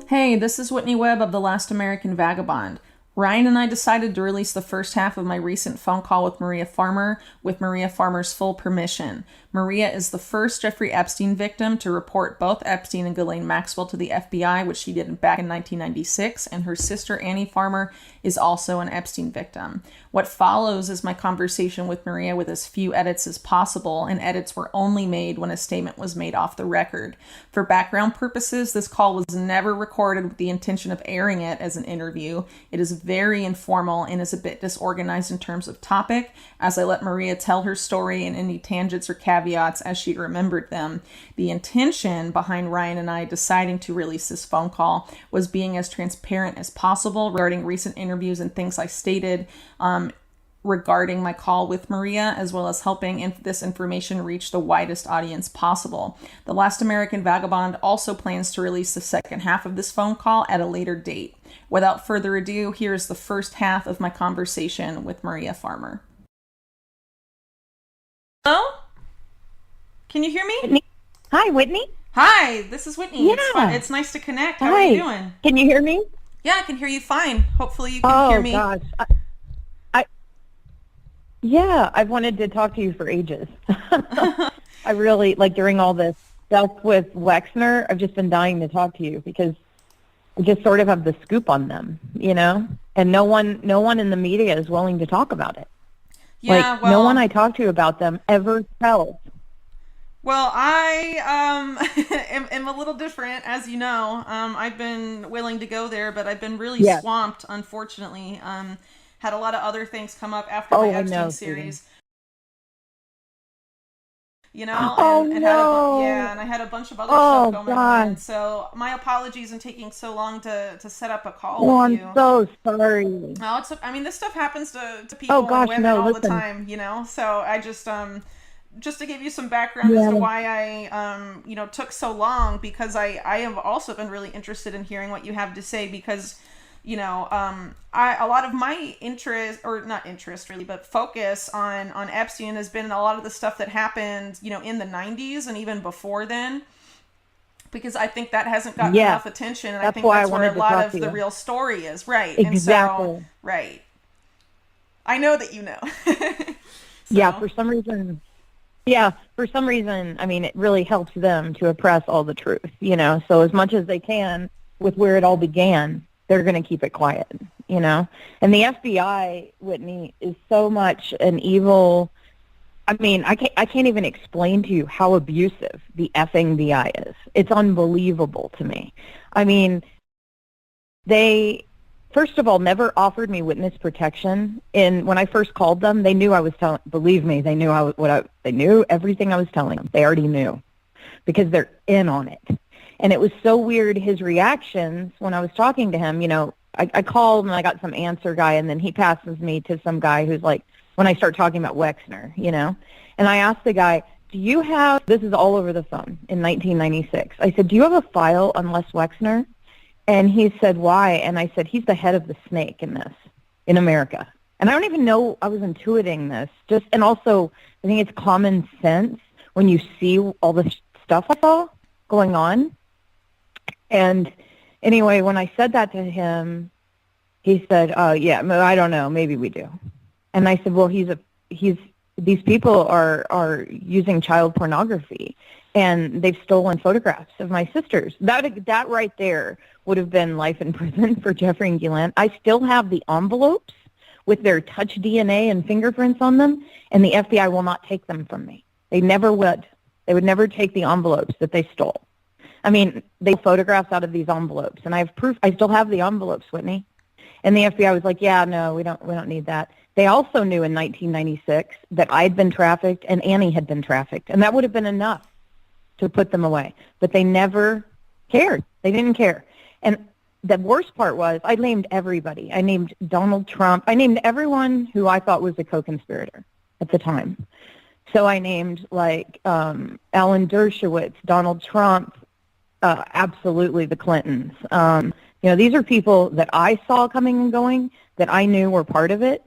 Hey, this is Whitney Webb of The Last American Vagabond. Ryan and I decided to release the first half of my recent phone call with Maria Farmer with Maria Farmer's full permission. Maria is the first Jeffrey Epstein victim to report both Epstein and Ghislaine Maxwell to the FBI, which she did back in 1996, and her sister Annie Farmer is also an Epstein victim. What follows is my conversation with Maria with as few edits as possible, and edits were only made when a statement was made off the record. For background purposes, this call was never recorded with the intention of airing it as an interview. It is very informal and is a bit disorganized in terms of topic, as I let Maria tell her story and any tangents or caveats as she remembered them. The intention behind Ryan and I deciding to release this phone call was being as transparent as possible regarding recent interviews and things I stated regarding my call with Maria, as well as helping this information reach the widest audience possible. The Last American Vagabond also plans to release the second half of this phone call at a later date. Without further ado, here's the first half of my conversation with Maria Farmer. Hello? Can you hear me? Whitney. Hi, Whitney. Hi, this is Whitney. Yeah. It's nice to connect. How are you doing? Can you hear me? Yeah, I can hear you fine. Hopefully you can hear me. Oh, gosh. Yeah, I've wanted to talk to you for ages. I really, during all this stuff with Wexner, I've just been dying to talk to you because I just sort of have the scoop on them, and no one in the media is willing to talk about it. Yeah, no one I talk to about them ever tells. Well, I am a little different, as you know. I've been willing to go there, but I've been really swamped, unfortunately. Had a lot of other things come up after my Epstein series. And I had a bunch of other stuff going on. So my apologies in taking so long to set up a call with you. I'm so sorry. No, this stuff happens to people and women all the time, So I just to give you some background as to why I took so long, because I have also been really interested in hearing what you have to say, because a lot of my interest, or not interest really, but focus on Epstein has been a lot of the stuff that happened, in the 90s and even before then, because I think that hasn't gotten enough attention, and I think that's where a lot of the real story is, right? Exactly. And so, right. I know that you know. Yeah, for some reason, it really helps them to oppress all the truth, so as much as they can with where it all began, they're going to keep it quiet, And the FBI, Whitney, is so much an evil. I can't even explain to you how abusive the effing BI is. It's unbelievable to me. They, first of all, never offered me witness protection. And when I first called them, they knew I was telling. Believe me, they knew they knew everything I was telling them. They already knew, because they're in on it. And it was so weird, his reactions when I was talking to him. I called and I got some answer guy, and then he passes me to some guy who's like, when I start talking about Wexner, And I asked the guy, this is all over the phone in 1996. I said, do you have a file on Les Wexner? And he said, why? And I said, he's the head of the snake in America. And I don't even know I was intuiting this. And also, I think it's common sense when you see all the stuff I saw going on. And anyway, when I said that to him, he said, yeah, I don't know, maybe we do. And I said, well, these people are using child pornography, and they've stolen photographs of my sisters. That right there would have been life in prison for Jeffrey and Ghislaine. I still have the envelopes with their touch DNA and fingerprints on them, and the FBI will not take them from me. They never would. They would never take the envelopes that they stole. They photographs out of these envelopes, and I have proof. I still have the envelopes, Whitney. And the FBI was like, yeah, no, we don't need that. They also knew in 1996 that I'd been trafficked and Annie had been trafficked, and that would have been enough to put them away. But they never cared. They didn't care. And the worst part was I named everybody. I named Donald Trump. I named everyone who I thought was a co-conspirator at the time. So I named Alan Dershowitz, Donald Trump, absolutely the Clintons. These are people that I saw coming and going, that I knew were part of it.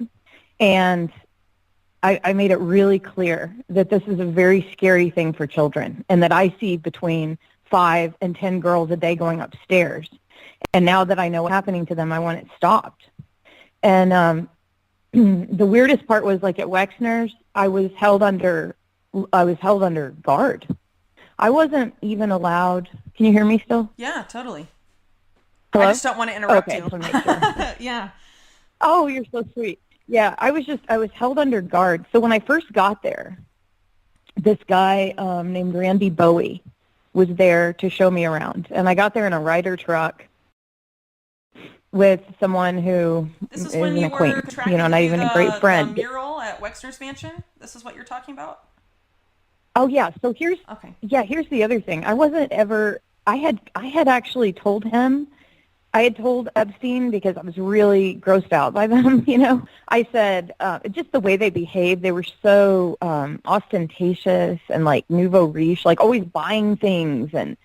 And I made it really clear that this is a very scary thing for children, and that I see between 5 and 10 girls a day going upstairs. And now that I know what's happening to them, I want it stopped. And the weirdest part was, like, at Wexner's, I was held under guard. I wasn't even allowed. Can you hear me still? Yeah, totally. Hello? I just don't want to interrupt okay, you. I just want to make sure. Yeah. Oh, you're so sweet. Yeah, I was held under guard. So when I first got there, this guy named Randy Bowie was there to show me around. And I got there in a Ryder truck with someone who This is is when an you were acquaintance, contracted to not do even a great the friend. mural at Wexner's mansion? This is what you're talking about? Oh, yeah. So here's the other thing. I had actually told him, I had told Epstein, because I was really grossed out by them, I said, just the way they behaved, they were so ostentatious and, like, nouveau riche, like always buying things and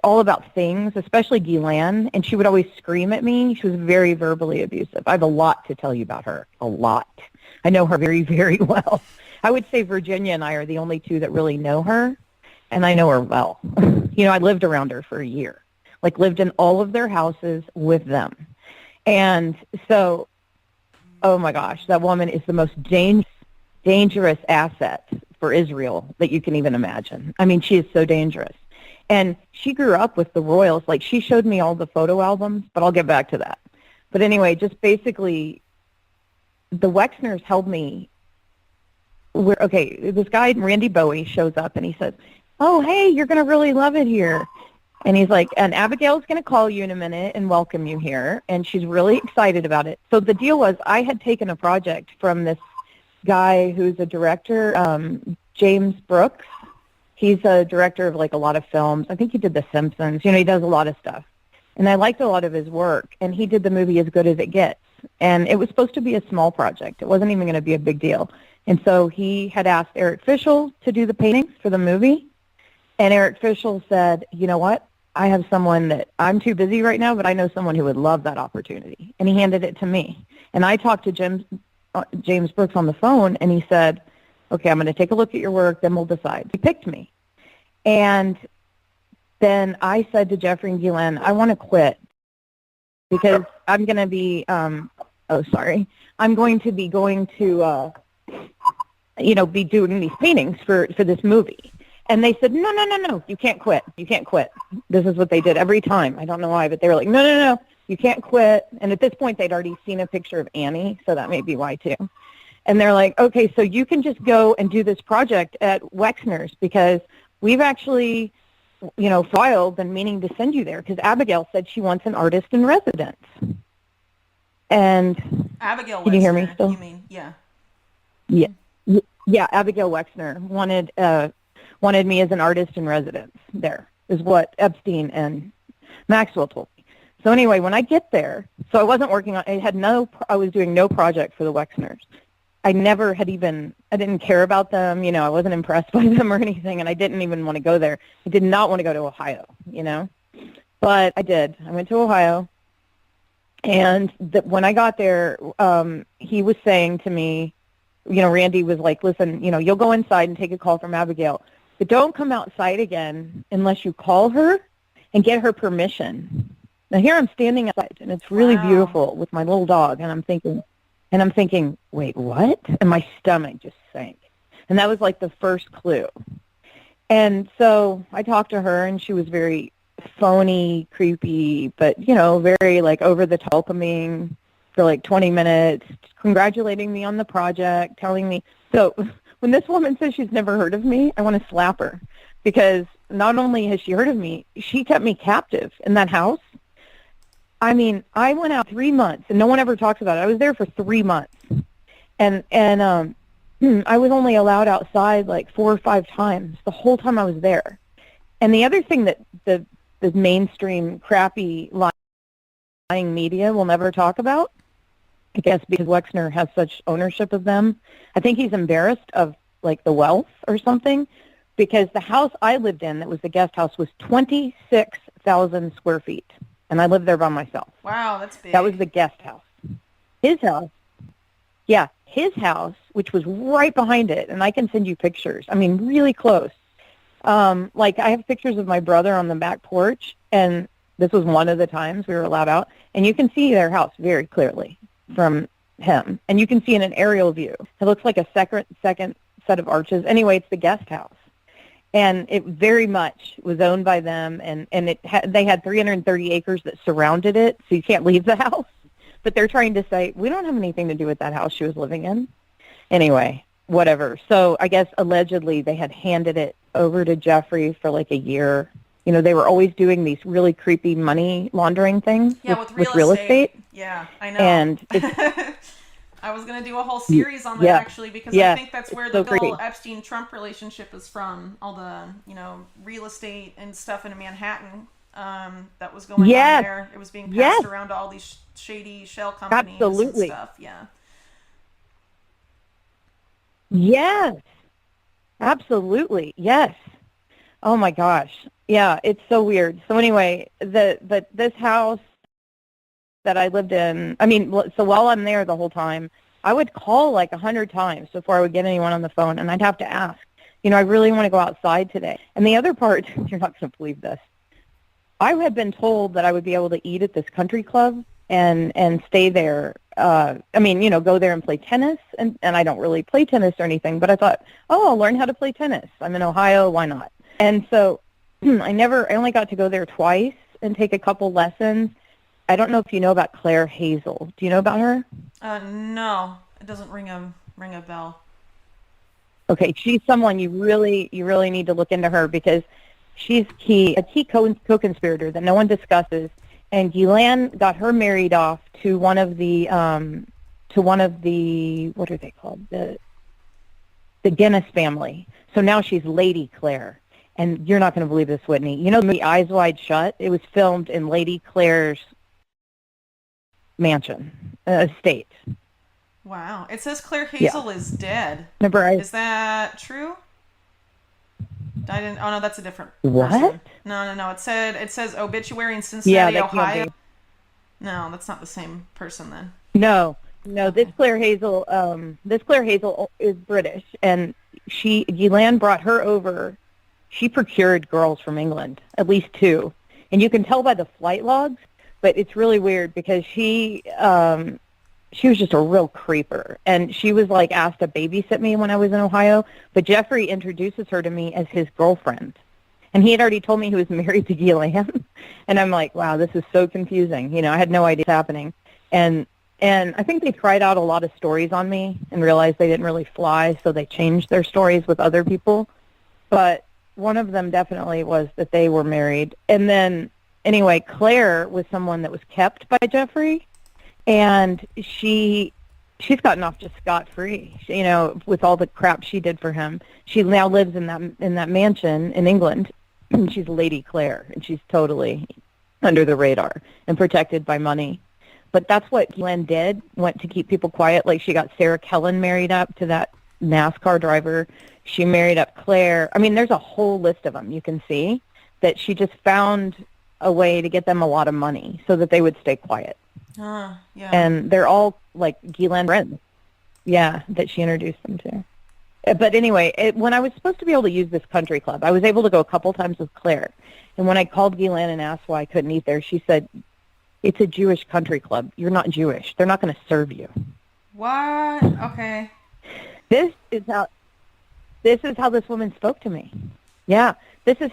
all about things, especially Guylaine, and she would always scream at me. She was very verbally abusive. I have a lot to tell you about her, a lot. I know her very, very well. I would say Virginia and I are the only two that really know her, and I know her well. I lived around her for a year, like lived in all of their houses with them. And so, oh my gosh, that woman is the most dangerous asset for Israel that you can even imagine. I mean, she is so dangerous. And she grew up with the royals. Like, she showed me all the photo albums, but I'll get back to that. But anyway, just basically, the Wexners held me. This guy, Randy Bowie, shows up and he says, "Oh, hey, you're going to really love it here." And he's like, "And Abigail's going to call you in a minute and welcome you here." And she's really excited about it. So the deal was, I had taken a project from this guy who's a director, James Brooks. He's a director of, like, a lot of films. I think he did The Simpsons. He does a lot of stuff. And I liked a lot of his work. And he did the movie As Good as It Gets. And it was supposed to be a small project. It wasn't even going to be a big deal. And so he had asked Eric Fischel to do the paintings for the movie. And Eric Fischel said, "You know what? I have someone that I'm too busy right now, but I know someone who would love that opportunity." And he handed it to me. And I talked to James Brooks on the phone, and he said, "Okay, I'm going to take a look at your work, then we'll decide." He picked me. And then I said to Jeffrey and Guylaine, "I want to quit because I'm going to be, I'm going to be going to, be doing these paintings for this movie." And they said, no, you can't quit. You can't quit. This is what they did every time. I don't know why, but they were like, no, you can't quit. And at this point, they'd already seen a picture of Annie, so that may be why too. And they're like, "Okay, so you can just go and do this project at Wexner's because we've actually, filed and meaning to send you there because Abigail said she wants an artist in residence." And Abigail Wexner, can you hear me still? You mean, yeah. Yeah, Abigail Wexner wanted me as an artist in residence there, is what Epstein and Maxwell told me. So anyway, when I get there, so I wasn't working on, I was doing no project for the Wexners. I didn't care about them, I wasn't impressed by them or anything, and I didn't even want to go there. I did not want to go to Ohio, but I did. I went to Ohio, and when I got there, he was saying to me, Randy was like, "Listen, you'll go inside and take a call from Abigail, but don't come outside again unless you call her and get her permission." Now here I'm standing outside, and it's really beautiful with my little dog, and I'm thinking, wait, what? And my stomach just sank. And that was like the first clue. And so I talked to her, and she was very phony, creepy, but, very, like, over-the-top welcoming for, like, 20 minutes, congratulating me on the project, telling me. So when this woman says she's never heard of me, I want to slap her because not only has she heard of me, she kept me captive in that house. I mean, I went out 3 months, and no one ever talks about it. I was there for 3 months, and I was only allowed outside like 4 or 5 times the whole time I was there. And the other thing that the mainstream crappy lying media will never talk about, I guess because Wexner has such ownership of them, I think he's embarrassed of, like, the wealth or something, because the house I lived in that was the guest house was 26,000 square feet. And I lived there by myself. Wow, that's big. That was the guest house. His house, which was right behind it, and I can send you pictures. I mean, really close. Like, I have pictures of my brother on the back porch, and This was one of the times we were allowed out, and you can see their house very clearly from him, and you can see in an aerial view. It looks like a second set of arches. Anyway, it's the guest house, and it very much was owned by them, and they had 330 acres that surrounded it, so you can't leave the house. But they're trying to say, we don't have anything to do with that house she was living in. Anyway, whatever. So I guess allegedly they had handed it over to Jeffrey for like a year. You know, they were always doing these really creepy money laundering things with real estate. Yeah, I know. And I was going to do a whole series on that actually, because I think that's where the Bill Epstein-Trump relationship is from. All the, real estate and stuff in Manhattan that was going on there. It was being passed around to all these shady shell companies and stuff. Yeah. Yes. Absolutely. Yes. Oh my gosh. Yeah, it's so weird. So anyway, this house that I lived in, so while I'm there the whole time, I would call like 100 times before I would get anyone on the phone, and I'd have to ask, I really want to go outside today. And the other part, you're not going to believe this, I had been told that I would be able to eat at this country club and stay there. Go there and play tennis, and I don't really play tennis or anything, but I thought, I'll learn how to play tennis. I'm in Ohio, why not? And so I only got to go there twice and take a couple lessons. I don't know if you know about Claire Hazel. Do you know about her? No, it doesn't ring a bell. Okay, she's someone you really need to look into her, because she's a key co-conspirator that no one discusses. And Ghislaine got her married off to one of the what are they called? The Guinness family. So now she's Lady Claire. And you're not going to believe this, Whitney. You know the movie Eyes Wide Shut? It was filmed in Lady Claire's mansion, estate. Wow. It says Claire Hazel is dead. Remember, is that true? I didn't. Oh no, that's a different what? Person. No. It says obituary in Cincinnati, Ohio. No, that's not the same person then. No. This Claire Hazel is British, and Ghislaine brought her over. She procured girls from England, at least 2, and you can tell by the flight logs. But it's really weird because she was just a real creeper, and she was like asked to babysit me when I was in Ohio. But Jeffrey introduces her to me as his girlfriend, and he had already told me he was married to Ghislaine, and I'm like, wow, this is so confusing. I had no idea what's happening, and I think they tried out a lot of stories on me and realized they didn't really fly, so they changed their stories with other people. But one of them definitely was that they were married. And then, anyway, Claire was someone that was kept by Jeffrey, and she's gotten off just scot-free, with all the crap she did for him. She now lives in that mansion in England, and she's Lady Claire, and she's totally under the radar and protected by money. But that's what Glenn did, went to keep people quiet. Like, she got Sarah Kellen married up to that NASCAR driver. She married up Claire. There's a whole list of them. You can see that she just found a way to get them a lot of money so that they would stay quiet. Yeah. And they're all like Ghislaine friends. Yeah, that she introduced them to. But anyway, when I was supposed to be able to use this country club, I was able to go a couple times with Claire. And when I called Ghislaine and asked why I couldn't eat there, she said, it's a Jewish country club. You're not Jewish. They're not going to serve you. What? Okay. This is how this woman spoke to me. Yeah. This is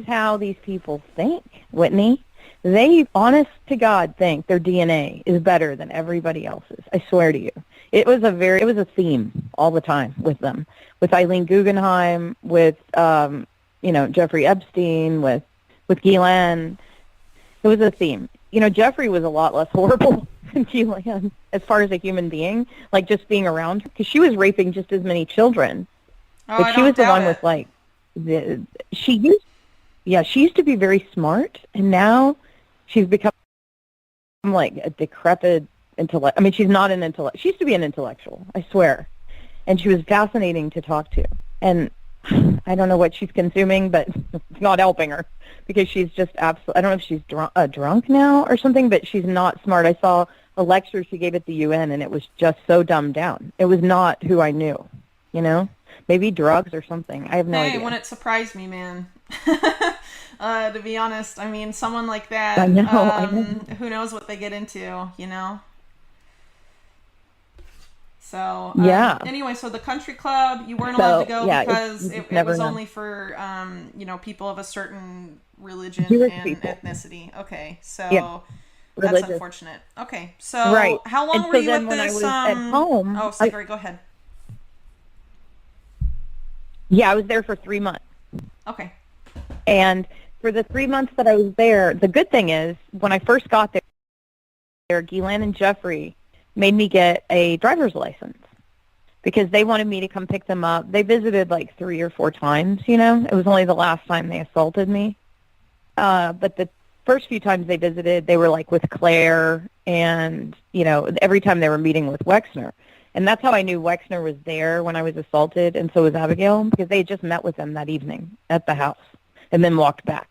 how these people think, Whitney. They, honest to God, think their DNA is better than everybody else's. I swear to you. It was a theme all the time with them. With Eileen Guggenheim, with Jeffrey Epstein, with Ghislaine. It was a theme. Jeffrey was a lot less horrible than Ghislaine as far as a human being, like just being around her, because she was raping just as many children. But she was the one with like she used to be very smart, and now she's become like a decrepit intellect. She's not an intellect. She used to be an intellectual, I swear, and she was fascinating to talk to. And I don't know what she's consuming, but it's not helping her, because she's just absolutely. I don't know if she's drunk now or something, but she's not smart. I saw a lecture she gave at the UN, and it was just so dumbed down. It was not who I knew, Maybe drugs or something. I have no idea. Wouldn't it surprise me, man? To be honest, I mean, someone like I that, know, I know. who knows what they get into, you know? So, Yeah. anyway, so the country club, you weren't allowed to So go yeah, because you it, just it never was know. only for, people of a certain religion Jewish and people. ethnicity. Okay, Yeah, so that's religious. unfortunate. Okay, Right. so how And long were so you then at when I this, was at home, oh, sorry, go ahead. yeah, I was there for 3 months. Okay. And for the 3 months that I was there, the good thing is when I first got there, Ghislaine and Jeffrey made me get a driver's license because they wanted me to come pick them up. They visited like 3 or 4 times, you know. It was only the last time they assaulted me. But the first few times they visited, they were like with Claire and, you know, every time they were meeting with Wexner. And that's how I knew Wexner was there when I was assaulted, and so was Abigail, because they had just met with them that evening at the house and then walked back.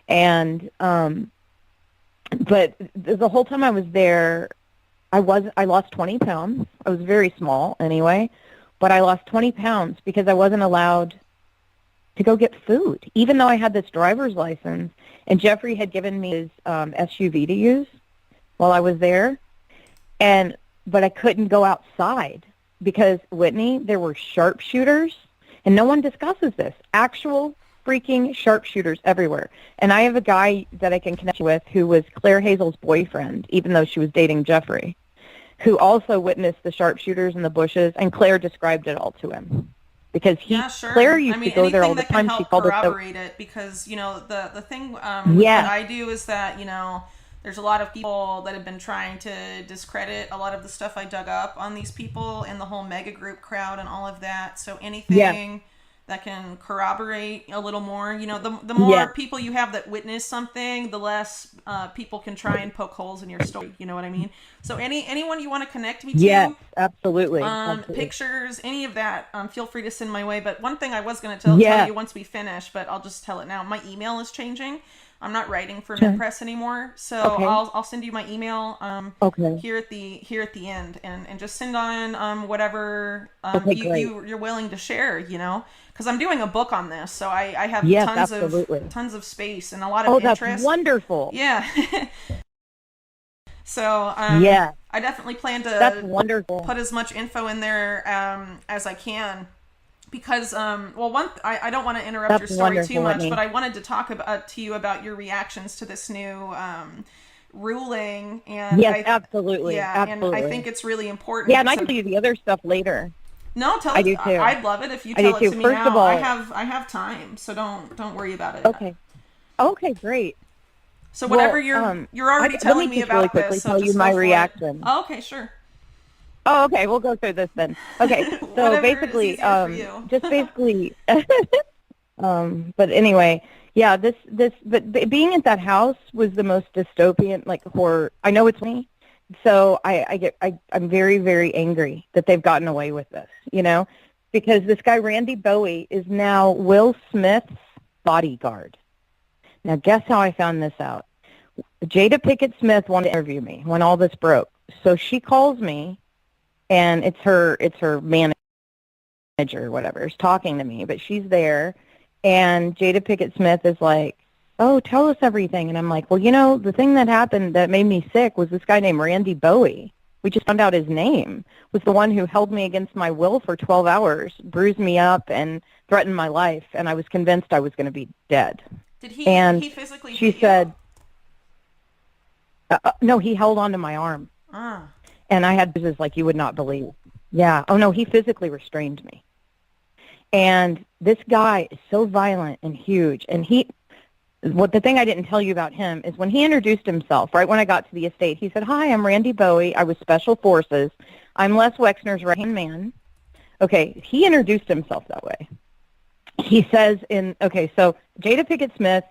And but the whole time I was there, I lost 20 pounds. I was very small anyway, but I lost 20 pounds because I wasn't allowed to go get food, even though I had this driver's license. And Jeffrey had given me his SUV to use while I was there, but I couldn't go outside because, Whitney, there were sharpshooters, and no one discusses this. Actual freaking sharpshooters everywhere. And I have a guy that I can connect you with who was Claire Hazel's boyfriend, even though she was dating Jeffrey, who also witnessed the sharpshooters in the bushes, and Claire described it all to him. Because Yeah, sure. Claire I used to mean, go there all anything the that can time. She help called it the, corroborate it, because the thing that yes, I do is that there's a lot of people that have been trying to discredit a lot of the stuff I dug up on these people and the whole mega group crowd and all of that. So yes, anything that can corroborate a little more, the yes, more people you have that witness something, the less people can try and poke holes in your story. You know what I mean? So anyone you want to connect me yes, to, absolutely, absolutely. pictures, any of that, feel free to send my way. But one thing I was going to tell Yes, you once we finish, but I'll just tell it now. My email is changing. I'm not writing for sure. MidPress anymore, so Okay, I'll send you my email okay, here at the end, and just send on whatever okay, great. you're willing to share. Because I'm doing a book on this, so I have Yes, absolutely. tons of space and a lot of Oh, that's interest. wonderful. Yeah. So Yes, I definitely plan that's to wonderful. put as much info in there as I can, because I don't want to interrupt your That's story too wonderful, much, but Whitney. I wanted to talk to you about your reactions to this new ruling, and Yes, absolutely, I think absolutely. it's really Yeah, important and I can to. tell you the other stuff later. No, tell I it. do too. I'd love it if you I do tell it too. to me First of now. I all, have time, so don't worry about it yet. okay, okay, great. So whatever Well, you're already let telling me me just really about this, quickly so tell you just my go for it. reaction. Oh, okay, sure. Oh, okay, we'll go through this then. Okay, so Whatever is basically, easier for you. just basically, but anyway, yeah, but being at that house was the most dystopian, like, horror. I know it's me, so I'm very, very angry that they've gotten away with this, because this guy Randy Bowie is now Will Smith's bodyguard. Now, guess how I found this out? Jada Pinkett Smith wanted to interview me when all this broke, so she calls me, and it's her manager or whatever is talking to me, but she's there, and Jada Pinkett Smith is like, "Oh, tell us everything." And I'm like, "Well, the thing that happened that made me sick was this guy named Randy Bowie. We just found out his name was the one who held me against my will for 12 hours, bruised me up, and threatened my life, and I was convinced I was going to be dead." Did he And physically she hit you? said, "No, he held onto my arm, Ah. and I had bruises like you would not believe." Yeah. Oh, no, he physically restrained me. And this guy is so violent and huge. And the thing I didn't tell you about him is when he introduced himself, right when I got to the estate, he said, "Hi, I'm Randy Bowie. I was Special Forces. I'm Les Wexner's right-hand man." Okay, he introduced himself that way. He says so Jada Pinkett Smith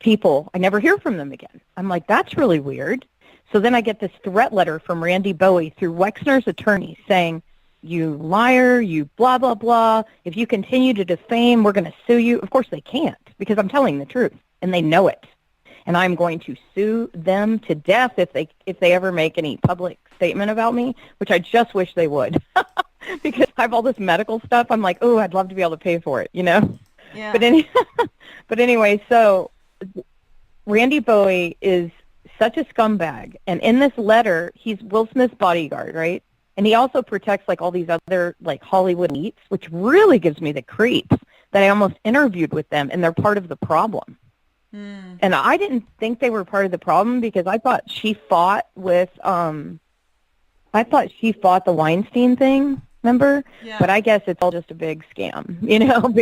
people, I never hear from them again. I'm like, that's really weird. So then I get this threat letter from Randy Bowie through Wexner's attorney saying, "You liar, you blah, blah, blah. If you continue to defame, we're going to sue you." Of course they can't, because I'm telling the truth, and they know it. And I'm going to sue them to death if they ever make any public statement about me, which I just wish they would. Because I have all this medical stuff. I'm like, oh, I'd love to be able to pay for it, Yeah. But anyway, so Randy Bowie is such a scumbag, and in this letter, he's Will Smith's bodyguard, right? And he also protects like all these other like Hollywood elites, which really gives me the creeps that I almost interviewed with them, and they're part of the problem. And I didn't think they were part of the problem because I thought she fought with the Weinstein thing, remember? Yeah. But I guess it's all just a big scam, you know?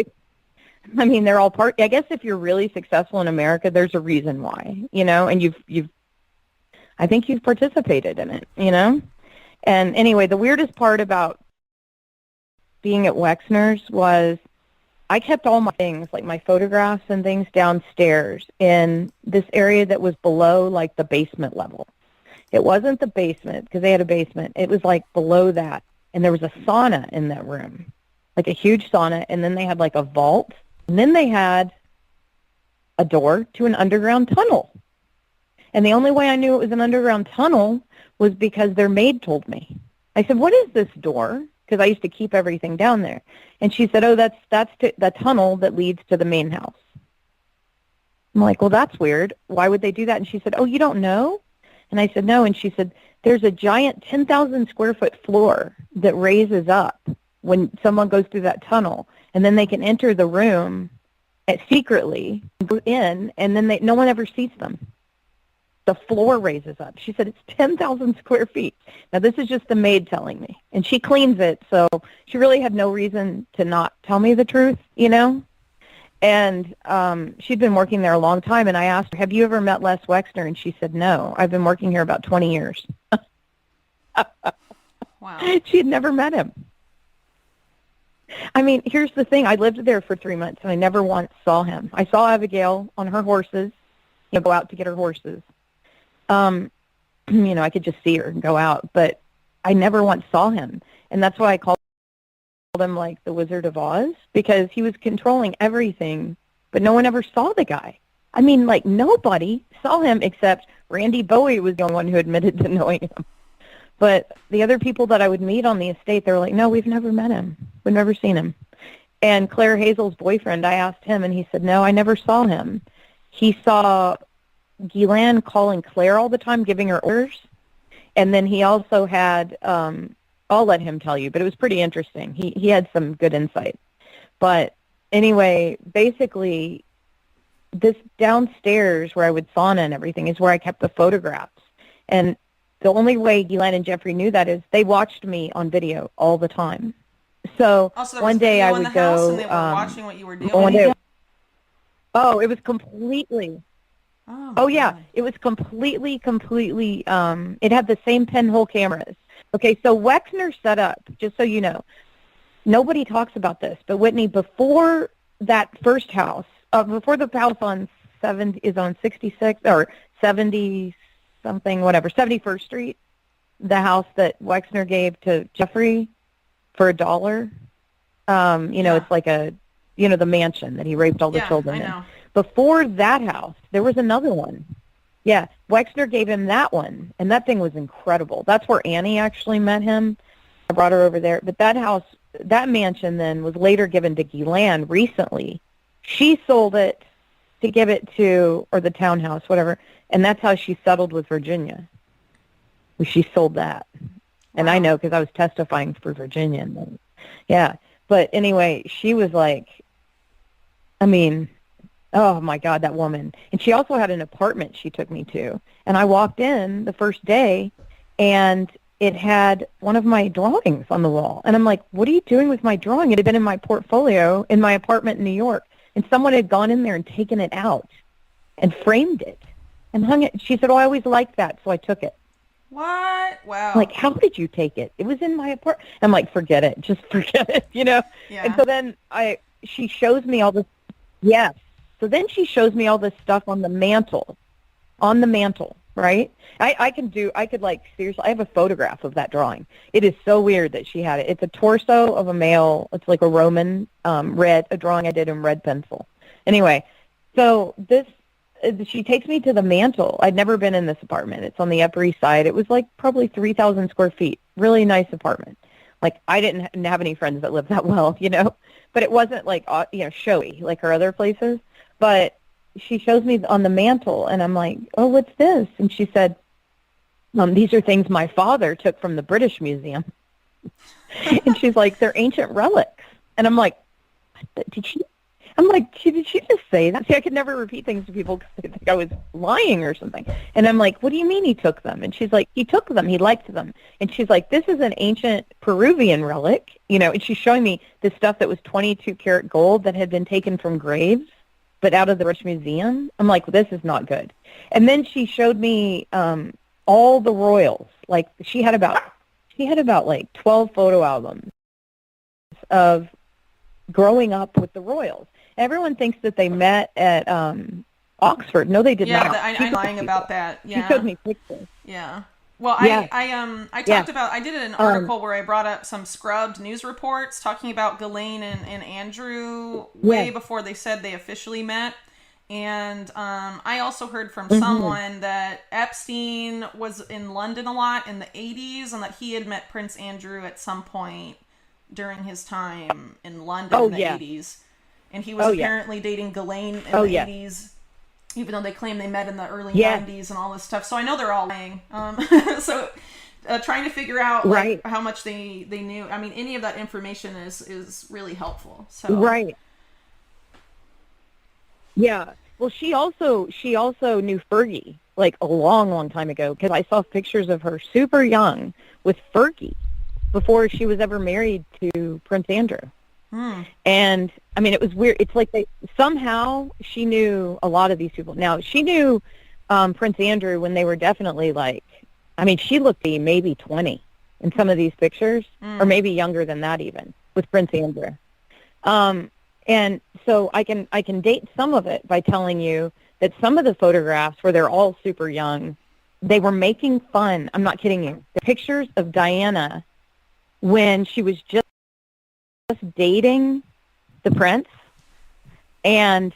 I mean, they're all part. I guess if you're really successful in America, there's a reason why, you know, and I think you've participated in it, you know? And anyway, the weirdest part about being at Wexner's was I kept all my things, like my photographs and things, downstairs in this area that was below, like, the basement level. It wasn't the basement, because they had a basement. It was, like, below that, and there was a sauna in that room, like a huge sauna, and then they had, like, a vault, and then they had a door to an underground tunnel. And the only way I knew it was an underground tunnel was because their maid told me. I said, "What is this door?" Because I used to keep everything down there. And she said, "Oh, that's the tunnel that leads to the main house." I'm like, "Well, that's weird. Why would they do that?" And she said, "Oh, you don't know?" And I said, "No." And she said, "There's a giant 10,000 square foot floor that raises up when someone goes through that tunnel, and then they can enter the room secretly, go in, and then no one ever sees them. The floor raises up." She said, "It's 10,000 square feet." Now, this is just the maid telling me. And she cleans it, so she really had no reason to not tell me the truth, you know? And she'd been working there a long time, and I asked her, "Have you ever met Les Wexner?" And she said, "No, I've been working here about 20 years. Wow. She had never met him. I mean, here's the thing. I lived there for 3 months, and I never once saw him. I saw Abigail on her horses, go out to get her horses. You know, I could just see her and go out, but I never once saw him. And that's why I called him like the Wizard of Oz, because he was controlling everything, but no one ever saw the guy. I mean, like, nobody saw him except Randy Bowie was the only one who admitted to knowing him. But the other people that I would meet on the estate, they were like, "No, we've never met him. We've never seen him." And Claire Hazel's boyfriend, I asked him, and he said, "No, I never saw him. He saw Ghislaine calling Claire all the time, giving her orders." And then he also had, I'll let him tell you, but it was pretty interesting. He had some good insight. But anyway, basically, this downstairs where I would sauna and everything is where I kept the photographs. And the only way Ghislaine and Jeffrey knew that is they watched me on video all the time. So Also, one day I would go. And they were watching what you were doing. One day, oh, it was completely. Oh yeah, God. it was completely, it had the same pinhole cameras. Okay, so Wexner set up, just so you know, nobody talks about this, but Whitney, before that first house, before the house on 66 or 70-something, whatever, 71st Street, the house that Wexner gave to Jeffrey for $1, you know, it's like the mansion that he raped all the children in. Before that house, there was another one. Yeah, Wexner gave him that one, and that thing was incredible. That's where Annie actually met him. I brought her over there. But that house, that mansion then was later given to Ghislaine recently. She sold it to give it to, or the townhouse, whatever, and that's how she settled with Virginia. She sold that. And I know because I was testifying for Virginia. And yeah, but anyway, she was like, I mean, oh, my God, that woman. And she also had an apartment she took me to. And I walked in the first day, and it had one of my drawings on the wall. And I'm like, "What are you doing with my drawing?" It had been in my portfolio in my apartment in New York. And someone had gone in there and taken it out and framed it and hung it. She said, "Oh, I always liked that, so I took it." What? Wow. I'm like, "How did you take it? It was in my apartment." I'm like, "Forget it. Just forget it," you know? Yeah. And so then she shows me all this. Yes. So then she shows me all this stuff on the mantle, right? I could like, seriously, I have a photograph of that drawing. It is so weird that she had it. It's a torso of a male. It's like a Roman a drawing I did in red pencil. Anyway, so she takes me to the mantle. I'd never been in this apartment. It's on the Upper East Side. It was like probably 3,000 square feet. Really nice apartment. Like, I didn't have any friends that lived that well, you know, but it wasn't like, you know, showy like her other places. But she shows me on the mantle, and I'm like, oh, what's this? And she said, these are things my father took from the British Museum. And she's like, they're ancient relics. And I'm like, did she? I'm like, did she just say that? See, I could never repeat things to people because they think I was lying or something. And I'm like, what do you mean he took them? And she's like, he took them. He liked them. And she's like, this is an ancient Peruvian relic, you know, and she's showing me this stuff that was 22 karat gold that had been taken from graves, but out of the British Museum. I'm like, this is not good. And then she showed me all the royals. Like, she had about like 12 photo albums of growing up with the royals. Everyone thinks that they met at Oxford. No, they did not. Yeah, I'm lying about that. Yeah. She showed me pictures. Yeah. Well, Yeah. I talked about, I did an article where I brought up some scrubbed news reports talking about Ghislaine and Andrew way before they said they officially met. And I also heard from someone that Epstein was in London a lot in the 80s and that he had met Prince Andrew at some point during his time in London in the 80s. And he was apparently dating Ghislaine in the 80s, even though they claim they met in the early 90s and all this stuff. So I know they're all lying. So trying to figure out like, how much they knew. I mean, any of that information is really helpful. So Right. Yeah. Well, she also knew Fergie like a long, long time ago, because I saw pictures of her super young with Fergie before she was ever married to Prince Andrew. And I mean, it was weird. It's like somehow she knew a lot of these people. Now, she knew Prince Andrew when they were definitely like, I mean, she looked maybe 20 in some of these pictures, or maybe younger than that even, with Prince Andrew. And so I can date some of it by telling you that some of the photographs where they're all super young, they were making fun. I'm not kidding you. The pictures of Diana when she was just dating the prince, and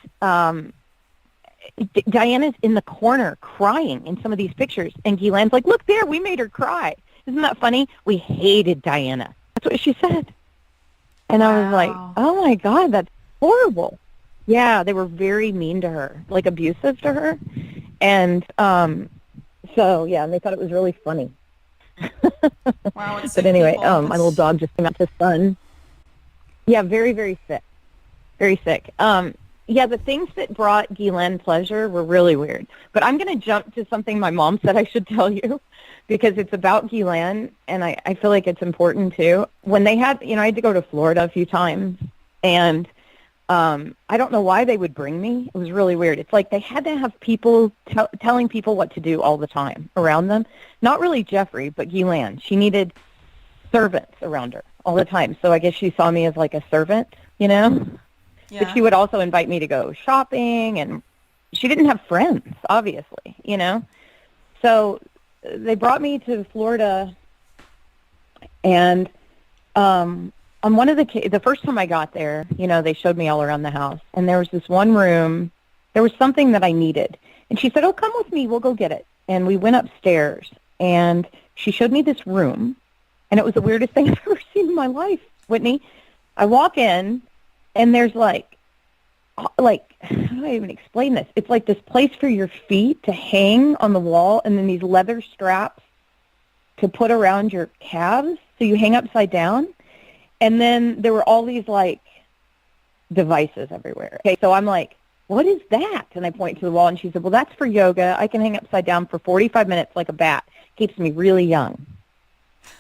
Diana's in the corner crying in some of these pictures, and Ghislaine's like, look there, we made her cry. Isn't that funny? We hated Diana. That's what she said. And I was like, oh my God, that's horrible. Yeah, they were very mean to her, like abusive to her. And so, yeah, and they thought it was really funny. Wow, it's but anyway, my little dog just came out to sun. Yeah, very, very sick. Very sick. Yeah, the things that brought Ghislaine pleasure were really weird. But I'm going to jump to something my mom said I should tell you, because it's about Ghislaine, and I feel like it's important too. When they had, I had to go to Florida a few times, and I don't know why they would bring me. It was really weird. It's like they had to have people telling people what to do all the time around them. Not really Jeffrey, but Ghislaine. She needed servants around her all the time. So I guess she saw me as like a servant, Yeah. But she would also invite me to go shopping, and she didn't have friends, obviously, So they brought me to Florida, and on one of the first time I got there, they showed me all around the house, and there was this one room, there was something that I needed, and she said, oh, come with me, we'll go get it. And we went upstairs, and she showed me this room, and it was the weirdest thing I've ever seen in my life, Whitney. I walk in, and there's like, how do I even explain this? It's like this place for your feet to hang on the wall, and then these leather straps to put around your calves so you hang upside down. And then there were all these, devices everywhere. Okay, so I'm like, what is that? And I point to the wall, and she said, well, that's for yoga. I can hang upside down for 45 minutes like a bat. Keeps me really young.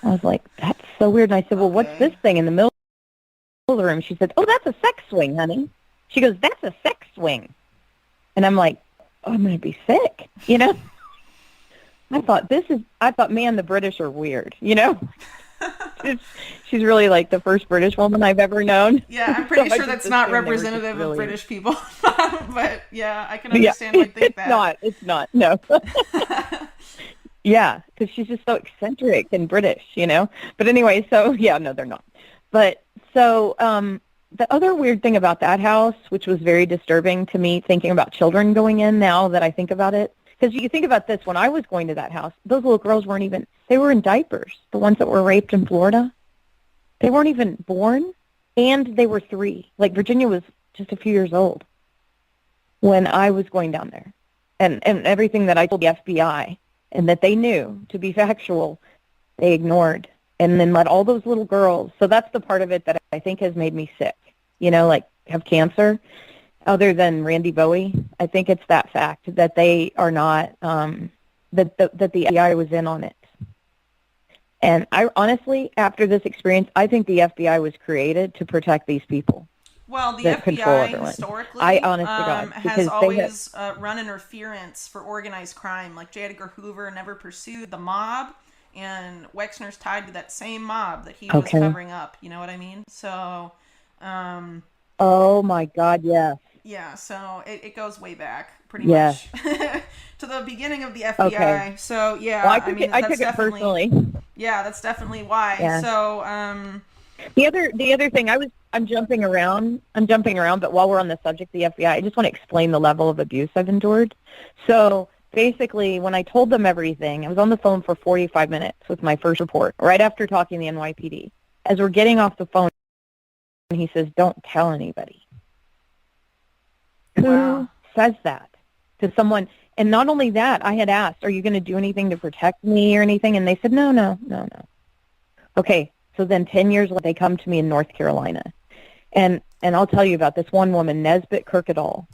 I was like, that's so weird. And I said, well, what's this thing in the middle of the room? She said, oh, that's a sex swing, honey. She goes, that's a sex swing. And I'm like, oh, I'm going to be sick, I thought, man, the British are weird, She's really like the first British woman I've ever known. Yeah, I'm pretty sure that's not representative of British people. But yeah, I can understand why you think that. It's not, no. Yeah, because she's just so eccentric and British, But anyway, so, yeah, no, they're not. But so the other weird thing about that house, which was very disturbing to me, thinking about children going in now that I think about it, because you think about this, when I was going to that house, those little girls they were in diapers, the ones that were raped in Florida. They weren't even born, and they were 3. Like, Virginia was just a few years old when I was going down there. And everything that I told the FBI and that they knew to be factual, they ignored and then let all those little girls. So that's the part of it that I think has made me sick, like have cancer. Other than Randy Bowie, I think it's that fact that they are not, that the FBI was in on it. And I honestly, after this experience, I think the FBI was created to protect these people. Well, the that control FBI everyone. historically I honest to God, has because always run interference for organized crime. Like J. Edgar Hoover never pursued the mob, and Wexner's tied to that same mob that he was covering up. You know what I mean? So, oh my God, yes. Yeah, so it goes back pretty much to the beginning of the FBI. Okay. So yeah, well, I took it personally. Yeah, that's definitely why. Yeah. So the other thing, I'm jumping around, but while we're on the subject of the FBI, I just want to explain the level of abuse I've endured. So basically, when I told them everything, I was on the phone for 45 minutes with my first report, right after talking to the NYPD. As we're getting off the phone, he says, "Don't tell anybody." Who says that to someone? And not only that, I had asked, "Are you going to do anything to protect me or anything?" And they said, no. Okay, so then 10 years later, they come to me in North Carolina. And I'll tell you about this one woman, Nesbitt Kirkendall.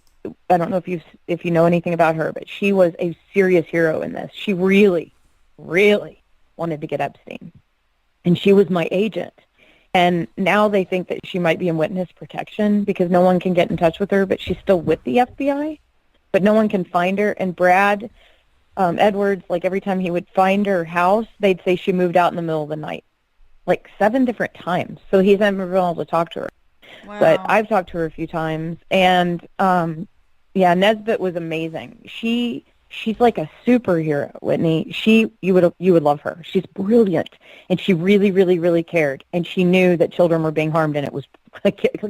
I don't know if you know anything about her, but she was a serious hero in this. She really, really wanted to get Epstein. And she was my agent. And now they think that she might be in witness protection because no one can get in touch with her, but she's still with the FBI, but no one can find her. And Brad Edwards, like every time he would find her house, they'd say she moved out in the middle of the night, like 7 different times. So he's never been able to talk to her. Wow. But I've talked to her a few times. And, Nesbitt was amazing. She's like a superhero, Whitney. You would love her. She's brilliant, and she really, really, really cared. And she knew that children were being harmed, and it was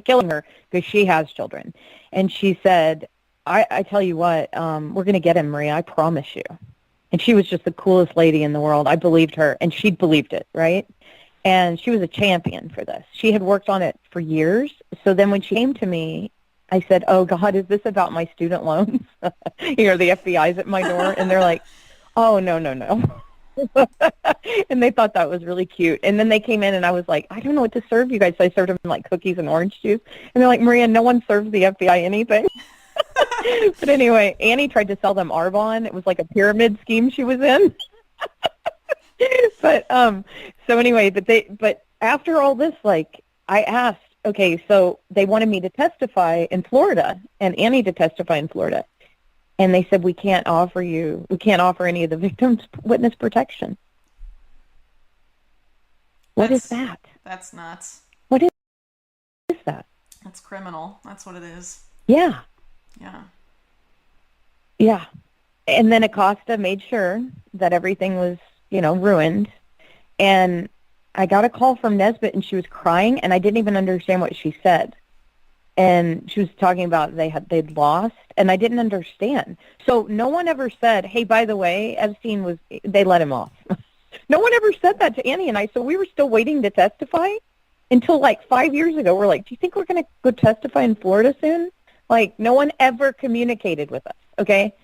killing her because she has children. And she said, "I tell you what, we're going to get him, Maria. I promise you." And she was just the coolest lady in the world. I believed her, and she believed it, right? And she was a champion for this. She had worked on it for years. So then when she came to me, I said, "Oh, God, is this about my student loans?" The FBI's at my door, and they're like, "Oh, no." And they thought that was really cute. And then they came in, and I was like, "I don't know what to serve you guys." So I served them like cookies and orange juice. And they're like, "Maria, no one serves the FBI anything." But anyway, Annie tried to sell them Arbonne. It was like a pyramid scheme she was in. But so anyway, but after all this, like, I asked, okay, so they wanted me to testify in Florida and Annie to testify in Florida. And they said, we can't offer any of the victims witness protection. What is that? That's nuts. What is that? That's criminal. That's what it is. Yeah. Yeah. Yeah. And then Acosta made sure that everything was, ruined. And I got a call from Nesbitt, and she was crying, and I didn't even understand what she said. And she was talking about they'd lost, and I didn't understand. So no one ever said, "Hey, by the way, Epstein they let him off." No one ever said that to Annie and I. So we were still waiting to testify until like 5 years ago. We're like, "Do you think we're going to go testify in Florida soon?" Like, no one ever communicated with us. Okay,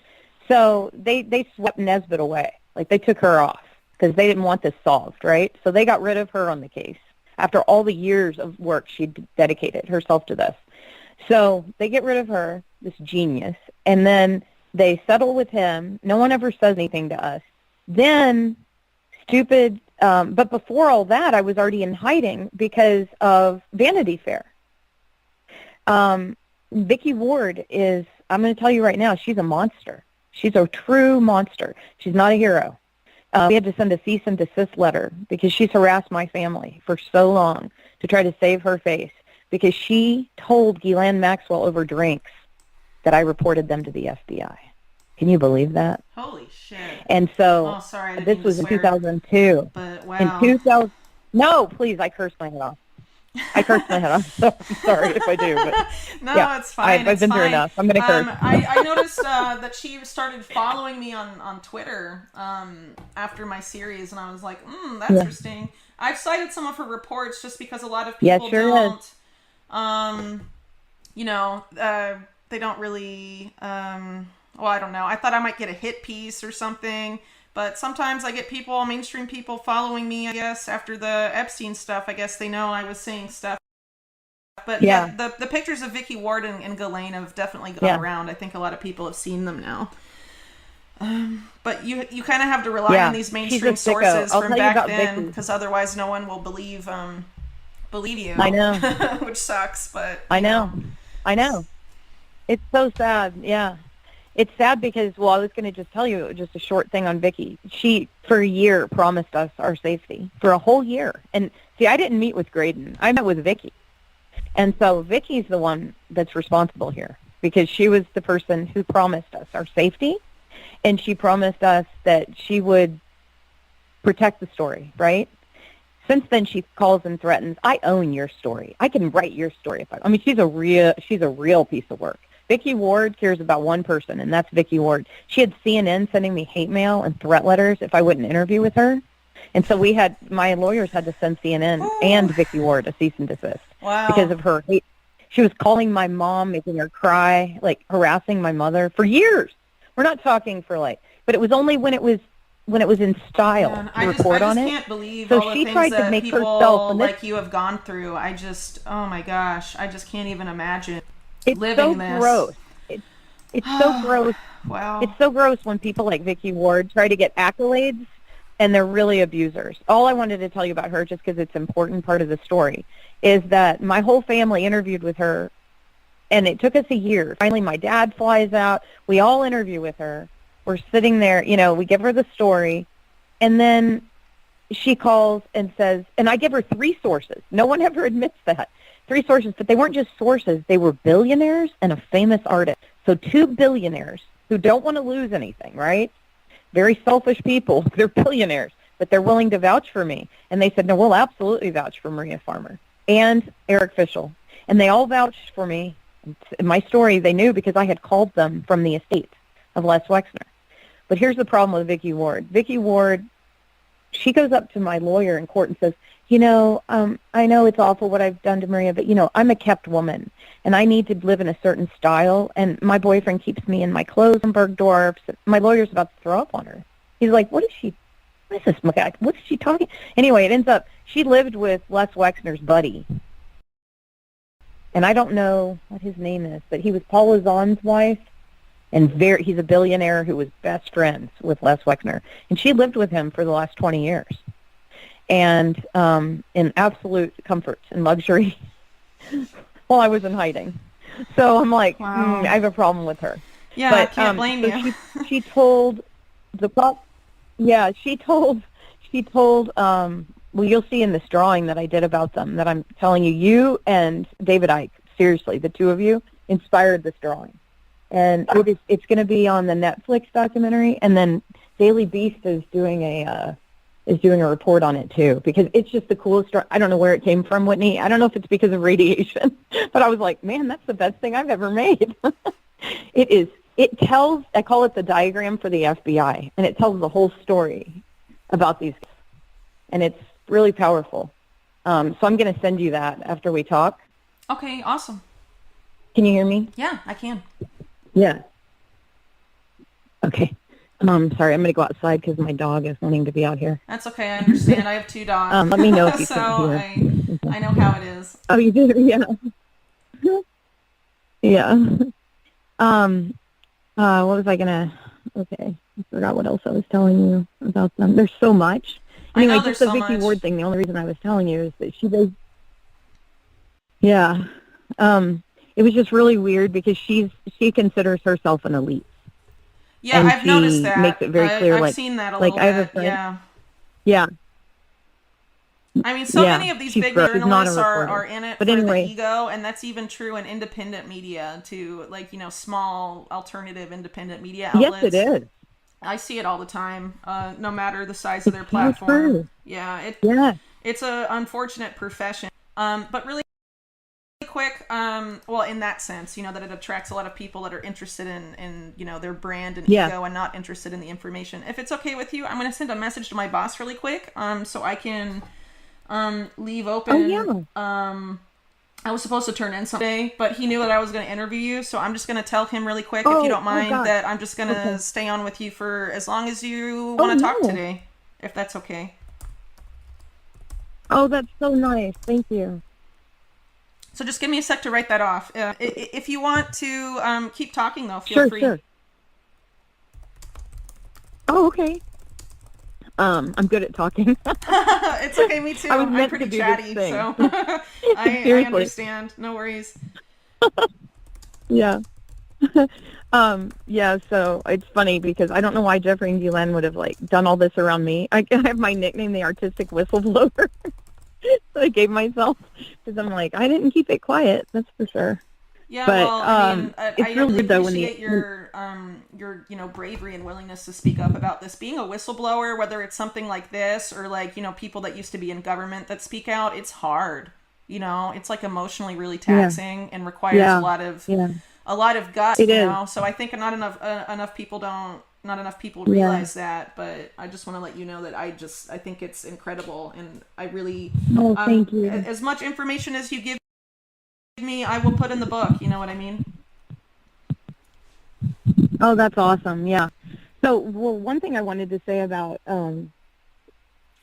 so they swept Nesbitt away. Like, they took her off because they didn't want this solved, right? So they got rid of her on the case after all the years of work she'd dedicated herself to this. So they get rid of her, this genius, and then they settle with him. No one ever says anything to us. Then, but before all that, I was already in hiding because of Vanity Fair. Vicky Ward I'm going to tell you right now, she's a monster. She's a true monster. She's not a hero. We had to send a cease and desist letter because she's harassed my family for so long to try to save her face because she told Ghislaine Maxwell over drinks that I reported them to the FBI. Can you believe that? Holy shit. And so this was in 2002. But wow. No, please, I cursed my head off. I curse my head off, so I'm sorry if I do, but yeah, No, it's fine. I've It's been through fine. enough. I'm gonna curse. I noticed that she started following me on Twitter after my series, and I was like, that's Yeah, interesting. I've cited some of her reports just because a lot of yeah, people sure is. don't, um, you know, they don't really, well, I don't know. I thought I might get a hit piece or something. But sometimes I get people, mainstream people, following me, I guess, after the Epstein stuff. I guess they know I was saying stuff. But yeah, Yeah, the pictures of Vicky Ward and Ghislaine have definitely gone yeah, around. I think a lot of people have seen them now. But you kind of have to rely on yeah. these She's a mainstream sicko. sources I'll from tell you back about then, Vicky. because otherwise no one will believe I you, know, which sucks. But I know, I know. It's so sad. Yeah. It's sad because, well, I was going to just tell you just a short thing on Vicky. She, for a year, promised us our safety for a whole year. And see, I didn't meet with Graydon. I met with Vicky. And so Vicky's the one that's responsible here because she was the person who promised us our safety. And she promised us that she would protect the story, right? Since then, she calls and threatens, I own your story. I can write your story. I mean, she's a real piece of work. Vicky Ward cares about one person, and that's Vicky Ward. She had CNN sending me hate mail and threat letters if I wouldn't interview with her. And so my lawyers had to send CNN and Vicky Ward a cease and desist because wow. of her hate. She was calling my mom, making her cry, like harassing my mother for years. We're not talking for but it was only when it was in style Man, to I report on just it. can't believe So all the she things tried to that make herself, people and this like you have gone through. Oh my gosh, I just can't even imagine it's so living this. gross. It's so gross. It's Wow. so gross when people like Vicky Ward try to get accolades and they're really abusers. All I wanted to tell you about her, just because it's an important part of the story, is that my whole family interviewed with her, and it took us a year. Finally, my dad flies out. We all interview with her. We're sitting there, we give her the story, and then she calls and says, and I give her three sources. No one ever admits that. Three sources, but they weren't just sources. They were billionaires and a famous artist. So two billionaires who don't want to lose anything, right? Very selfish people. They're billionaires, but they're willing to vouch for me. And they said, no, we'll absolutely vouch for Maria Farmer and Eric Fischel. And they all vouched for me. In my story, they knew because I had called them from the estate of Les Wexner. But here's the problem with Vicky Ward. Vicky Ward, she goes up to my lawyer in court and says, I know it's awful what I've done to Maria, but, I'm a kept woman, and I need to live in a certain style, and my boyfriend keeps me in my clothes in Bergdorf's. My lawyer's about to throw up on her. He's like, what is this? What is she talking? Anyway, it ends up, she lived with Les Wexner's buddy, and I don't know what his name is, but he was Paula Zahn's wife, and he's a billionaire who was best friends with Les Wexner, and she lived with him for the last 20 years, and in absolute comfort and luxury while I was in hiding. So I'm like, Wow. I have a problem with her. Yeah, I But can't blame so you. she told the yeah, she told well, you'll see in this drawing that I did about them that I'm telling you and David Icke, seriously, the two of you inspired this drawing. And it's going to be on the Netflix documentary, and then Daily Beast is doing a report on it too, because it's just the coolest story. I don't know where it came from, Whitney. I don't know if it's because of radiation, but I was like, man, that's the best thing I've ever made. It is. It tells, I call it the diagram for the FBI, and it tells the whole story about these guys, and it's really powerful. So I'm going to send you that after we talk. Okay, awesome. Can you hear me? Yeah, I can. Yeah. Okay. Sorry, I'm going to go outside because my dog is wanting to be out here. That's okay. I understand. I have two dogs, Let me know if you so can't hear. I know how it is. Oh, you do? Yeah. Yeah. What was I gonna? Okay, I forgot what else I was telling you about them. There's so much. I Anyway, know there's just the so Vicky much. Ward thing. The only reason I was telling you is that she does. Yeah. It was just really weird because she considers herself an elite, Yeah, and I've noticed she makes that. it very clear. I've seen that a Like little I have a bit. friend. Yeah. Yeah. I mean, so Yeah. many of these She's big gross. She's not a journalists reporter. are in it But for the anyway, ego, and that's even true in independent media, to small alternative independent media yes, it outlets. is. I see it all the time, no matter the size of It's their so platform. true. Yeah, Yeah. it's a unfortunate profession. But really quick, well, in that sense, that it attracts a lot of people that are interested in their brand and Yeah. ego and not interested in the information. If it's okay with you, I'm going to send a message to my boss really quick, so I can leave open. Oh, yeah. I was supposed to turn in something today, but he knew that I was going to interview you, so I'm just going to tell him really quick, if you don't mind, God. that I'm just going to Okay. stay on with you for as long as you Oh, want to talk no. today, if that's okay. Oh, that's so nice. Thank you. So just give me a sec to write that off. If you want to keep talking, though, feel Sure, free. sure. Oh, okay. I'm good at talking. It's okay, me too. I was I'm meant pretty to do this chatty, thing. so I Seriously. understand. No worries. Yeah. Yeah, so it's funny because I don't know why Jeffrey and Ghislaine would have done all this around me. I have my nickname, the artistic whistleblower, that I gave myself because I'm like, I didn't keep it quiet, that's for sure. Yeah, But well, I mean, I it's really really weird though appreciate your bravery and willingness to speak up about this. Being a whistleblower, whether it's something like this or people that used to be in government that speak out, it's hard. It's like emotionally really taxing and requires yeah, yeah, a lot of guts. it is. So I think not enough people Yeah. realize that. But I just want to let you know that I think it's incredible, and I really Oh, thank you. as much information as you give me, I will put in the book. You know what I mean? Oh, that's awesome. Yeah. So, well, one thing I wanted to say about I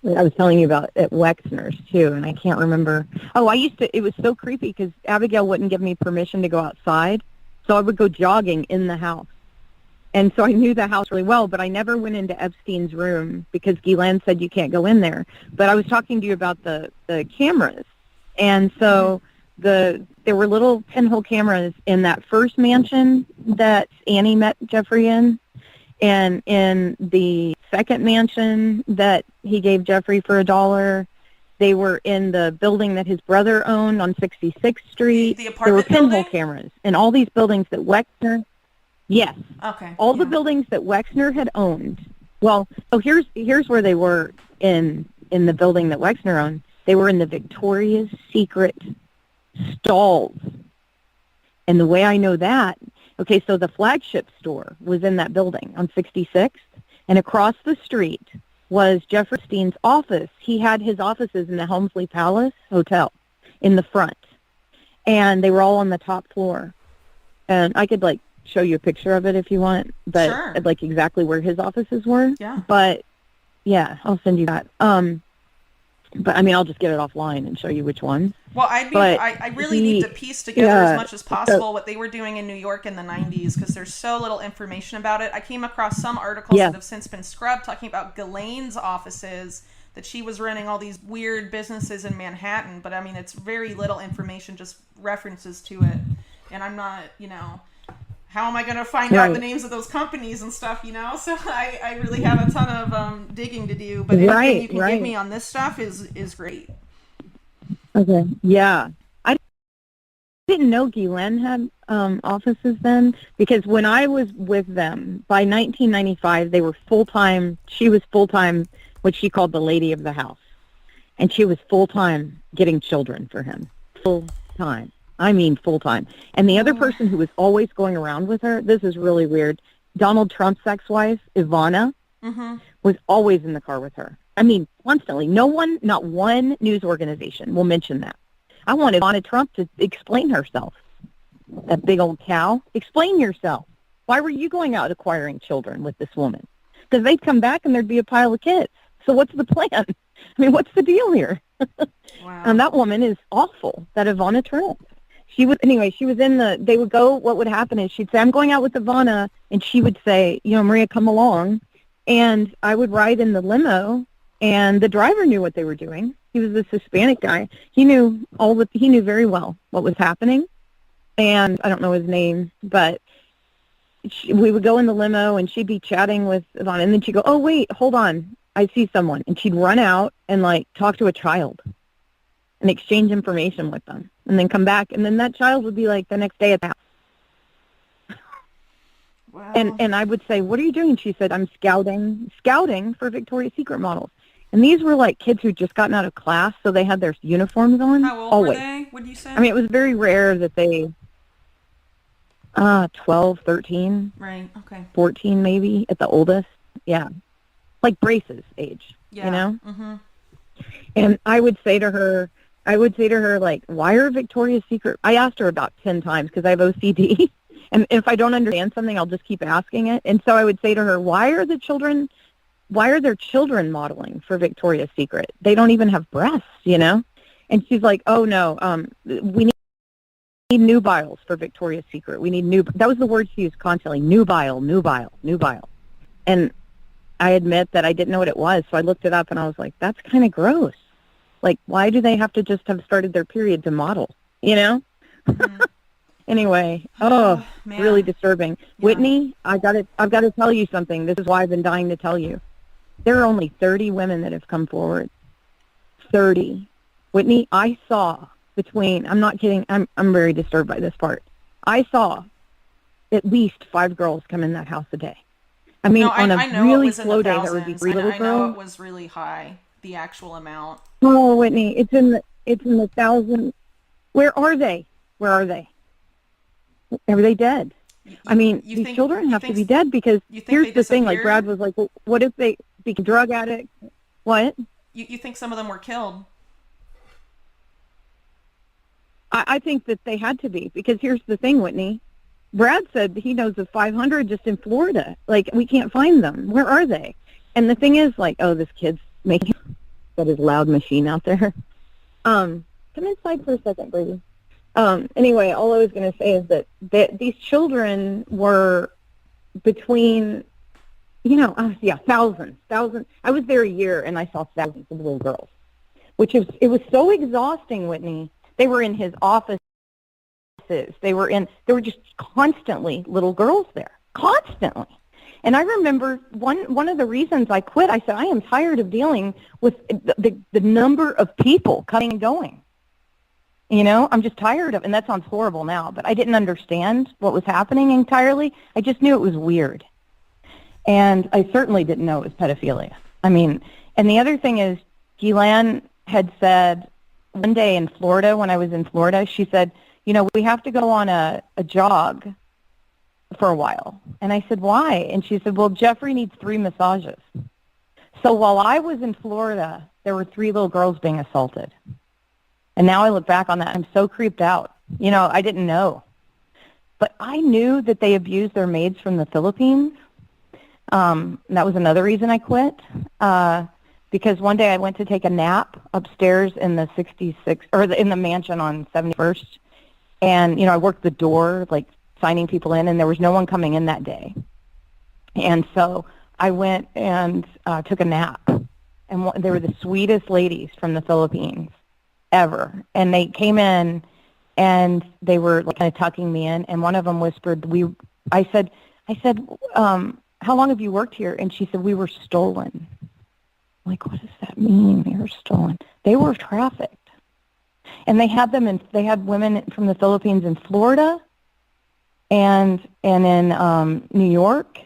was telling you about at Wexner's too, and I can't remember. Oh, it was so creepy because Abigail wouldn't give me permission to go outside, so I would go jogging in the house. And so I knew the house really well, but I never went into Epstein's room because Ghislaine said you can't go in there. But I was talking to you about the cameras, and so there were little pinhole cameras in that first mansion that Annie met Jeffrey in, and in the second mansion that he gave Jeffrey for $1. They were in the building that his brother owned on 66th Street. The There were apartment pinhole building? cameras in all these buildings that Wexner. Yes. Okay. All the yeah. buildings that Wexner had owned. Well, here's where they were in the building that Wexner owned. They were in the Victoria's Secret stalls. And the way I know that, okay, so the flagship store was in that building on 66th, and across the street was Jeffrey Epstein's office. He had his offices in the Helmsley Palace Hotel in the front, and they were all on the top floor. And I could show you a picture of it if you want, but Sure. Exactly where his offices were. Yeah. But yeah, I'll send you that. But I mean, I'll just get it offline and show you which one. Well, I really need to piece together as much as possible what they were doing in New York in the 90s, because there's so little information about it. I came across some articles that have since been scrubbed talking about Ghislaine's offices, that she was running all these weird businesses in Manhattan, but I mean, it's very little information, just references to it. And I'm not, how am I going to find out the names of those companies and stuff, So I really have a ton of digging to do, but anything you can give me on this stuff is great. Okay. Yeah. I didn't know Ghislaine had offices then, because when I was with them, by 1995, they were full-time. She was full-time, what she called the lady of the house. And she was full-time getting children for him. Full-time. I mean full-time. And the other person who was always going around with her, this is really weird, Donald Trump's ex-wife, Ivana, was always in the car with her. I mean, constantly. Not one news organization will mention that. I want Ivana Trump to explain herself. That big old cow. Explain yourself. Why were you going out acquiring children with this woman? Because they'd come back and there'd be a pile of kids. So what's the plan? I mean, what's the deal here? Wow. And that woman is awful, that Ivana Trump. She was they would go, what would happen is she'd say, I'm going out with Ivana, and she would say, Maria, come along. And I would ride in the limo, and the driver knew what they were doing. He was this Hispanic guy. He knew very well what was happening. And I don't know his name, but we would go in the limo, and she'd be chatting with Ivana, and then she'd go, oh, wait, hold on, I see someone. And she'd run out and, talk to a child and exchange information with them, and then come back, and then that child would be, the next day at the house. Wow. And I would say, what are you doing? She said, I'm scouting for Victoria's Secret models. And these were like kids who'd just gotten out of class, so they had their uniforms on. How old always. were they, would you say? I mean, it was very rare that they, 12, 13, Right, okay. 14 maybe at the oldest. Yeah. Like Brace's age, Yeah. you know? Mm-hmm. And I would say to her, like, why are Victoria's Secret? I asked her about 10 times because I have OCD. And if I don't understand something, I'll just keep asking it. And so I would say to her, why are their children modeling for Victoria's Secret? They don't even have breasts, you know? And she's like, oh, no, we need nubiles for Victoria's Secret. We need that was the word she used constantly, nubile. And I admit that I didn't know what it was, so I looked it up, and I was like, that's kind of gross. Like, why do they have to just have started their period to model, you know? Mm-hmm. Anyway, really disturbing. Yeah. Whitney, I've got to tell you something. This is why I've been dying to tell you. There are only 30 women that have come forward. 30. Whitney, I saw I'm not kidding, I'm very disturbed by this part. I saw at least 5 girls come in that house a day. I mean, on a really slow day, there would be 3 little girls. I know it was really high, the actual amount. Oh, Whitney, it's in the thousands. Where are they? Are they dead? I mean, these children have to be dead because here's the thing, like Brad was like, well, what if they become drug addicts? What? You think some of them were killed? I think that they had to be, because here's the thing, Whitney. Brad said he knows of 500 just in Florida. Like, we can't find them. Where are they? And the thing is, like, oh, this kid's making that his loud machine out there. Come inside for a second, Brady. Anyway, all I was going to say is that these children were between, thousands. I was there a year, and I saw thousands of little girls, it was so exhausting, Whitney. They were in his offices. There were just constantly little girls there, constantly. And I remember one of the reasons I quit, I said, I am tired of dealing with the number of people coming and going. You know, I'm just tired of, and that sounds horrible now, but I didn't understand what was happening entirely. I just knew it was weird. And I certainly didn't know it was pedophilia. I mean, and the other thing is, Gilan had said one day in Florida, when I was in Florida, she said, we have to go on a jog for a while. And I said, why? And she said, well, Jeffrey needs 3 massages. So while I was in Florida, there were 3 little girls being assaulted. And now I look back on that, I'm so creeped out. I didn't know. But I knew that they abused their maids from the Philippines. That was another reason I quit. Because one day I went to take a nap upstairs in the 66, or in the mansion on 71st. And, I worked the door, like signing people in, and there was no one coming in that day. And so I went and took a nap. And they were the sweetest ladies from the Philippines ever. And they came in, and they were like kind of tucking me in. And one of them whispered, I said, how long have you worked here? And she said, we were stolen. I'm like, what does that mean? They were stolen. They were trafficked. And they had women from the Philippines in Florida and in New York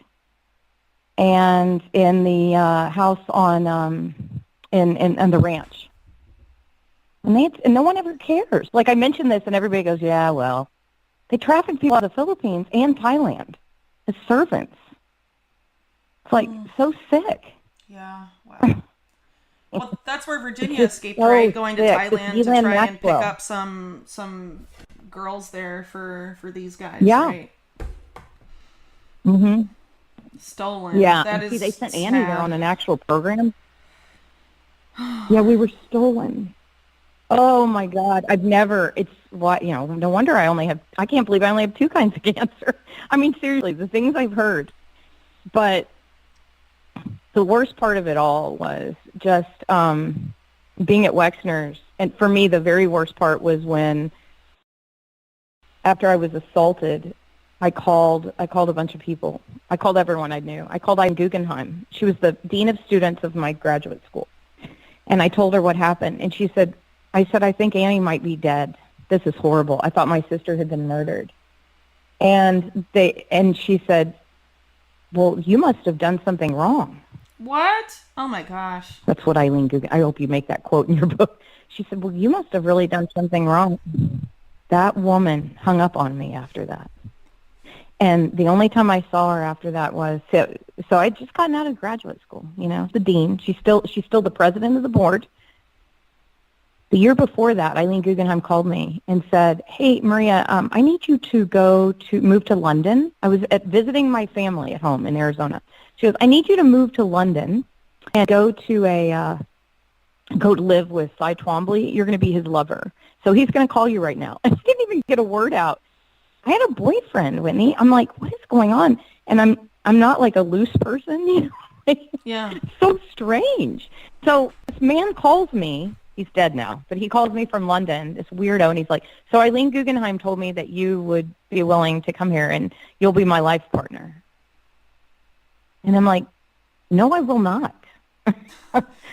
and in the house on in the ranch. And no one ever cares. Like, I mentioned this, and everybody goes, yeah, well, they traffic people out of the Philippines and Thailand as servants. It's like so sick. Yeah, wow. Well, that's where Virginia escaped, right? Going to Thailand to try and pick up some girls there for these guys, right? Mm-hmm. Stolen. Yeah. That is they sent sad. Annie there on an actual program. Yeah, we were stolen. Oh my God. No wonder I can't believe I only have 2 kinds of cancer. I mean, seriously, the things I've heard. But the worst part of it all was just being at Wexner's. And for me, the very worst part was when, after I was assaulted, I called a bunch of people. I called everyone I knew. I called Eileen Guggenheim. She was the dean of students of my graduate school. And I told her what happened. And I said, I think Annie might be dead. This is horrible. I thought my sister had been murdered. And she said, well, you must have done something wrong. What? Oh my gosh. That's what Eileen Guggenheim, I hope you make that quote in your book. She said, well, you must have really done something wrong. That woman hung up on me after that. And the only time I saw her after that was, so I'd just gotten out of graduate school, the dean. She's still the president of the board. The year before that, Eileen Guggenheim called me and said, hey, Maria, I need you to move to London. I was visiting my family at home in Arizona. She goes, I need you to move to London and go to live with Cy Twombly. You're going to be his lover. So he's going to call you right now. And I didn't even get a word out. I had a boyfriend, Whitney. I'm like, what is going on? And I'm not like a loose person, Yeah. It's so strange. So this man calls me. He's dead now, but he calls me from London, this weirdo, and he's like, so Eileen Guggenheim told me that you would be willing to come here and you'll be my life partner. And I'm like, no, I will not. I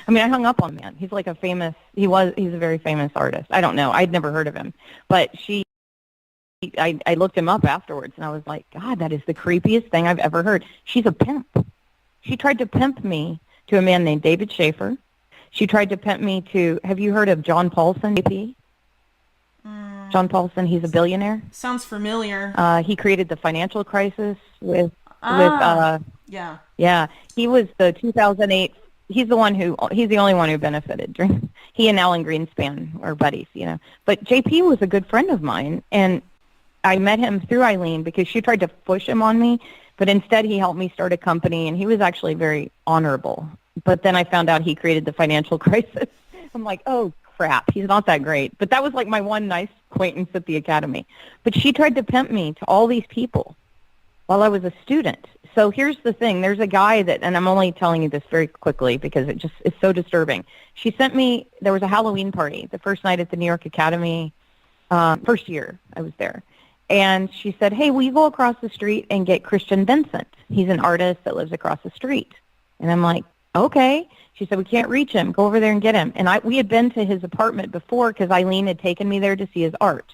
hung up on the man. He's like he's a very famous artist. I don't know. I'd never heard of him. But I looked him up afterwards, and I was like, God, that is the creepiest thing I've ever heard. She's a pimp. She tried to pimp me to a man named David Schaefer. She tried to pimp me to, have you heard of John Paulson, JP? John Paulson, he's a billionaire. Sounds familiar. He created the financial crisis yeah. Yeah, he was the 2008, he's the only one who benefited. He and Alan Greenspan are buddies, But JP was a good friend of mine, and I met him through Eileen because she tried to push him on me, but instead he helped me start a company, and he was actually very honorable. But then I found out he created the financial crisis. I'm like, oh, crap, he's not that great. But that was like my one nice acquaintance at the academy. But she tried to pimp me to all these people while I was a student. So here's the thing. There's a guy and I'm only telling you this very quickly because it's so disturbing. She sent me, there was a Halloween party the first night at the New York Academy, first year I was there. And she said, hey, will you go across the street and get Christian Vincent? He's an artist that lives across the street. And I'm like, okay. She said, we can't reach him. Go over there and get him. And we had been to his apartment before because Eileen had taken me there to see his art.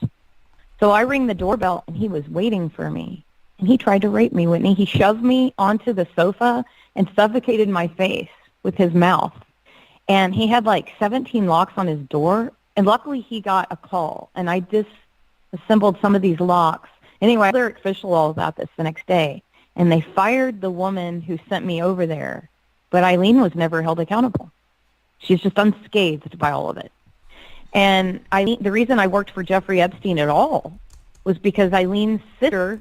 So I ring the doorbell, and he was waiting for me. And he tried to rape me, Whitney. He shoved me onto the sofa and suffocated my face with his mouth. And he had like 17 locks on his door. And luckily he got a call, and I disassembled some of these locks. Anyway, I told official all about this the next day. And they fired the woman who sent me over there. But Eileen was never held accountable. She's just unscathed by all of it. And the reason I worked for Jeffrey Epstein at all was because Eileen's sister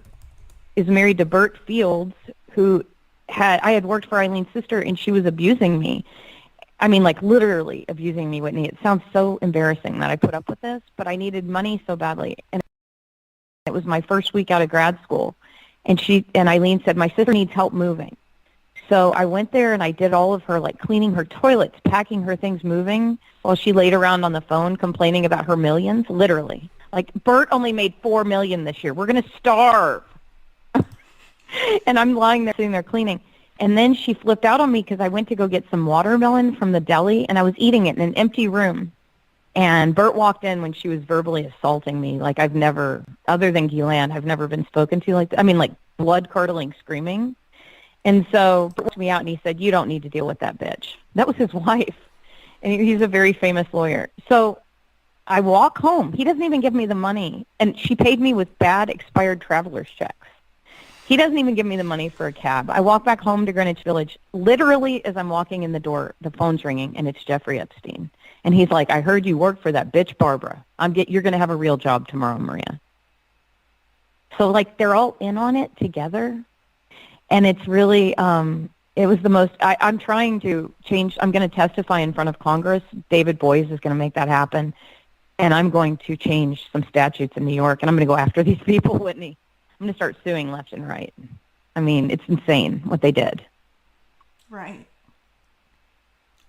is married to Bert Fields, I had worked for Eileen's sister, and she was abusing me. Like literally abusing me, Whitney. It sounds so embarrassing that I put up with this, but I needed money so badly. And it was my first week out of grad school. And Eileen said, my sister needs help moving. So I went there and I did all of her, like cleaning her toilets, packing her things, moving, while she laid around on the phone complaining about her millions, literally. Like, Bert only made $4 million this year. We're going to starve. And I'm lying there, sitting there cleaning. And then she flipped out on me because I went to go get some watermelon from the deli, and I was eating it in an empty room. And Bert walked in when she was verbally assaulting me, like I've never, other than Guylaine, I've never been spoken to like that. Like blood-curdling screaming. And so Bert walked me out, and he said, you don't need to deal with that bitch. That was his wife. And he's a very famous lawyer. So I walk home. He doesn't even give me the money. And she paid me with bad expired traveler's checks. He doesn't even give me the money for a cab. I walk back home to Greenwich Village. Literally, as I'm walking in the door, the phone's ringing, and it's Jeffrey Epstein. And he's like, I heard you work for that bitch Barbara. You're going to have a real job tomorrow, Maria. So, like, they're all in on it together. And it's really, it was the most, I'm trying to change, I'm going to testify in front of Congress. David Boies is going to make that happen. And I'm going to change some statutes in New York, and I'm going to go after these people, Whitney. I'm going to start suing left and right. It's insane what they did. Right.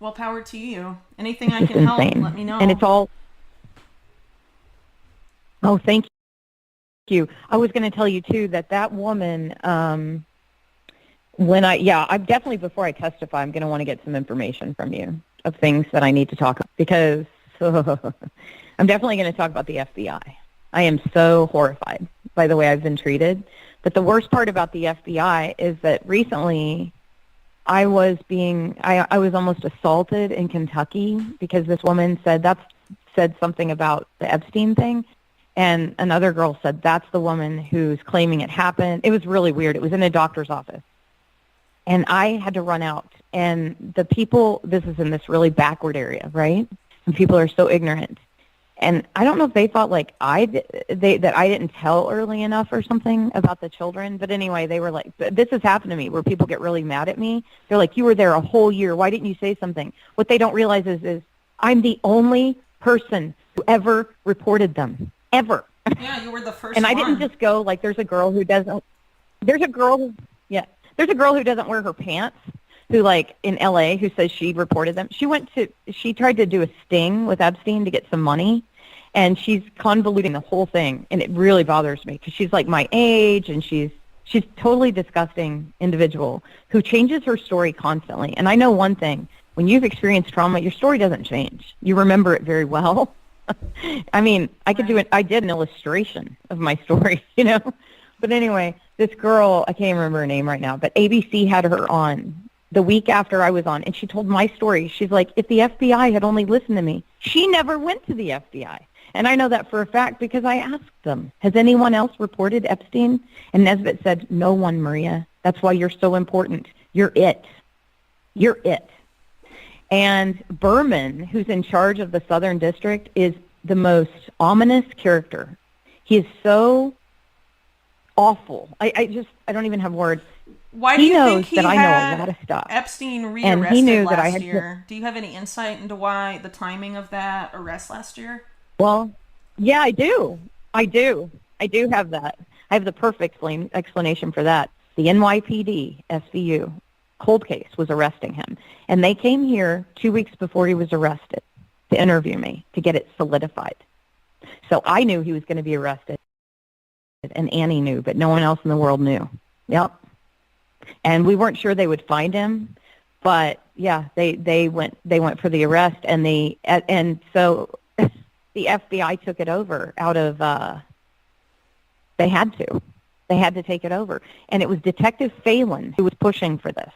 Well, power to you. Anything I can help, let me know. And it's all, oh, thank you. I was going to tell you, too, that woman, I'm definitely, before I testify, I'm going to want to get some information from you of things that I need to talk about, because I'm definitely going to talk about the FBI. I am so horrified by the way I've been treated. But the worst part about the FBI is that recently I was almost assaulted in Kentucky because this woman said something about the Epstein thing, and another girl said that's the woman who's claiming it happened. It was really weird. It was in a doctor's office, and I had to run out. And the people, this is in this really backward area, right? And people are so ignorant. And I don't know if they thought like that I didn't tell early enough or something about the children. But anyway, they were like, this has happened to me where people get really mad at me. They're like, you were there a whole year. Why didn't you say something? What they don't realize is I'm the only person who ever reported them, ever. Yeah, you were the first and one. I didn't just go like there's a girl who doesn't wear her pants who like in LA who says she reported them. She tried to do a sting with Epstein to get some money. And she's convoluting the whole thing, and it really bothers me because she's like my age, and she's totally disgusting individual who changes her story constantly. And I know one thing: when you've experienced trauma, your story doesn't change. You remember it very well. I mean, I did an illustration of my story, you know. But anyway, this girl, I can't even remember her name right now, but ABC had her on the week after I was on, and she told my story. She's like, if the FBI had only listened to me. She never went to the FBI. And I know that for a fact because I asked them, has anyone else reported Epstein? And Nesbitt said, no one, Maria. That's why you're so important. You're it. You're it. And Berman, who's in charge of the Southern District, is the most ominous character. He is so awful. I don't even have words. Why do you think he that I had know a lot of stuff. Epstein rearrested and he knew last that I had year? Do you have any insight into why the timing of that arrest last year? Well, yeah, I do. I do have that. I have the perfect explanation for that. The NYPD, SVU, cold case was arresting him. And they came here 2 weeks before he was arrested to interview me, to get it solidified. So I knew he was going to be arrested. And Annie knew, but no one else in the world knew. Yep. And we weren't sure they would find him. But, yeah, they went for the arrest. And so the FBI took it over out of, they had to take it over. And it was Detective Phelan who was pushing for this.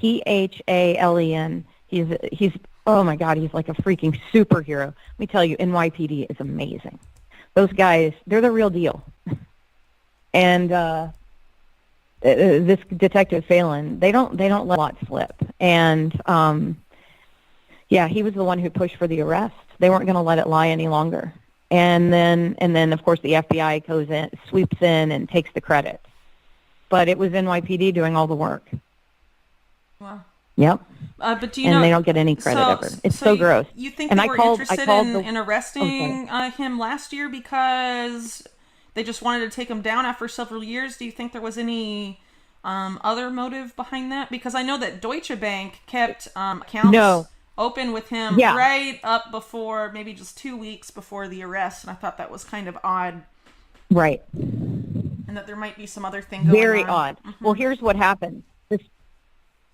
Phalen. He's oh my God, he's like a freaking superhero. Let me tell you, NYPD is amazing. Those guys, they're the real deal. And this Detective Phelan, they don't let a lot slip. And yeah, he was the one who pushed for the arrest. They weren't going to let it lie any longer. And then of course the FBI goes in, sweeps in, and takes the credit. But it was NYPD doing all the work. Wow. Yep. But do you know? And they don't get any credit ever. It's so gross. You think they were interested in arresting him last year because they just wanted to take him down after several years? Do you think there was any other motive behind that? Because I know that Deutsche Bank kept accounts open with him right up before, maybe just 2 weeks before the arrest, and I thought that was kind of odd. Right. And that there might be some other thing going on. Very odd. Mm-hmm. Well, here's what happened.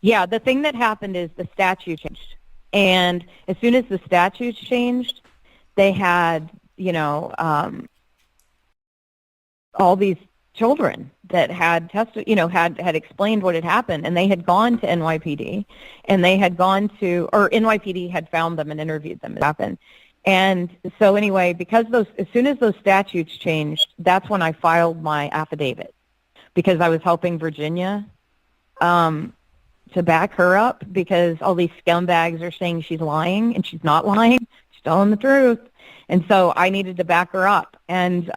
The thing that happened is the statute changed. And as soon as the statutes changed, they had, all these children that had tested, had explained what had happened, and they had gone to NYPD, and they had gone to, or NYPD had found them and interviewed them. It happened. And so anyway, because as soon as those statutes changed, that's when I filed my affidavit, because I was helping Virginia to back her up, because all these scumbags are saying she's lying, and she's not lying. She's telling the truth. And so I needed to back her up. And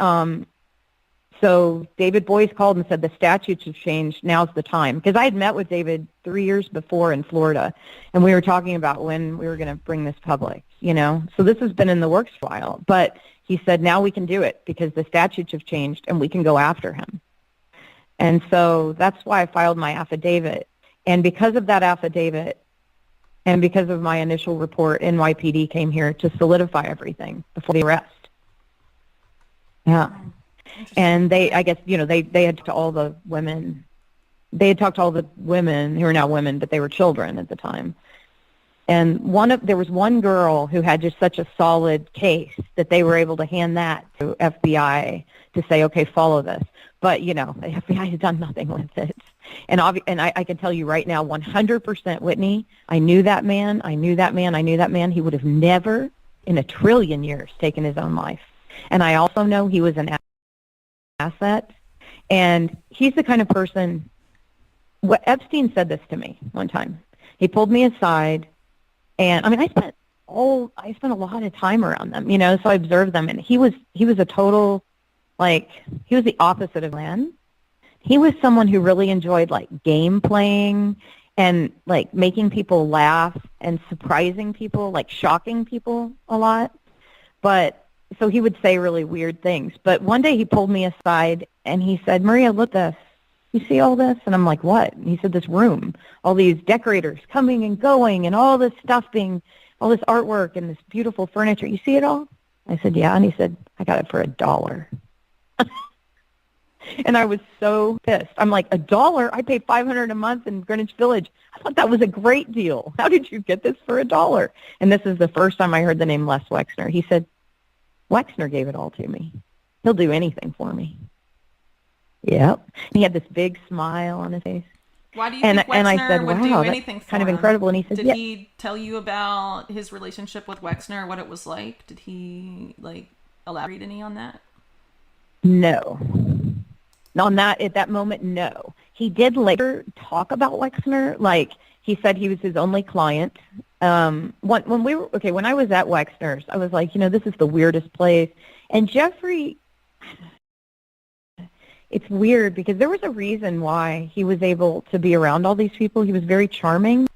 so David Boyce called and said the statutes have changed. Now's the time. Because I had met with David 3 years before in Florida, and we were talking about when we were going to bring this public, So this has been in the works for a while. But he said, now we can do it because the statutes have changed and we can go after him. And so that's why I filed my affidavit. And because of that affidavit and because of my initial report, NYPD came here to solidify everything before the arrest. Yeah. And they, I guess, they had talked to all the women. They had talked to all the women who are now women, but they were children at the time. And there was one girl who had just such a solid case that they were able to hand that to FBI to say, okay, follow this. But, the FBI has done nothing with it. And I can tell you right now, 100%, Whitney, I knew that man. I knew that man. I knew that man. He would have never in a trillion years taken his own life. And I also know he was an asset. And he's the kind of person, what Epstein said this to me one time. He pulled me aside, and I mean, I spent a lot of time around them, you know, so I observed them, and he was a total, like, he was the opposite of Glenn. He was someone who really enjoyed, like, game playing and, like, making people laugh and surprising people, like, shocking people a lot. But so he would say really weird things. But one day he pulled me aside, and he said, Maria, look at this. You see all this? And I'm like, what? And he said, this room, all these decorators coming and going and all this stuff all this artwork and this beautiful furniture. You see it all? I said, yeah. And he said, I got it for $1. And I was so pissed. I'm like, $1? I pay $500 a month in Greenwich Village. I thought that was a great deal. How did you get this for $1? And this is the first time I heard the name Les Wexner. He said, Wexner gave it all to me. He'll do anything for me. Yep. And he had this big smile on his face. Why do you think Wexner I said, would wow, do anything for kind of him? incredible. And he said, did yeah. he tell you about his relationship with Wexner, what it was like? Did he, like, elaborate any on that? No. On that, at that moment, no. He did later talk about Wexner. Like, he said he was his only client. When I was at Wexner's, I was like, you know, this is the weirdest place. And Jeffrey, it's weird because there was a reason why he was able to be around all these people. He was very charming.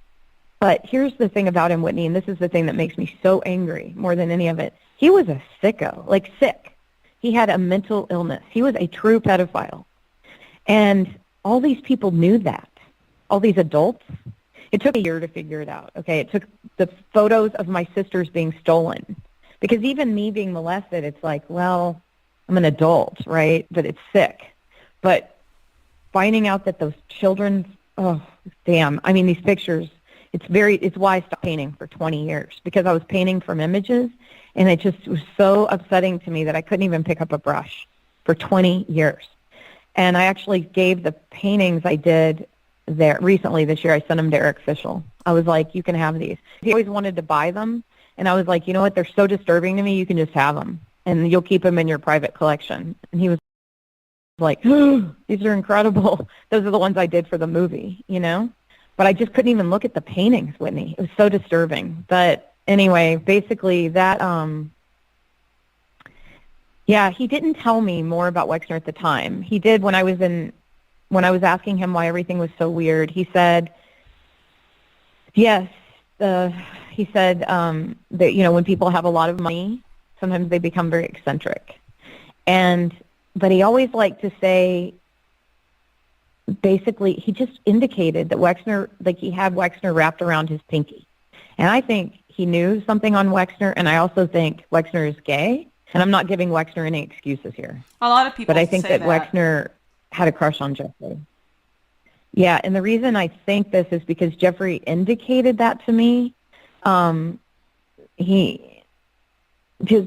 But here's the thing about him, Whitney, and this is the thing that makes me so angry more than any of it. He was a sicko, like sick. He had a mental illness. He was a true pedophile. And all these people knew that, all these adults. It took a year to figure it out, okay? It took the photos of my sisters being stolen. Because even me being molested, it's like, well, I'm an adult, right? But it's sick. But finding out that those children, oh, damn. I mean, these pictures, it's why I stopped painting for 20 years. Because I was painting from images, and it just was so upsetting to me that I couldn't even pick up a brush for 20 years. And I actually gave the paintings I did there recently this year. I sent them to Eric Fischel. I was like, you can have these. He always wanted to buy them. And I was like, you know what? They're so disturbing to me. You can just have them. And you'll keep them in your private collection. And he was like, oh, these are incredible. Those are the ones I did for the movie, you know? But I just couldn't even look at the paintings, Whitney. It was so disturbing. But anyway, basically that, yeah, he didn't tell me more about Wexner at the time. He did when I was asking him why everything was so weird. He said, yes, he said that, you know, when people have a lot of money, sometimes they become very eccentric. But he always liked to say, basically, he just indicated that Wexner, like he had Wexner wrapped around his pinky. And I think he knew something on Wexner, and I also think Wexner is gay. And I'm not giving Wexner any excuses here. A lot of people But I think say that Wexner had a crush on Jeffrey. Yeah, and the reason I think this is because Jeffrey indicated that to me. Because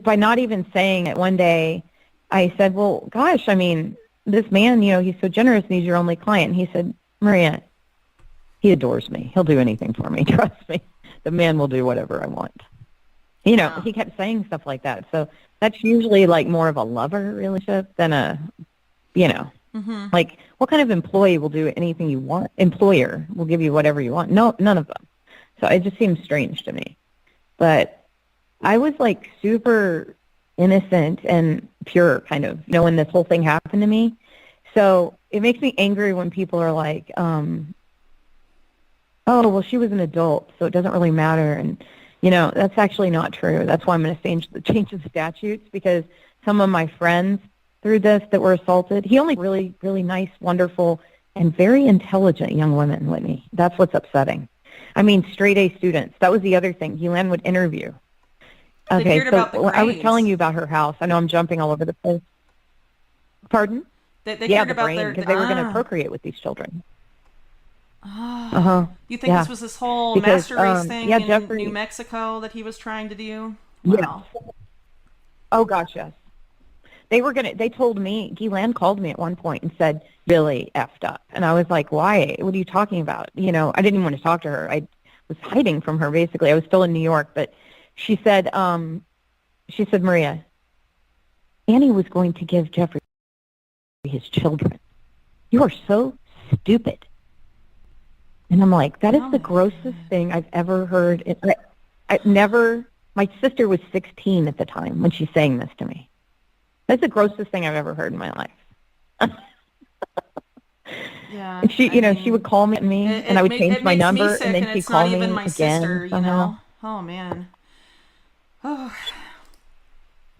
by not even saying it one day, I said, well, gosh, I mean, this man, you know, he's so generous and he's your only client. And he said, Maria, he adores me. He'll do anything for me. Trust me. The man will do whatever I want. You know, He kept saying stuff like that. So that's usually like more of a lover relationship than a, you know, like what kind of employee will do anything you want? Employer will give you whatever you want. No, none of them. So it just seems strange to me. But I was like super innocent and pure kind of, you know, when this whole thing happened to me. So it makes me angry when people are like, oh, well, she was an adult, so it doesn't really matter. And, you know, that's actually not true. That's why I'm going to change the statutes, because some of my friends through this that were assaulted, he only really, really nice, wonderful, and very intelligent young women, Whitney. That's what's upsetting. I mean, straight A students. That was the other thing. Helen would interview. Okay, so I was telling you about her house. I know I'm jumping all over the place. Pardon? They yeah, cared the about brain, because they were going to procreate with these children. You think this was this whole master race thing in Jeffrey, New Mexico that he was trying to do? Wow. Yeah. Oh, gosh, yes. They told me, Ghislaine called me at one point and said, really effed up. And I was like, why? What are you talking about? You know, I didn't even want to talk to her. I was hiding from her, basically. I was still in New York. But she said, Maria, Annie was going to give Jeffrey his children. You are so stupid. And I'm like, that is the grossest thing I've ever heard. My sister was 16 at the time when she's saying this to me. That's the grossest thing I've ever heard in my life. Yeah. And she would call me, and I would change my number, and then she'd call me again. My sister, you know? Oh, man. Oh.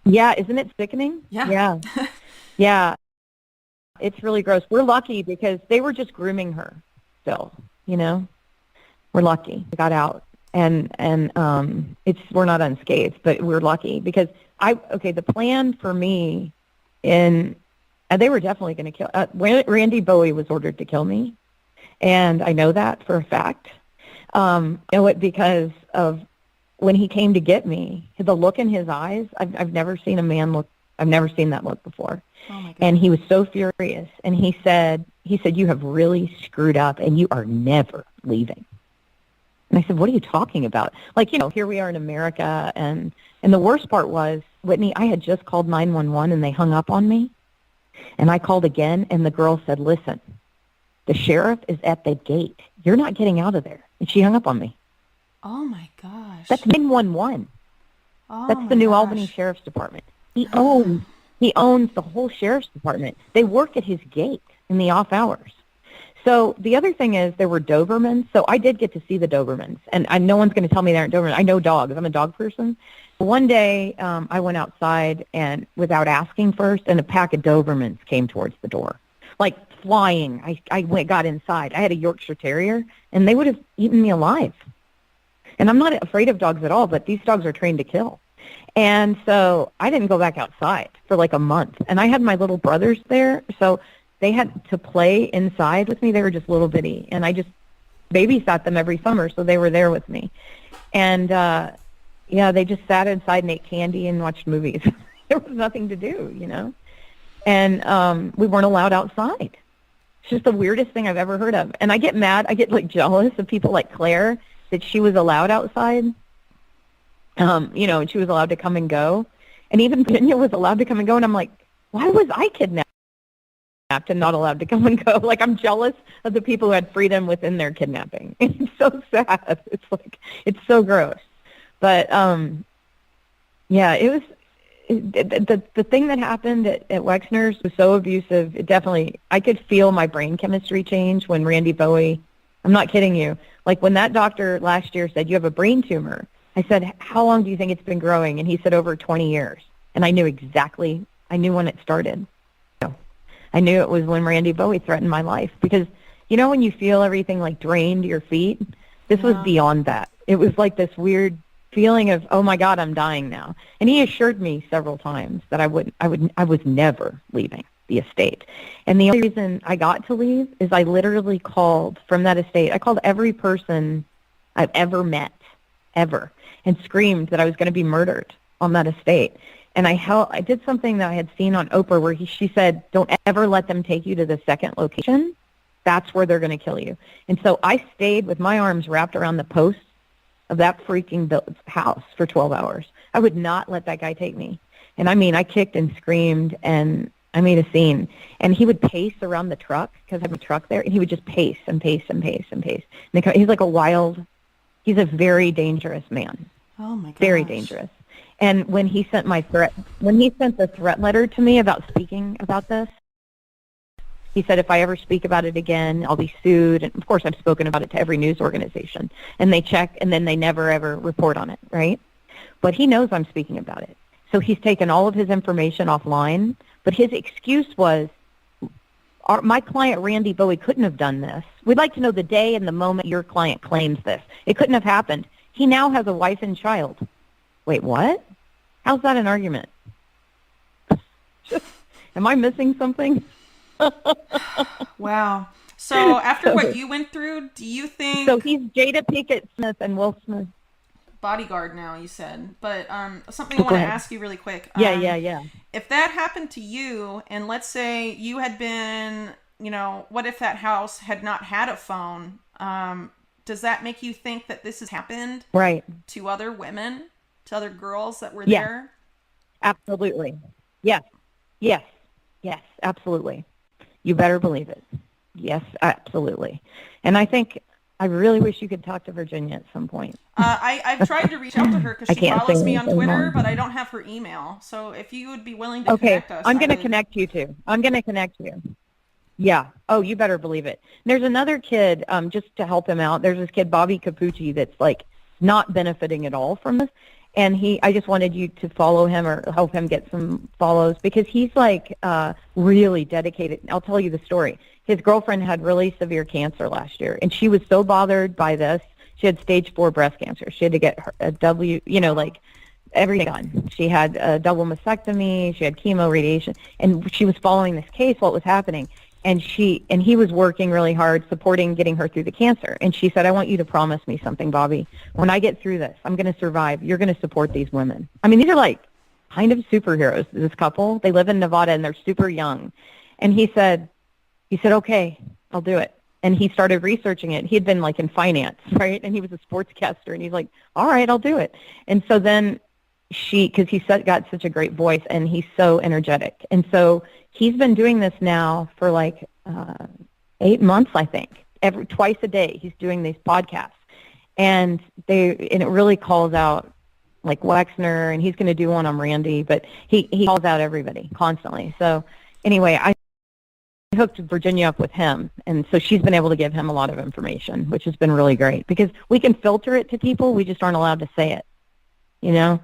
Yeah, isn't it sickening? Yeah. Yeah. It's really gross. We're lucky because they were just grooming her still, you know? We're lucky. We got out. And we're not unscathed, but we're lucky because the plan for me they were definitely going to kill, Randy Bowie was ordered to kill me. And I know that for a fact. I know it because of when he came to get me, the look in his eyes, I've never seen a man look, I've never seen that look before. Oh my God. And he was so furious. And he said, you have really screwed up and you are never leaving. And I said, what are you talking about? Like, you know, here we are in America. And the worst part was, Whitney, I had just called 911 and they hung up on me. And I called again and the girl said, listen, the sheriff is at the gate. You're not getting out of there. And she hung up on me. Oh my gosh. That's 911. That's the New Albany Sheriff's Department. He owns the whole sheriff's department. They work at his gate in the off hours. So the other thing is there were Dobermans. So I did get to see the Dobermans. And no one's going to tell me they aren't Dobermans. I know dogs. I'm a dog person. One day I went outside and without asking first, and a pack of Dobermans came towards the door, like flying. I got inside. I had a Yorkshire Terrier, and they would have eaten me alive. And I'm not afraid of dogs at all, but these dogs are trained to kill. And so I didn't go back outside for like a month. And I had my little brothers there, so they had to play inside with me. They were just little bitty. And I just babysat them every summer, so they were there with me. And, they just sat inside and ate candy and watched movies. There was nothing to do, you know. And we weren't allowed outside. It's just the weirdest thing I've ever heard of. And I get mad. I get, like, jealous of people like Claire that she was allowed outside. And she was allowed to come and go. And even Virginia was allowed to come and go. And I'm like, why was I kidnapped and not allowed to come and go? Like, I'm jealous of the people who had freedom within their kidnapping. It's so sad. It's so gross. But, it was the thing that happened at Wexner's was so abusive. It definitely, I could feel my brain chemistry change when Randy Bowie, I'm not kidding you, like when that doctor last year said, you have a brain tumor. I said, how long do you think it's been growing? And he said, over 20 years. And I knew when it started. I knew it was when Randy Bowie threatened my life. Because, when you feel everything like drained to your feet, this was beyond that. It was like this weird feeling of, oh my God, I'm dying now. And he assured me several times that I was never leaving the estate. And the only reason I got to leave is I literally called from that estate. I called every person I've ever met, ever, and screamed that I was going to be murdered on that estate. And I did something that I had seen on Oprah where she said, don't ever let them take you to the second location. That's where they're going to kill you. And so I stayed with my arms wrapped around the posts of that freaking house for 12 hours. I would not let that guy take me. And I mean, I kicked and screamed and I made a scene. And he would pace around the truck because I have a truck there, and he would just pace and pace and pace and pace. And he's like he's a very dangerous man. Oh my gosh. Very dangerous. And when he sent the threat letter to me about speaking about this, he said, if I ever speak about it again, I'll be sued. And of course, I've spoken about it to every news organization. And they check, and then they never, ever report on it, right? But he knows I'm speaking about it. So he's taken all of his information offline. But his excuse was, my client, Randy Bowie, couldn't have done this. We'd like to know the day and the moment your client claims this. It couldn't have happened. He now has a wife and child. Wait, what? How's that an argument? Am I missing something? Wow. So after what you went through, do you think... So he's Jada Pinkett Smith and Will Smith. bodyguard now, you said. But something I want Go to ahead. ask you really quick. Yeah. If that happened to you, and let's say you had been, what if that house had not had a phone? Does that make you think that this has happened Right. to other women, to other girls that were Yeah, there? absolutely. Yes, yes, yes, absolutely. You better believe it. Yes, absolutely. And I really wish you could talk to Virginia at some point. I've tried to reach out to her because I she can't say follows me on anything Twitter, more. but I don't have her email. So if you would be willing to Okay, connect us, I'm I going to would. connect you two. I'm going to connect you. Yeah. Oh, you better believe it. There's another kid, just to help him out. There's this kid, Bobby Capucci, that's like not benefiting at all from this. And I just wanted you to follow him or help him get some follows because he's like really dedicated. I'll tell you the story. His girlfriend had really severe cancer last year, and she was so bothered by this. She had stage 4 breast cancer. She had to get a like everything done. She had a double mastectomy. She had chemo, radiation, and she was following this case, what was happening. And he was working really hard, supporting getting her through the cancer. And she said, I want you to promise me something, Bobby. When I get through this, I'm going to survive. You're going to support these women. I mean, these are like kind of superheroes, this couple. They live in Nevada, and they're super young. And he said, okay, I'll do it. And he started researching it. He had been like in finance, right? And he was a sportscaster. And he's like, all right, I'll do it. And so then because got such a great voice and he's so energetic. And so he's been doing this now for like 8 months, I think. Twice a day he's doing these podcasts. And it really calls out like Wexner, and he's going to do one on Randy, but he calls out everybody constantly. So anyway, I hooked Virginia up with him, and so she's been able to give him a lot of information, which has been really great because we can filter it to people. We just aren't allowed to say it, We're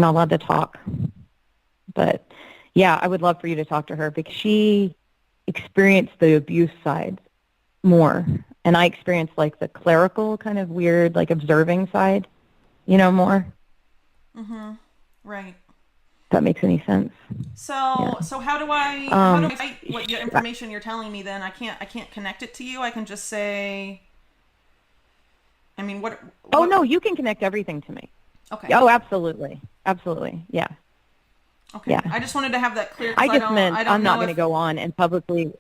not allowed to talk. But, yeah, I would love for you to talk to her because she experienced the abuse side more. And I experienced, like, the clerical kind of weird, like, observing side, more. Mm-hmm. Right. If that makes any sense. So, Yeah. so how do I fight what your information you're telling me then? I can't connect it to you. I can just say, I mean, what Oh, no, you can connect everything to me. Okay. Oh, absolutely. Absolutely. Yeah. Okay. Yeah. I just wanted to have that clear. I just meant I don't I'm not know going to go on and publicly.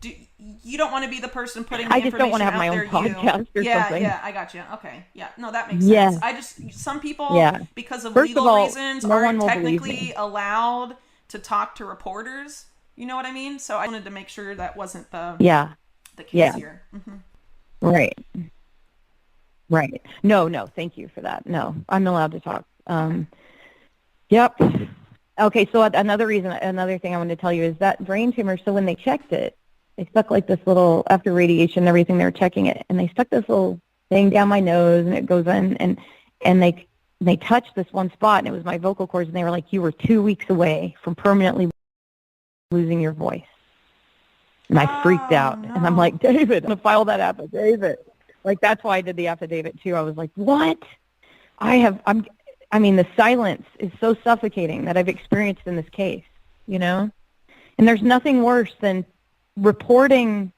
You don't want to be the person putting the I just don't want to have my own podcast or something. Yeah, I got you. Okay. Yeah. No, that makes Yeah. sense. Some people, Yeah. because of First legal of all, reasons, no one aren't will believe technically me. allowed to talk to reporters. You know what I mean? So I wanted to make sure that wasn't the case Yeah. here. Mm-hmm. Right. Right. No, thank you for that. No, I'm allowed to talk. Yep. Okay, so another thing I wanted to tell you is that brain tumor, so when they checked it, they stuck like this little, after radiation and everything, they were checking it, and they stuck this little thing down my nose, and it goes in, and they touched this one spot, and it was my vocal cords, and they were like, you were 2 weeks away from permanently losing your voice. And I freaked out, no. and I'm like, David, I'm going to file that affidavit. Like, that's why I did the affidavit, too. I was like, what? The silence is so suffocating that I've experienced in this case, And there's nothing worse than reporting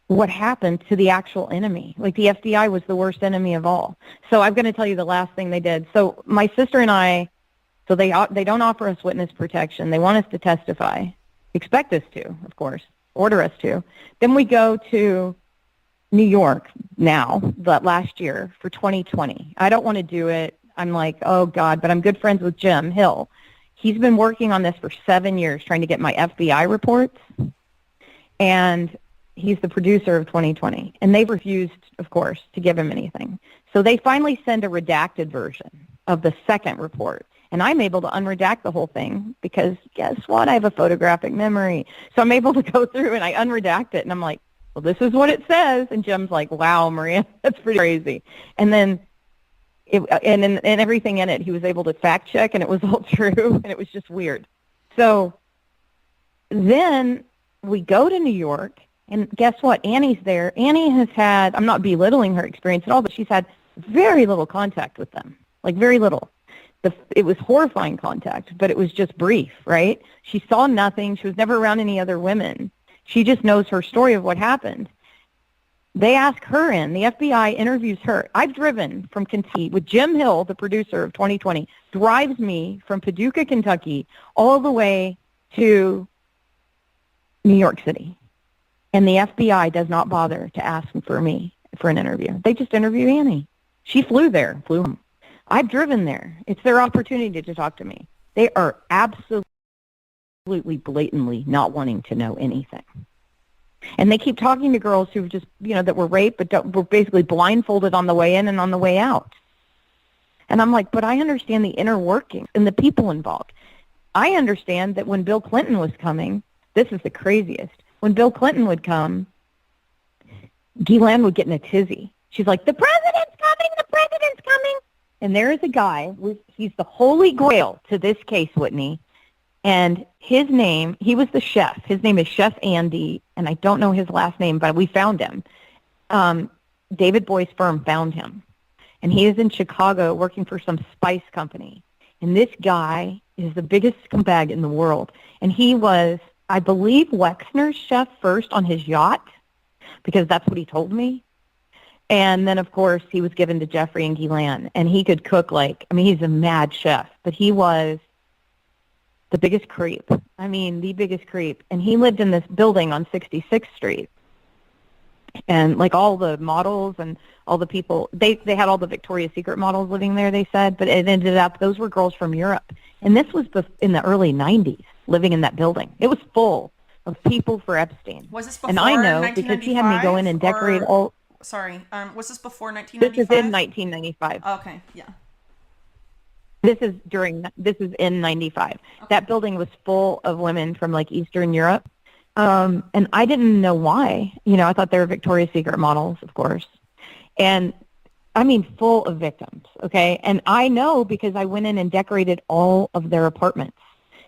what happened to the actual enemy. Like, the FBI was the worst enemy of all. So I'm going to tell you the last thing they did. So my sister and I, so they don't offer us witness protection. They want us to testify. Expect us to, of course. Order us to. Then we go to New York now, but last year for 2020. I don't want to do it. I'm like, oh, God, but I'm good friends with Jim Hill. He's been working on this for 7 years, trying to get my FBI reports, and he's the producer of 2020. And they've refused, of course, to give him anything. So they finally send a redacted version of the second report, and I'm able to unredact the whole thing because guess what? I have a photographic memory. So I'm able to go through and I unredact it, and I'm like, well, this is what it says. And Jim's like, wow, Maria, that's pretty crazy. And then and everything in it, he was able to fact check, and it was all true, and it was just weird. So then we go to New York, and guess what? Annie's there. Annie has had, I'm not belittling her experience at all, but she's had very little contact with them, like very little. It was horrifying contact, but it was just brief, right? She saw nothing. She was never around any other women. She just knows her story of what happened. They ask her in. The FBI interviews her. I've driven from Kentucky with Jim Hill, the producer of 2020, drives me from Paducah, Kentucky, all the way to New York City. And the FBI does not bother to ask for me for an interview. They just interview Annie. She flew there, flew home. I've driven there. It's their opportunity to talk to me. They are absolutely, blatantly not wanting to know anything. And they keep talking to girls who just, that were raped, but were basically blindfolded on the way in and on the way out. And I'm like, but I understand the inner workings and the people involved. I understand that when Bill Clinton was coming, this is the craziest. When Bill Clinton would come, Ghislaine would get in a tizzy. She's like, the president's coming, the president's coming. And there is a guy, he's the holy grail to this case, Whitney. And his name, he was the chef. His name is Chef Andy, and I don't know his last name, but we found him. David Boy's firm found him. And he is in Chicago working for some spice company. And this guy is the biggest scumbag in the world. And he was, I believe, Wexner's chef first on his yacht, because that's what he told me. And then, of course, he was given to Jeffrey and Ghislaine. And he could cook he's a mad chef. But he was the biggest creep. The biggest creep. And he lived in this building on 66th Street. And all the models and all the people, they had all the Victoria's Secret models living there, they said, but it ended up, those were girls from Europe. And this was in the early 90s, living in that building. It was full of people for Epstein. Was this before and I know because he had me go in and decorate all. Sorry, was this before 1995? This is in 1995. Okay, yeah. This is in 95. Okay. That building was full of women from Eastern Europe. And I didn't know why. I thought they were Victoria's Secret models, of course. And full of victims, okay? And I know because I went in and decorated all of their apartments.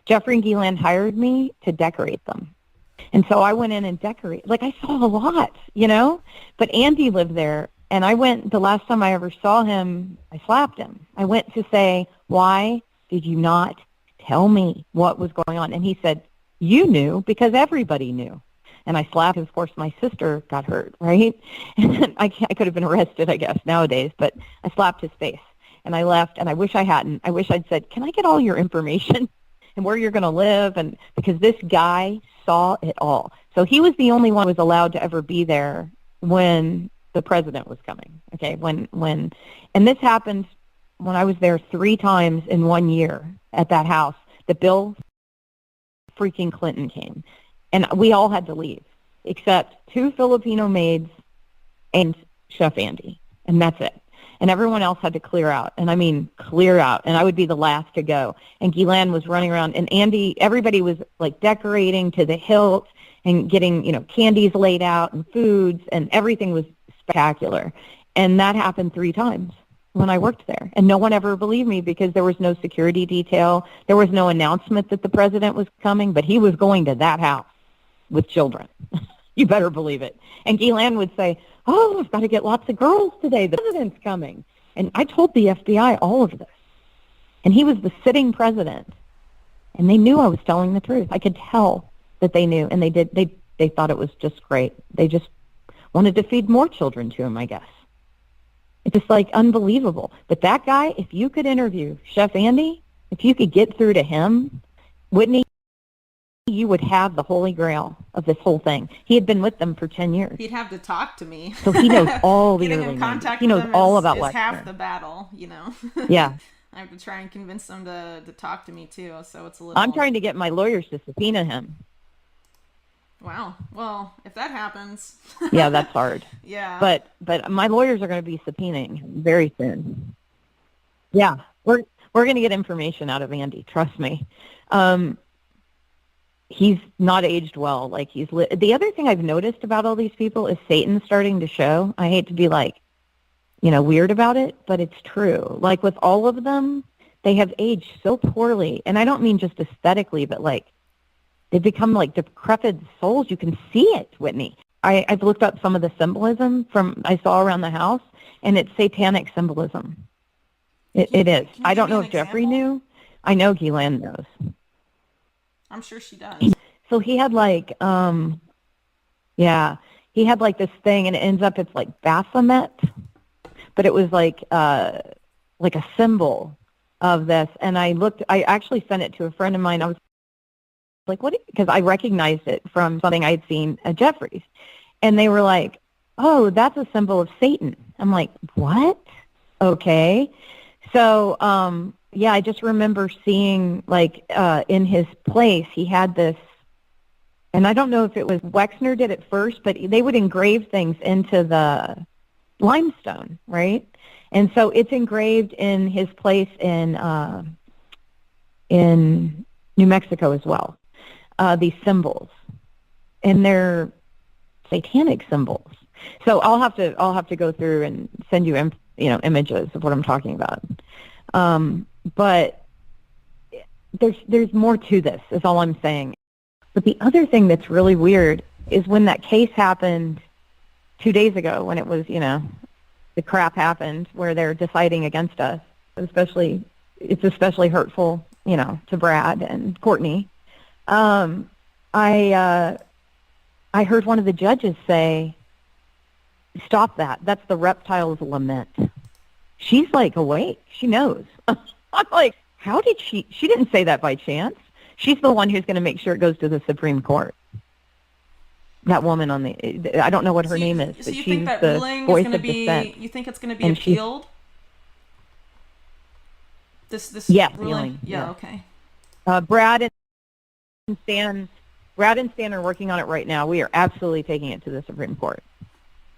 Jeffrey and Ghislaine hired me to decorate them. And so I went in and decorated. I saw a lot, But Andy lived there. And I went, the last time I ever saw him, I slapped him. I went to say, why did you not tell me what was going on? And he said, you knew because everybody knew. And I slapped him. Of course, my sister got hurt, right? And I could have been arrested, I guess, nowadays. But I slapped his face. And I left, and I wish I hadn't. I wish I'd said, can I get all your information and where you're going to live? And because this guy saw it all. So he was the only one who was allowed to ever be there when the president was coming, okay? And this happened when I was there 3 times in 1 year at that house. That Bill freaking Clinton came. And we all had to leave, except 2 Filipino maids and Chef Andy. And that's it. And everyone else had to clear out. And clear out. And I would be the last to go. And Ghislaine was running around. And Andy, everybody was decorating to the hilt and getting, candies laid out and foods. And everything was spectacular. And that happened 3 times when I worked there. And no one ever believed me because there was no security detail. There was no announcement that the president was coming, but he was going to that house with children. You better believe it. And Ghislaine would say, oh, I've got to get lots of girls today. The president's coming. And I told the FBI all of this. And he was the sitting president. And they knew I was telling the truth. I could tell that they knew. And they thought it was just great. They just wanted to feed more children to him, I guess. It's just unbelievable. But that guy, if you could interview Chef Andy, if you could get through to him, Whitney, you would have the holy grail of this whole thing. He had been with them for 10 years. He'd have to talk to me. So he knows all the Getting early in contact He with knows them all is, about is Wexner. half the battle, Yeah. I have to try and convince them to talk to me too, so it's a little... I'm trying to get my lawyers to subpoena him. Wow. Well, if that happens... Yeah, that's hard. Yeah. But my lawyers are going to be subpoenaing him very soon. Yeah. We're going to get information out of Andy, trust me. He's not aged well. The other thing I've noticed about all these people is Satan's starting to show. I hate to be weird about it, but it's true. With all of them, they have aged so poorly. And I don't mean just aesthetically, but they've become decrepit souls. You can see it, Whitney. I've looked up some of the symbolism I saw around the house, and it's satanic symbolism. It is. I don't know if Jeffrey knew. I know Ghislaine knows. I'm sure she does. So he had he had like this thing, and it ends up it's like Baphomet, but it was like a symbol of this. And I actually sent it to a friend of mine. I was like, what? Because I recognized it from something I had seen at Jeffrey's. And they were like, oh, that's a symbol of Satan. I'm like, what? Okay. So, yeah, I just remember seeing, like, in his place, he had this, and I don't know if it was Wexner did it first, but they would engrave things into the limestone, right? And so it's engraved in his place in New Mexico as well, these symbols. And they're satanic symbols. So I'll have to go through and send you images of what I'm talking about. But there's more to this, is all I'm saying. But the other thing that's really weird is when that case happened 2 days ago, when it was, the crap happened where they're deciding against us. It's especially hurtful, to Brad and Courtney. I heard one of the judges say, stop that. That's the reptile's lament. She's like awake. She knows. I'm like, how did she didn't say that by chance. She's the one who's going to make sure it goes to the Supreme Court. That woman I don't know what her name is, but you she's think that the ruling voice is going to of be, dissent. you think it's going to be appealed? This yeah, ruling? Yeah, okay. Brad and Stan are working on it right now. We are absolutely taking it to the Supreme Court.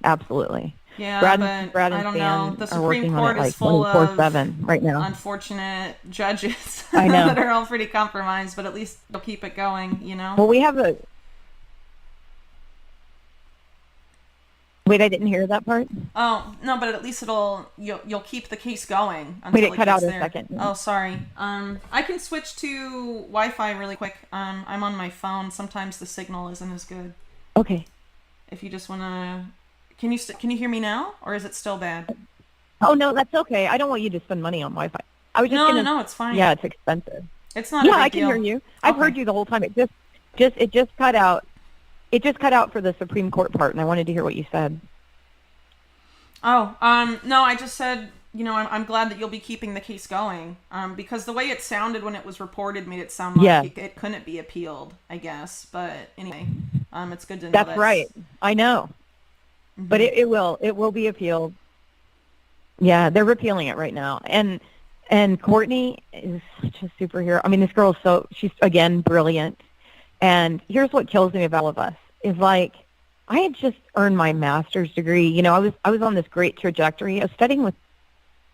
Absolutely. Yeah, Brad but and I don't Stan know. The are working Supreme on Court it like is full of 24/7 right now. Unfortunate judges I know. that are all pretty compromised, but at least they'll keep it going, Well, we have Wait, I didn't hear that part. Oh, no, but at least you'll keep the case going until Wait, it cut out there. a second. Oh, sorry. I can switch to Wi-Fi really quick. I'm on my phone. Sometimes the signal isn't as good. Okay. If you just want to, can you hear me now, or is it still bad? Oh, no, that's okay. I don't want you to spend money on Wi-Fi. I was just No, it's fine. Yeah, it's expensive. It's not. Yeah, a big I can deal. hear you. I've heard you the whole time. It just cut out. It just cut out for the Supreme Court part, and I wanted to hear what you said. Oh, no, I just said, I'm glad that you'll be keeping the case going, because the way it sounded when it was reported made it sound like it couldn't be appealed, I guess. But anyway, it's good to know that's right. I know, but it will be appealed. Yeah, they're repealing it right now, and Courtney is such a superhero. I mean, this girl she's again brilliant, and here's what kills me about all of us is like, I had just earned my master's degree. I was on this great trajectory. I was studying with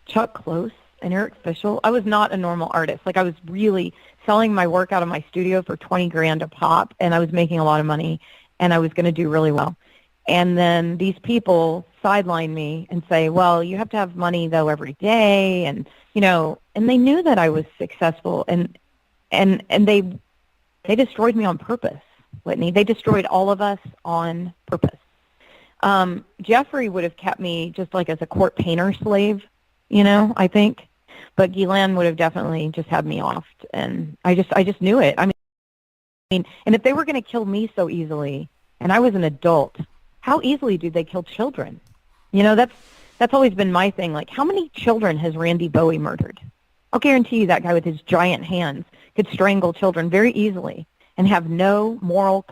Chuck Close and Eric Fischel. I was not a normal artist. Like, I was really selling my work out of my studio for $20,000 a pop, and I was making a lot of money, and I was going to do really well. And then these people sideline me and say, well, you have to have money, though, every day. And, and they knew that I was successful, and they destroyed me on purpose. Whitney, they destroyed all of us on purpose. Jeffrey would have kept me just like as a court painter slave, I think, but Ghislaine would have definitely just had me off, and I just knew it. I mean, and if they were going to kill me so easily, and I was an adult, how easily do they kill children? That's always been my thing. Like, how many children has Randy Bowie murdered? I'll guarantee you that guy with his giant hands could strangle children very easily and have no moral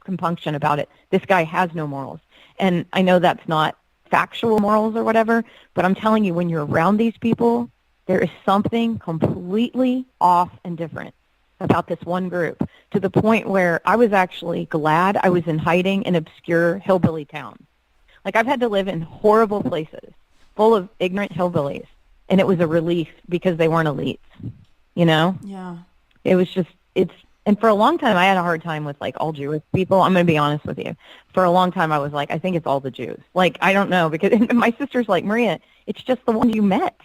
compunction about it. This guy has no morals. And I know that's not factual morals or whatever, but I'm telling you, when you're around these people, there is something completely off and different about this one group, to the point where I was actually glad I was in hiding in obscure hillbilly towns. Like, I've had to live in horrible places full of ignorant hillbillies, and it was a relief because they weren't elites, Yeah. It was just, and for a long time, I had a hard time with, like, all Jewish people. I'm going to be honest with you. For a long time, I was like, I think it's all the Jews. Like, I don't know, because my sister's like, Maria, it's just the ones you met.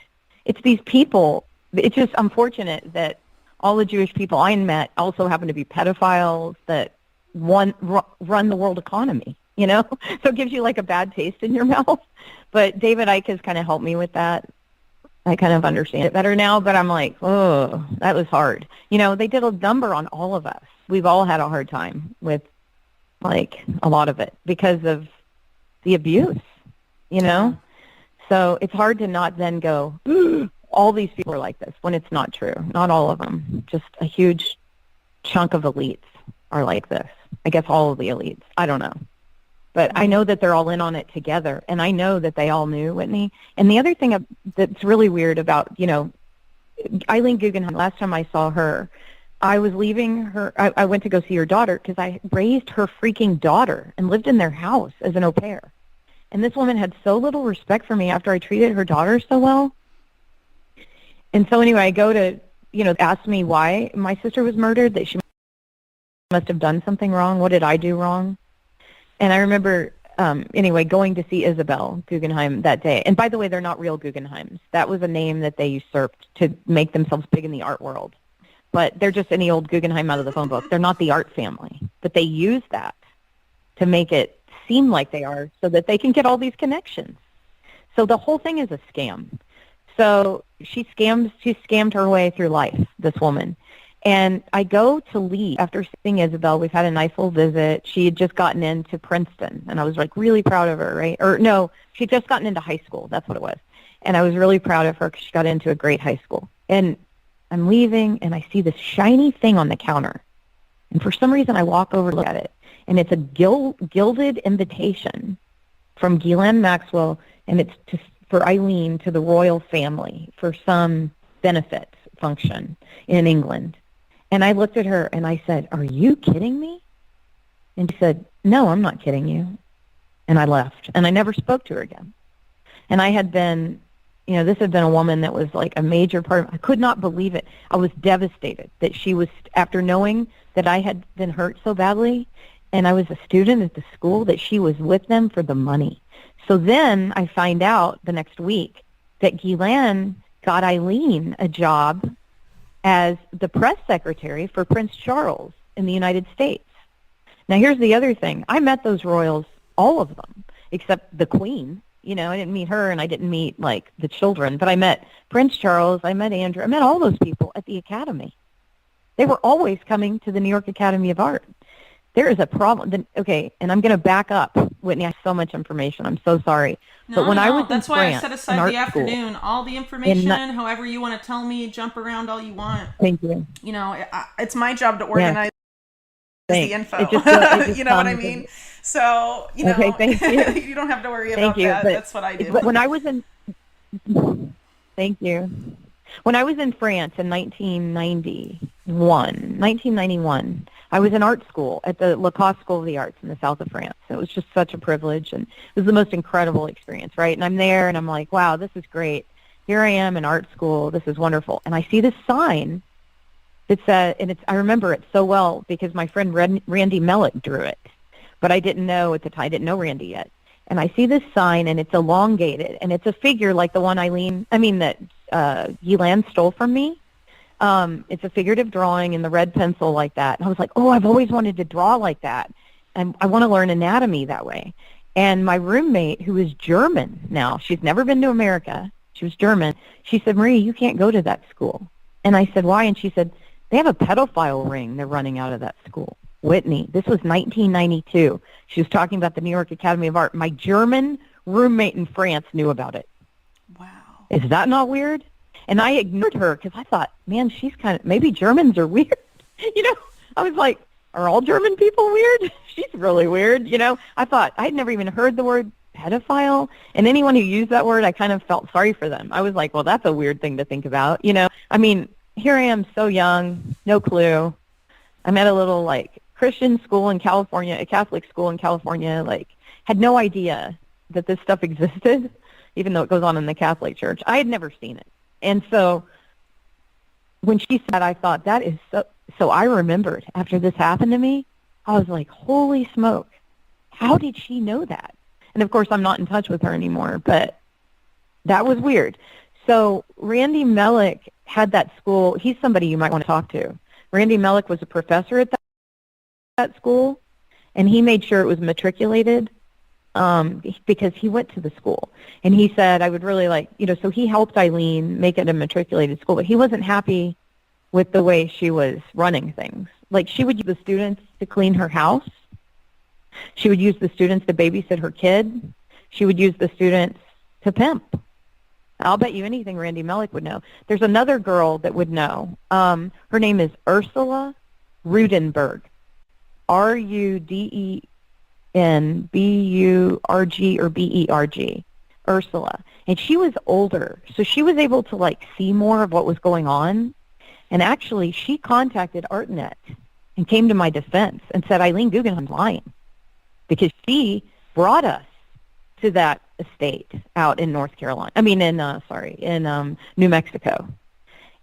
It's these people. It's just unfortunate that all the Jewish people I met also happen to be pedophiles that run the world economy, So it gives you, like, a bad taste in your mouth. But David Icke has kind of helped me with that. I kind of understand it better now, but I'm like, oh, that was hard. They did a number on all of us. We've all had a hard time with, like, a lot of it because of the abuse, you know? So it's hard to not then go, all these people are like this, when it's not true. Not all of them. Just a huge chunk of elites are like this. I guess all of the elites. I don't know. But I know that they're all in on it together, and I know that they all knew, Whitney. And the other thing that's really weird about, you know, Eileen Guggenheim, last time I saw her, I was leaving her. I went to go see her daughter because I raised her freaking daughter and lived in their house as an au pair. And this woman had so little respect for me after I treated her daughter so well. And so anyway, I go to, you know, ask me why my sister was murdered, that she must have done something wrong. What did I do wrong? And I remember, anyway, going to see Isabel Guggenheim that day. And by the way, they're not real Guggenheims. That was a name that they usurped to make themselves big in the art world. But they're just any old Guggenheim out of the phone book. They're not the art family. But they use that to make it seem like they are so that they can get all these connections. So the whole thing is a scam. So she scammed her way through life, this woman. And I go to leave after seeing Isabel. We've had a nice little visit. She had just gotten into Princeton, and I was like really proud of her, right? Or no, she'd just gotten into high school. That's what it was. And I was really proud of her because she got into a great high school. And I'm leaving, and I see this shiny thing on the counter. And for some reason, I walk over to look at it. And it's a gilded invitation from Ghislaine Maxwell, and it's for Eileen to the royal family for some benefit function in England. And I looked at her, and I said, "Are you kidding me?" And she said, "No, I'm not kidding you." And I left, and I never spoke to her again. And I had been, you know, this had been a woman that was like a major part of, I could not believe it. I was devastated that she was, after knowing that I had been hurt so badly, and I was a student at the school, that she was with them for the money. So then I find out the next week that Ghislaine got Eileen a job as the press secretary for Prince Charles in the United States. Now here's the other thing. I met those royals, all of them, except the Queen. You know, I didn't meet her, and I didn't meet, like, the children. But I met Prince Charles, I met Andrew, I met all those people at the Academy. They were always coming to the New York Academy of Art. There is a problem. Okay, and I'm going to back up. Whitney, I have so much information. I'm so sorry. But when I was that's in why France, I set aside the afternoon. All the information, however you want to tell me, jump around all you want. Thank you. You know, it's my job to organize the info. It just you know what I mean? So, you know, okay, thank you. You don't have to worry about that. That's what I do. But when I was in, thank you. When I was in France in 1991, I was in art school at the Lacoste School of the Arts in the south of France. It was just such a privilege, and it was the most incredible experience, right? And I'm there, and I'm like, wow, this is great. Here I am in art school. This is wonderful. And I see this sign that said, and I remember it so well because my friend Randy Mellick drew it, but I didn't know at the time. I didn't know Randy yet. And I see this sign, and it's elongated, and it's a figure like the one that Ghislaine stole from me. It's a figurative drawing in the red pencil like that. And I was like, oh, I've always wanted to draw like that. And I want to learn anatomy that way. And my roommate, who is German now, she's never been to America. She was German. She said, Marie, you can't go to that school. And I said, why? And she said, they have a pedophile ring they're running out of that school. Whitney, this was 1992. She was talking about the New York Academy of Art. My German roommate in France knew about it. Wow. Is that not weird? And I ignored her because I thought, man, she's maybe Germans are weird. You know, I was like, are all German people weird? She's really weird. You know, I thought, I'd never even heard the word pedophile. And anyone who used that word, I kind of felt sorry for them. I was like, well, that's a weird thing to think about. You know, I mean, here I am so young, no clue. I'm at a little, like, Christian school in California, a Catholic school in California, like, had no idea that this stuff existed, even though it goes on in the Catholic Church. I had never seen it. And so when she said, I thought, that is so I remembered after this happened to me, I was like, holy smoke, how did she know that? And, of course, I'm not in touch with her anymore, but that was weird. So Randy Mellick had that school. He's somebody you might want to talk to. Randy Mellick was a professor at that school, and he made sure it was matriculated because he went to the school. And he said, I would really like, you know, so he helped Eileen make it a matriculated school, but he wasn't happy with the way she was running things. Like, she would use the students to clean her house. She would use the students to babysit her kid. She would use the students to pimp. I'll bet you anything Randy Melick would know. There's another girl that would know. Her name is Ursula Rudenberg. Rudenburg or Berg. Ursula. And she was older, so she was able to, like, see more of what was going on. And actually, she contacted ArtNet and came to my defense and said, Eileen Guggenheim's lying, because she brought us to that estate out in New Mexico.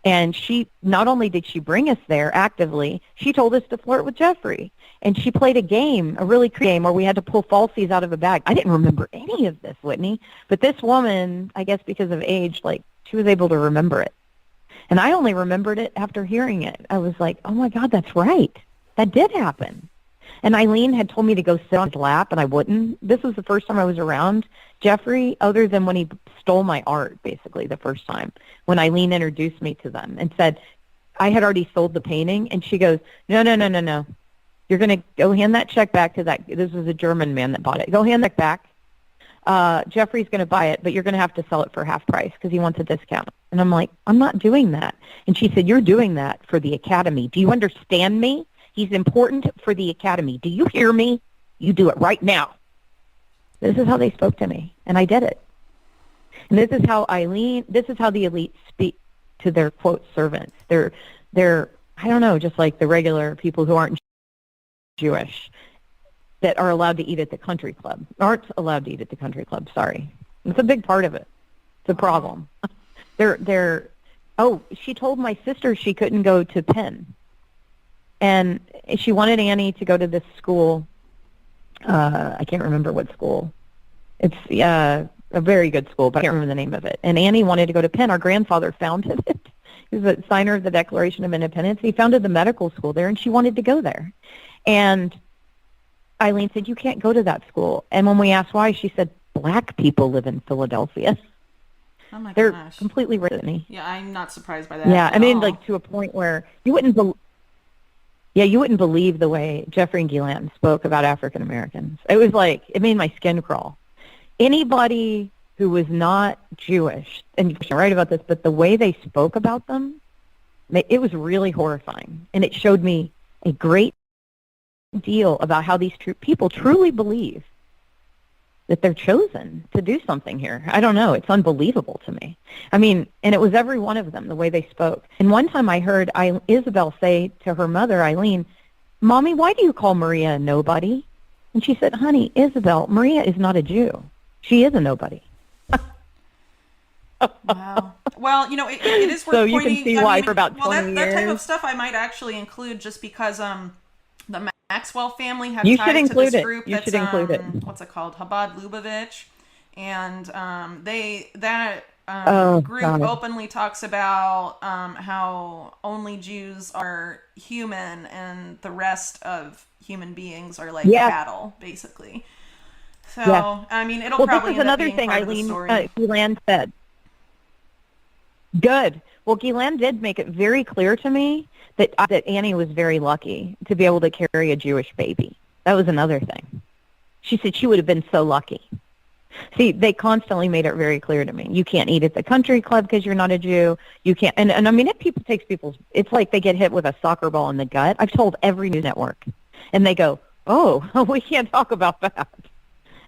And she, not only did she bring us there actively, she told us to flirt with Jeffrey. And she played a game, a really creepy game, where we had to pull falsies out of a bag. I didn't remember any of this, Whitney. But this woman, I guess because of age, like, she was able to remember it. And I only remembered it after hearing it. I was like, oh, my God, that's right. That did happen. And Eileen had told me to go sit on his lap, and I wouldn't. This was the first time I was around Jeffrey, other than when he stole my art, basically, the first time, when Eileen introduced me to them and said, I had already sold the painting. And she goes, no. You're going to go hand that check back to that. This was a German man that bought it. Go hand that back. Jeffrey's going to buy it, but you're going to have to sell it for half price because he wants a discount. And I'm like, I'm not doing that. And she said, you're doing that for the Academy. Do you understand me? He's important for the Academy. Do you hear me? You do it right now. This is how they spoke to me, and I did it. And this is how the elite speak to their, quote, servants. They're I don't know, just like the regular people who aren't Jewish that are allowed to eat at the country club. Aren't allowed to eat at the country club, sorry. It's a big part of it. It's a problem. She told my sister she couldn't go to Penn. And she wanted Annie to go to this school. I can't remember what school. It's a very good school, but I can't remember the name of it. And Annie wanted to go to Penn. Our grandfather founded it. He was a signer of the Declaration of Independence. He founded the medical school there, and she wanted to go there. And Eileen said, you can't go to that school. And when we asked why, she said, black people live in Philadelphia. Oh, my They're gosh. completely racist. Yeah, I'm not surprised by that. Yeah, I mean, all. like, to a point where you wouldn't believe the way Jeffrey and Guylaine spoke about African Americans. It was like, it made my skin crawl. Anybody who was not Jewish, and you're right about this, but the way they spoke about them, it was really horrifying. And it showed me a great deal about how these people truly believe that they're chosen to do something here. I don't know. It's unbelievable to me. I mean, and it was every one of them, the way they spoke. And one time I heard Isabel say to her mother, Eileen, Mommy, why do you call Maria a nobody? And she said, honey, Isabel, Maria is not a Jew. She is a nobody. Wow. Well, you know, it is worth so you pointing. can see why for about 20 years. That type of stuff I might actually include just because the Maxwell family have You ties should to include this it. group You that's should include it. what's it called? Chabad Lubavitch. And group God. openly talks about how only Jews are human and the rest of human beings are like cattle, basically. So, I mean, it'll probably end up being part of the story. Guylaine said. Good. Well, Guylaine did make it very clear to me that Annie was very lucky to be able to carry a Jewish baby. That was another thing. She said she would have been so lucky. See, they constantly made it very clear to me. You can't eat at the country club because you're not a Jew. You can't. And I mean, it's like they get hit with a soccer ball in the gut. I've told every news network. And they go, oh, we can't talk about that.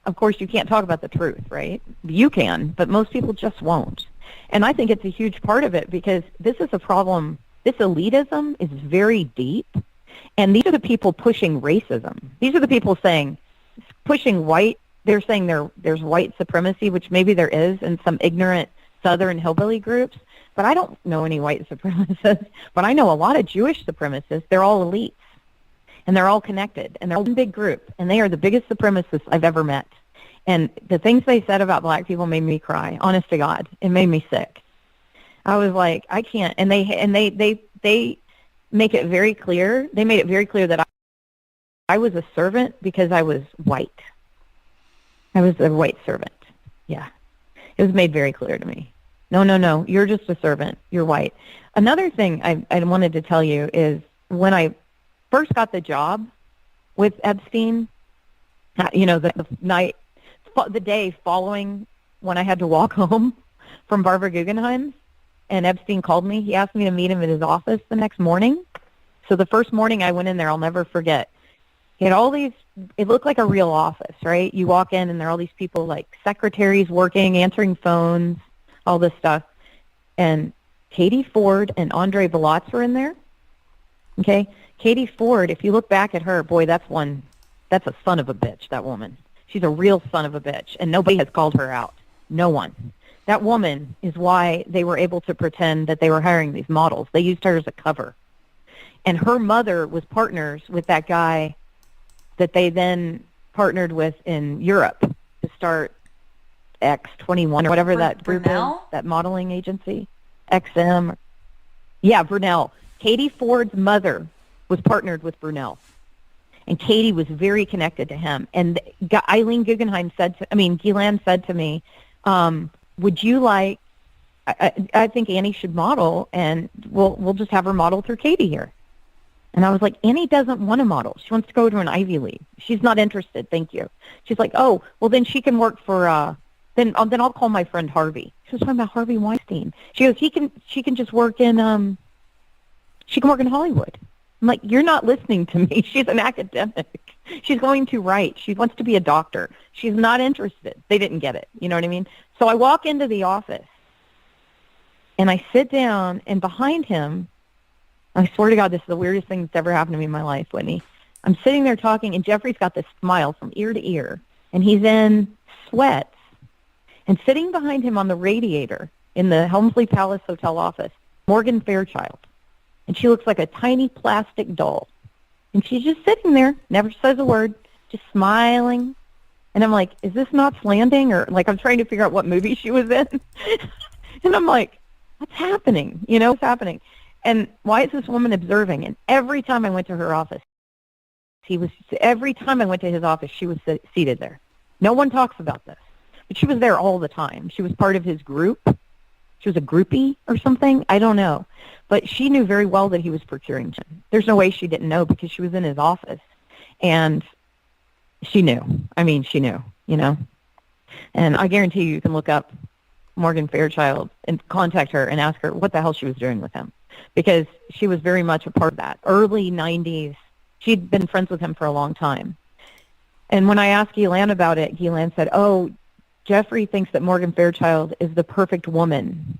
Of course, you can't talk about the truth, right? You can, but most people just won't. And I think it's a huge part of it because this is a problem. This elitism is very deep. And these are the people pushing racism. These are the people pushing white. They're saying there's white supremacy, which maybe there is in some ignorant Southern hillbilly groups. But I don't know any white supremacists. But I know a lot of Jewish supremacists. They're all elites. And they're all connected. And they're all one big group. And they are the biggest supremacists I've ever met. And the things they said about black people made me cry. Honest to God, it made me sick. I was like, I can't. And they make it very clear. They made it very clear that I was a servant because I was white. I was a white servant. Yeah, it was made very clear to me. No, you're just a servant. You're white. Another thing I wanted to tell you is when I first got the job with Epstein, The day following when I had to walk home from Barbara Guggenheim's, and Epstein called me. He asked me to meet him at his office the next morning. So the first morning I went in there, I'll never forget. He had all these, it looked like a real office, right? You walk in and there are all these people like secretaries working, answering phones, all this stuff. And Katie Ford and Andre Balotz were in there. Okay? Katie Ford, if you look back at her, boy, that's a son of a bitch, that woman. She's a real son of a bitch, and nobody has called her out. No one. That woman is why they were able to pretend that they were hiring these models. They used her as a cover. And her mother was partners with that guy that they then partnered with in Europe to start X21 or whatever that group is, that modeling agency, XM. Yeah, Brunel. Katie Ford's mother was partnered with Brunel. And Katie was very connected to him. And Ghislaine said to me, would you like, I think Annie should model, and we'll just have her model through Katie here. And I was like, Annie doesn't want to model. She wants to go to an Ivy League. She's not interested, thank you. She's like, oh, well, then she can work for, then I'll call my friend Harvey. She was talking about Harvey Weinstein. She goes, she can just work in, she can work in Hollywood. I'm like, you're not listening to me. She's an academic. She's going to write. She wants to be a doctor. She's not interested. They didn't get it. You know what I mean? So I walk into the office, and I sit down, and behind him, I swear to God, this is the weirdest thing that's ever happened to me in my life, Whitney. I'm sitting there talking, and Jeffrey's got this smile from ear to ear, and he's in sweats. And sitting behind him on the radiator in the Helmsley Palace Hotel office, Morgan Fairchild. And she looks like a tiny plastic doll. And she's just sitting there, never says a word, just smiling. And I'm like, is this Knots Landing? Or like I'm trying to figure out what movie she was in. And I'm like, what's happening? What's happening? And why is this woman observing? And every time I went to her office, every time I went to his office, she was seated there. No one talks about this. But she was there all the time. She was part of his group. She was a groupie or something. I don't know. But she knew very well that he was procuring him. There's no way she didn't know because she was in his office. And she knew. I mean, she knew, And I guarantee you can look up Morgan Fairchild and contact her and ask her what the hell she was doing with him. Because she was very much a part of that. Early 90s, she'd been friends with him for a long time. And when I asked Ghislaine about it, Ghislaine said, oh, Jeffrey thinks that Morgan Fairchild is the perfect woman.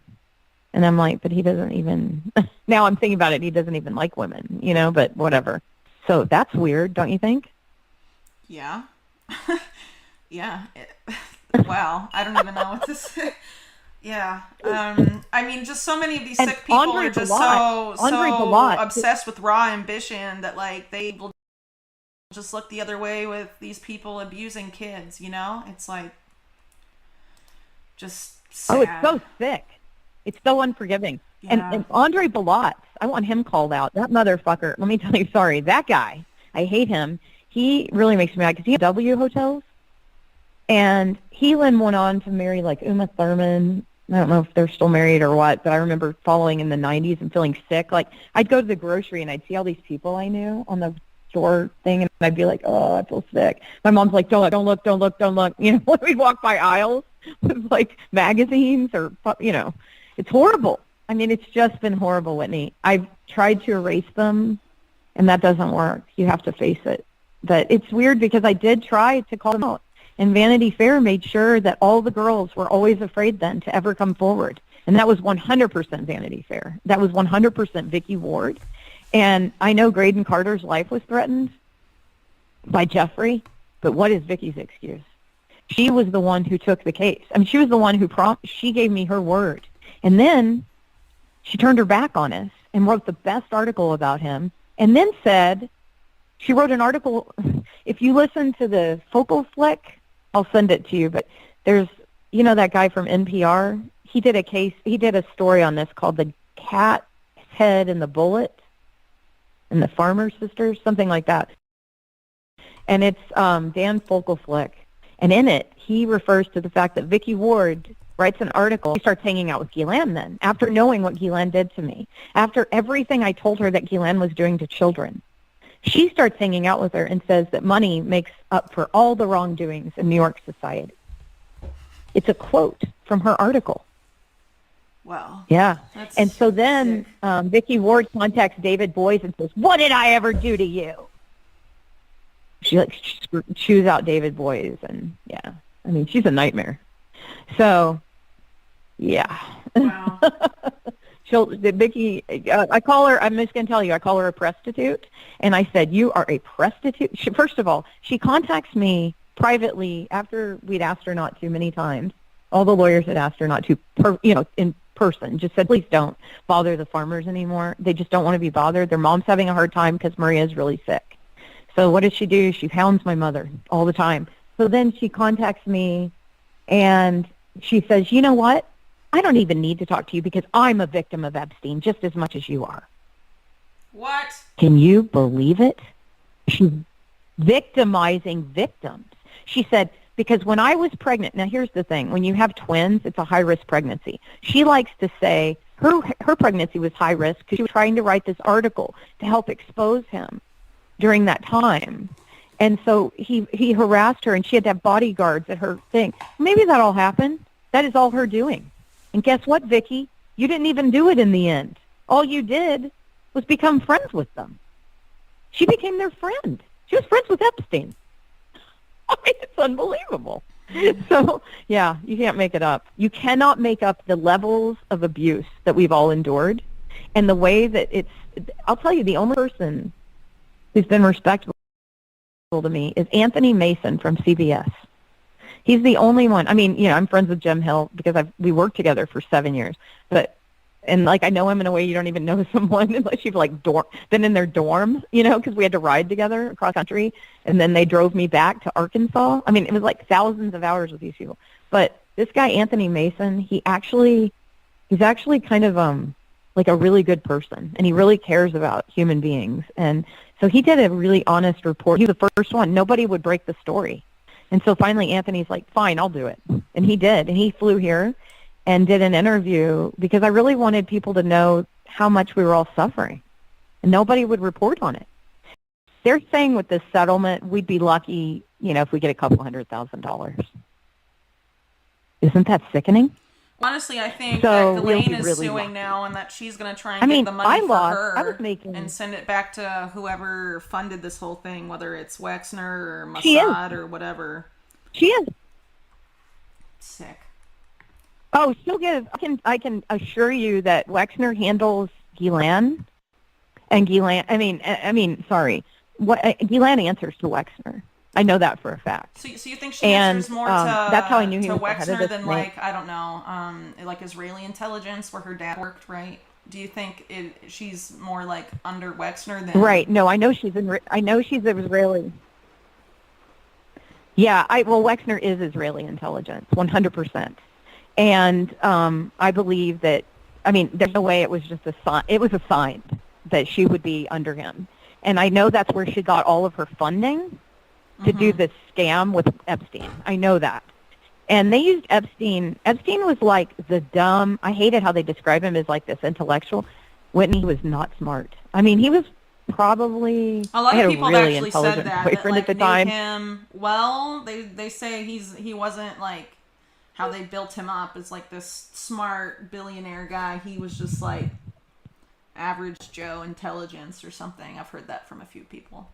And I'm like, but he doesn't even, now I'm thinking about it, he doesn't even like women, but whatever. So that's weird, don't you think? Yeah. Yeah. Wow. I don't even know what to say. Yeah. I mean, just so many of these sick people are just so obsessed with raw ambition that, like, they will just look the other way with these people abusing kids, It's like, just sad. Oh, it's so sick. It's so unforgiving. Yeah. And Andre Balotz, I want him called out. That motherfucker, let me tell you, sorry, that guy, I hate him. He really makes me mad because he had W hotels. And Helen went on to marry, like, Uma Thurman. I don't know if they're still married or what, but I remember following in the 90s and feeling sick. Like, I'd go to the grocery and I'd see all these people I knew on the store thing, and I'd be like, oh, I feel sick. My mom's like, don't look. We'd walk by aisles with, like, magazines or, it's horrible. I mean, it's just been horrible, Whitney. I've tried to erase them, and that doesn't work. You have to face it. But it's weird because I did try to call them out. And Vanity Fair made sure that all the girls were always afraid then to ever come forward. And that was 100% Vanity Fair. That was 100% Vicky Ward. And I know Graydon Carter's life was threatened by Jeffrey, but what is Vicky's excuse? She was the one who took the case. I mean, she was the one who she gave me her word. And then she turned her back on us and wrote the best article about him, and then said, she wrote an article, if you listen to the Focal Flick, I'll send it to you, but there's, that guy from NPR, he did a story on this called The Cat's Head and the Bullet and the Farmer Sisters, something like that. And it's Dan Fogelflick. And in it, he refers to the fact that Vicky Ward writes an article. She starts hanging out with Ghislaine then, after knowing what Ghislaine did to me, after everything I told her that Ghislaine was doing to children. She starts hanging out with her and says that money makes up for all the wrongdoings in New York society. It's a quote from her article. Wow. Yeah. That's and so then Vicky Ward contacts David Boies and says, "What did I ever do to you?" She chews out David Boies, and yeah, I mean, she's a nightmare. So, yeah. Wow. Vicky, I call her, I'm just going to tell you, I call her a prostitute. And I said, "You are a prostitute." First of all, she contacts me privately after we'd asked her not to many times. All the lawyers had asked her not to, in person, just said, "Please don't bother the farmers anymore. They just don't want to be bothered. Their mom's having a hard time because Maria is really sick." So what does she do? She hounds my mother all the time. So then she contacts me and she says, "You know what? I don't even need to talk to you because I'm a victim of Epstein just as much as you are." What? Can you believe it? She's victimizing victims. She said, because when I was pregnant, now here's the thing, when you have twins, it's a high-risk pregnancy. She likes to say her pregnancy was high risk because she was trying to write this article to help expose him during that time. And so he harassed her, and she had to have bodyguards at her thing. Maybe that all happened. That is all her doing. And guess what, Vicky? You didn't even do it in the end. All you did was become friends with them. She became their friend. She was friends with Epstein. I mean, it's unbelievable. So, yeah, you can't make it up. You cannot make up the levels of abuse that we've all endured and the way that I'll tell you, the only person who's been respectful to me is Anthony Mason from CBS. He's the only one. I mean, I'm friends with Jim Hill because we worked together for 7 years. And I know him in a way you don't even know someone unless you've been in their dorm, because we had to ride together across country, and then they drove me back to Arkansas. I mean, it was like thousands of hours with these people. But this guy, Anthony Mason, he's actually kind of like a really good person, and he really cares about human beings. And so he did a really honest report. He was the first one. Nobody would break the story. And so finally Anthony's like, "Fine, I'll do it." And he did. And he flew here and did an interview because I really wanted people to know how much we were all suffering. And nobody would report on it. They're saying with this settlement, we'd be lucky, if we get a couple $100,000. Isn't that sickening? Honestly, I think So that Ghislaine is really suing lucky. now, and that she's going to try and get the money for her and send it back to whoever funded this whole thing, whether it's Wexner or Mossad or whatever. She is. Sick. Oh, she'll give. I can assure you that Wexner handles Ghislaine, and Ghislaine. Ghislaine answers to Wexner. I know that for a fact. So you think she answers more to that's how I knew he was Wexner the head of this than thing. I don't know, like Israeli intelligence where her dad worked, right? Do you think she's more like under Wexner than Right? No, I know she's Israeli. Yeah, Wexner is Israeli intelligence, 100%. And I believe that. I mean, there's no way it was just it was assigned that she would be under him, and I know that's where she got all of her funding to do this scam with Epstein. I know that. And they used Epstein. Epstein was like the dumb, I hated how they describe him as like this intellectual. Whitney was not smart. I mean, he was probably a lot of people really actually said that boyfriend like, at the time. Him well. They say he wasn't like how they built him up as like this smart billionaire guy. He was just like average Joe intelligence or something. I've heard that from a few people.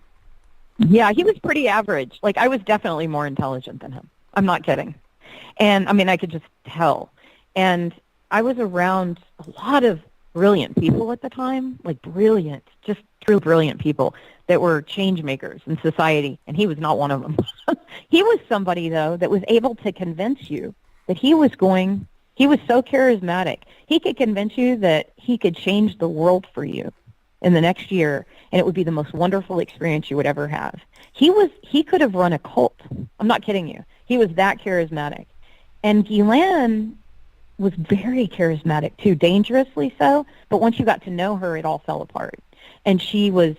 Yeah, he was pretty average. Like, I was definitely more intelligent than him. I'm not kidding. And, I mean, I could just tell. And I was around a lot of brilliant people at the time, like brilliant, just true brilliant people that were change makers in society, and he was not one of them. He was somebody, though, that was able to convince you that he was so charismatic. He could convince you that he could change the world for you in the next year, and it would be the most wonderful experience you would ever have. He could have run a cult. I'm not kidding you. He was that charismatic. And Ghislaine was very charismatic too, dangerously so, but once you got to know her, it all fell apart. And she was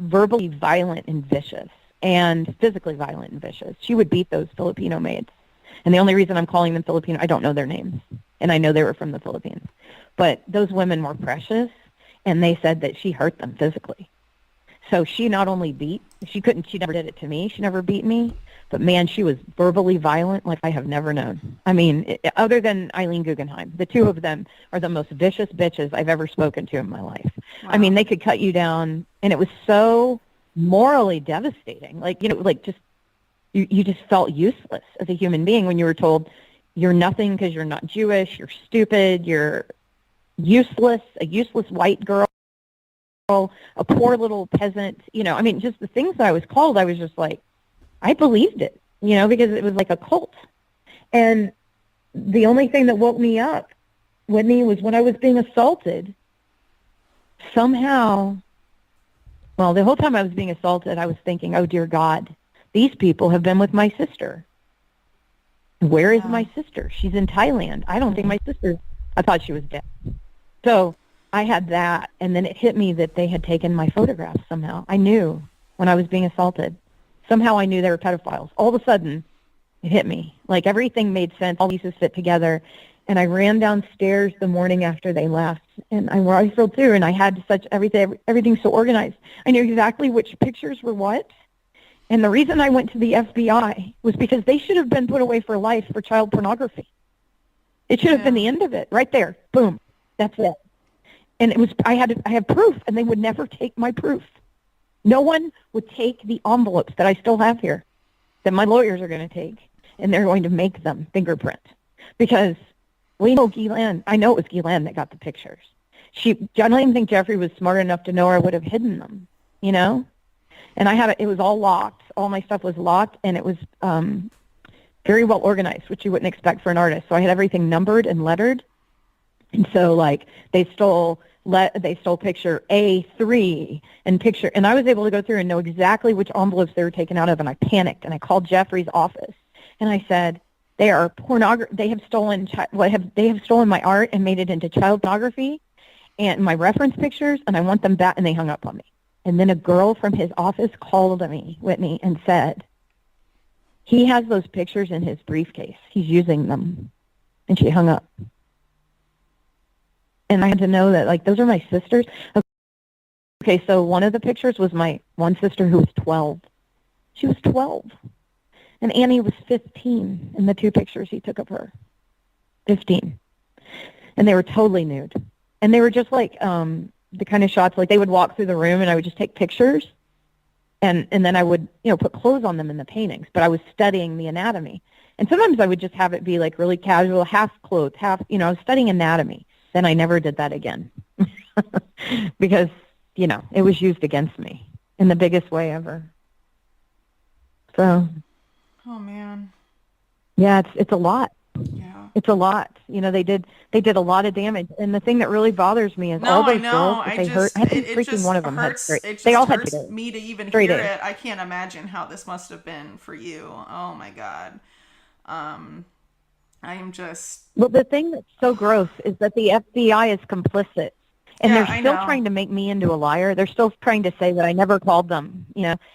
verbally violent and vicious, and physically violent and vicious. She would beat those Filipino maids. And the only reason I'm calling them Filipino, I don't know their names, and I know they were from the Philippines. But those women were precious, and they said that she hurt them physically. So she not only she never did it to me. She never beat me. But, man, she was verbally violent like I have never known. I mean, other than Eileen Guggenheim, the two of them are the most vicious bitches I've ever spoken to in my life. Wow. I mean, they could cut you down, and it was so morally devastating. Like, just you just felt useless as a human being when you were told you're nothing because you're not Jewish, you're stupid, you're useless, a useless white girl, a poor little peasant. I mean, just the things that I was called, I was just like, I believed it, because it was like a cult. And the only thing that woke me up, Whitney, was when I was being assaulted. Somehow, well, the whole time I was being assaulted, I was thinking, oh, dear God, these people have been with my sister. Where is my sister? She's in Thailand. I don't think my sister, I thought she was dead. So I had that, and then it hit me that they had taken my photographs somehow. I knew when I was being assaulted. Somehow I knew they were pedophiles. All of a sudden, it hit me. Like everything made sense. All pieces fit together. And I ran downstairs the morning after they left, and I rifled through, and I had everything so organized. I knew exactly which pictures were what. And the reason I went to the FBI was because they should have been put away for life for child pornography. It should have been the end of it, right there. Boom. That's it. And it was I had proof, and they would never take my proof. No one would take the envelopes that I still have here that my lawyers are going to take, and they're going to make them fingerprint. Because we know I know it was Guylaine that got the pictures. I don't even think Jeffrey was smart enough to know I would have hidden them, And it was all locked. All my stuff was locked, and it was very well organized, which you wouldn't expect for an artist. So I had everything numbered and lettered. And so, like, they stole picture A3 and I was able to go through and know exactly which envelopes they were taken out of, and I panicked, and I called Jeffrey's office, and I said, they are they have stolen my art and made it into child pornography and my reference pictures, and I want them back, and they hung up on me. And then a girl from his office called me, Whitney, and said, he has those pictures in his briefcase. He's using them. And she hung up. And I had to know that, like, those are my sisters. Okay, so one of the pictures was my one sister who was 12. She was 12. And Annie was 15 in the two pictures he took of her. 15. And they were totally nude. And they were just like the kind of shots, like they would walk through the room and I would just take pictures. And then I would, put clothes on them in the paintings. But I was studying the anatomy. And sometimes I would just have it be like really casual, half clothes, half, I was studying anatomy. Then I never did that again because, it was used against me in the biggest way ever. So. Oh, man. Yeah, it's a lot. Yeah. It's a lot. They did a lot of damage. And the thing that really bothers me is all those girls that they hurt. I think freaking one of them had straight. They all had hurts me to even hear it. I can't imagine how this must have been for you. Oh my God. I am just... Well, the thing that's so gross is that the FBI is complicit. And they're still trying to make me into a liar. They're still trying to say that I never called them,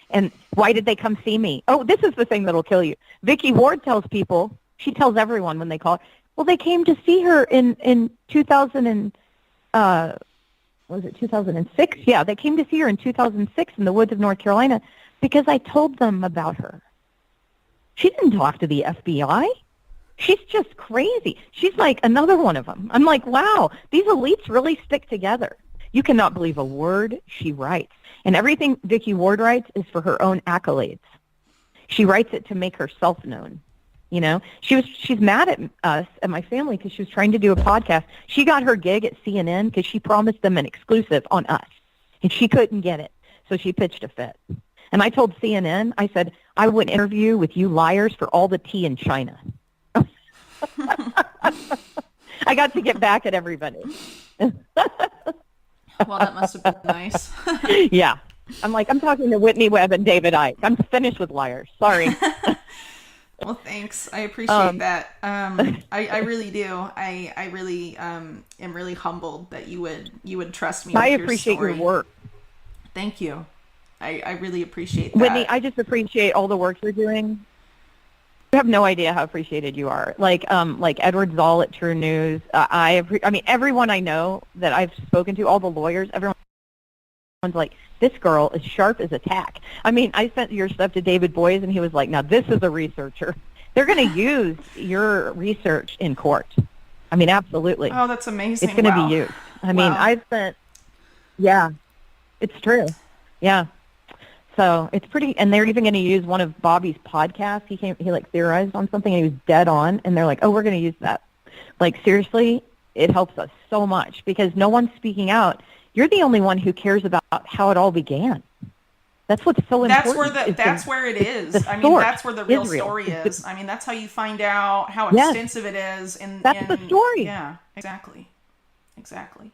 And why did they come see me? Oh, this is the thing that'll kill you. Vicky Ward tells people, she tells everyone when they call her, well, they came to see her in 2000 and, was it 2006? Yeah, they came to see her in 2006 in the woods of North Carolina because I told them about her. She didn't talk to the FBI. She's just crazy. She's like another one of them. I'm like, wow, these elites really stick together. You cannot believe a word she writes. And everything Vicky Ward writes is for her own accolades. She writes it to make herself known. She's mad at us, at my family, because she was trying to do a podcast. She got her gig at CNN because she promised them an exclusive on us, and she couldn't get it. So she pitched a fit. And I told CNN, I said, I would interview with you liars for all the tea in China. I got to get back at everybody. Well, that must have been nice. Yeah. I'm talking to Whitney Webb and David Icke. I'm finished with liars. Sorry. Well, thanks. I appreciate that. I really do. I really am really humbled that you would trust me. I appreciate your work. Thank you. I really appreciate that. Whitney, I just appreciate all the work you're doing. You have no idea how appreciated you are. Like Edward Zoll at True News. I mean, everyone I know that I've spoken to, all the lawyers, everyone like, this girl is sharp as a tack. I mean, I sent your stuff to David Boies, and he was like, now this is a researcher. They're going to use your research in court. I mean, absolutely. Oh, that's amazing. It's going to be used. I mean, I've spent, yeah, it's true. Yeah. So it's pretty, and they're even going to use one of Bobby's podcasts. He like theorized on something, and he was dead on, and they're like, oh, we're going to use that. Like, seriously, it helps us so much because no one's speaking out. You're the only one who cares about how it all began. That's what's so important. That's where it is. I mean, that's where the real story is. I mean, that's how you find out how extensive it is. That's the story. Yeah, exactly. Exactly.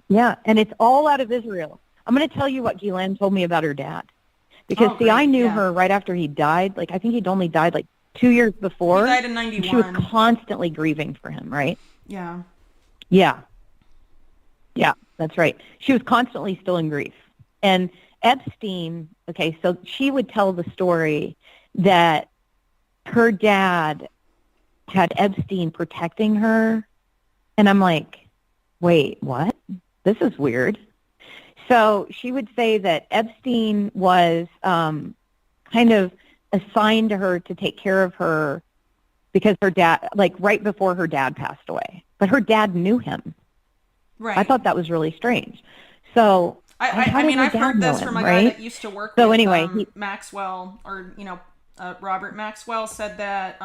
Yeah, and it's all out of Israel. I'm going to tell you what Ghislaine told me about her dad. Because, I knew her right after he died. Like, I think he'd only died, like, 2 years before. He died in 91. She was constantly grieving for him, right? Yeah. Yeah. Yeah, that's right. She was constantly still in grief. And Epstein, okay, so she would tell the story that her dad had Epstein protecting her. And I'm like, wait, what? This is weird. So she would say that Epstein was kind of assigned to her to take care of her because her dad, like right before her dad passed away. But her dad knew him. Right. I thought that was really strange. So I mean, I've heard this from a guy that used to work with Maxwell, or Robert Maxwell said that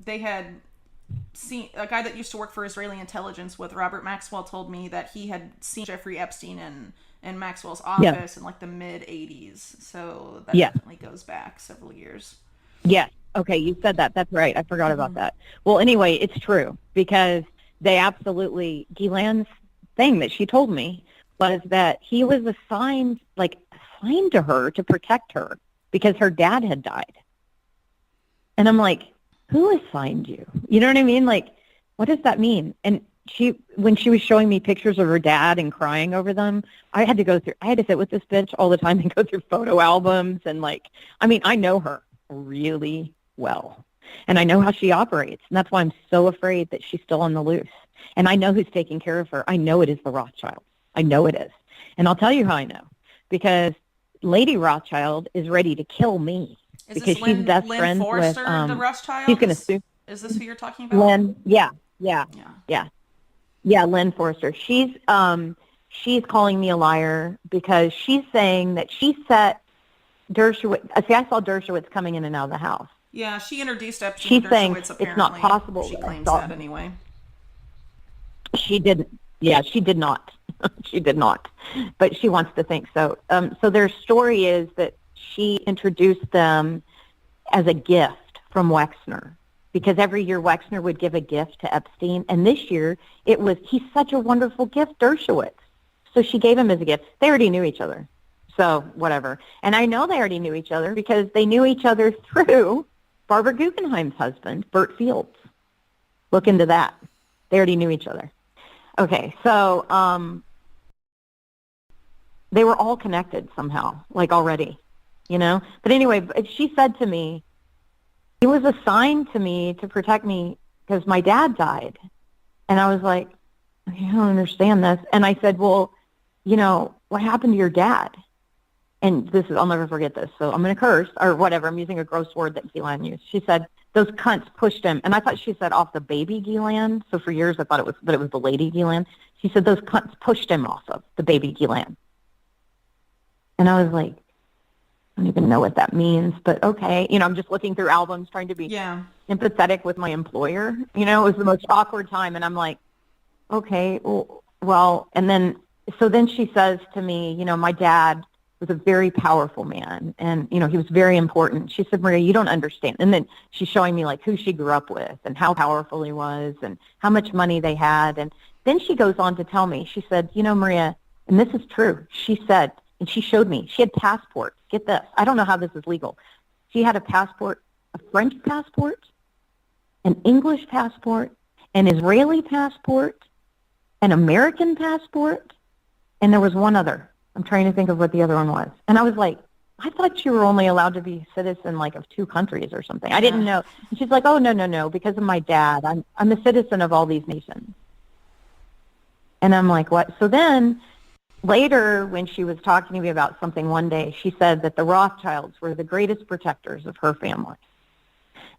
they had seen a guy that used to work for Israeli intelligence with Robert Maxwell told me that he had seen Jeffrey Epstein in Maxwell's office in like the mid 80s. So that definitely goes back several years. Yes. Okay, you said that. That's right. I forgot about that. Well, anyway, it's true because they absolutely, Ghislaine's thing that she told me was that he was assigned to her to protect her because her dad had died. And I'm like, who assigned you? You know what I mean? Like, what does that mean? And when she was showing me pictures of her dad and crying over them, I had to sit with this bitch all the time and go through photo albums and I know her really well. And I know how she operates. And that's why I'm so afraid that she's still on the loose. And I know who's taking care of her. I know it is the Rothschilds. I know it is. And I'll tell you how I know. Because Lady Rothschild is ready to kill me. Because she's best friends with the Rothschild? She's going to sue. Is this who you're talking about? Lynn. Yeah, Lynn Forrester. She's calling me a liar because she's saying that she set Dershowitz. See, I saw Dershowitz coming in and out of the house. Yeah, she introduced Epstein to Dershowitz, apparently. It's not possible. She claims that anyway. She didn't. Yeah, she did not. She did not. But she wants to think so. So their story is that she introduced them as a gift from Wexner. Because every year Wexner would give a gift to Epstein. And this year he's such a wonderful gift, Dershowitz. So she gave him as a gift. They already knew each other. So whatever. And I know they already knew each other because they knew each other through Barbara Guggenheim's husband, Bert Fields. Look into that. They already knew each other. Okay, so they were all connected somehow, already, But anyway, she said to me, he was assigned to me to protect me because my dad died. And I was like, I don't understand this. And I said, well, what happened to your dad? And I'll never forget this. So I'm going to curse or whatever. I'm using a gross word that Ghislaine used. She said, those cunts pushed him. And I thought she said off the baby Ghislaine. So for years I thought it was the lady Ghislaine. She said, those cunts pushed him off of the baby Ghislaine. And I was like, I don't even know what that means, but okay. I'm just looking through albums trying to be empathetic with my employer. It was the most awkward time. And I'm like, okay, well, and then she says to me, my dad was a very powerful man and, he was very important. She said, Maria, you don't understand. And then she's showing me who she grew up with and how powerful he was and how much money they had. And then she goes on to tell me, she said, Maria, and this is true. She said, and she showed me, she had passports. Get this. I don't know how this is legal. She had a passport, a French passport, an English passport, an Israeli passport, an American passport, and there was one other. I'm trying to think of what the other one was. And I was like, I thought you were only allowed to be a citizen of 2 countries or something. I didn't know. And she's like, oh, no, because of my dad. I'm a citizen of all these nations. And I'm like, what? So then later, when she was talking to me about something one day, she said that the Rothschilds were the greatest protectors of her family.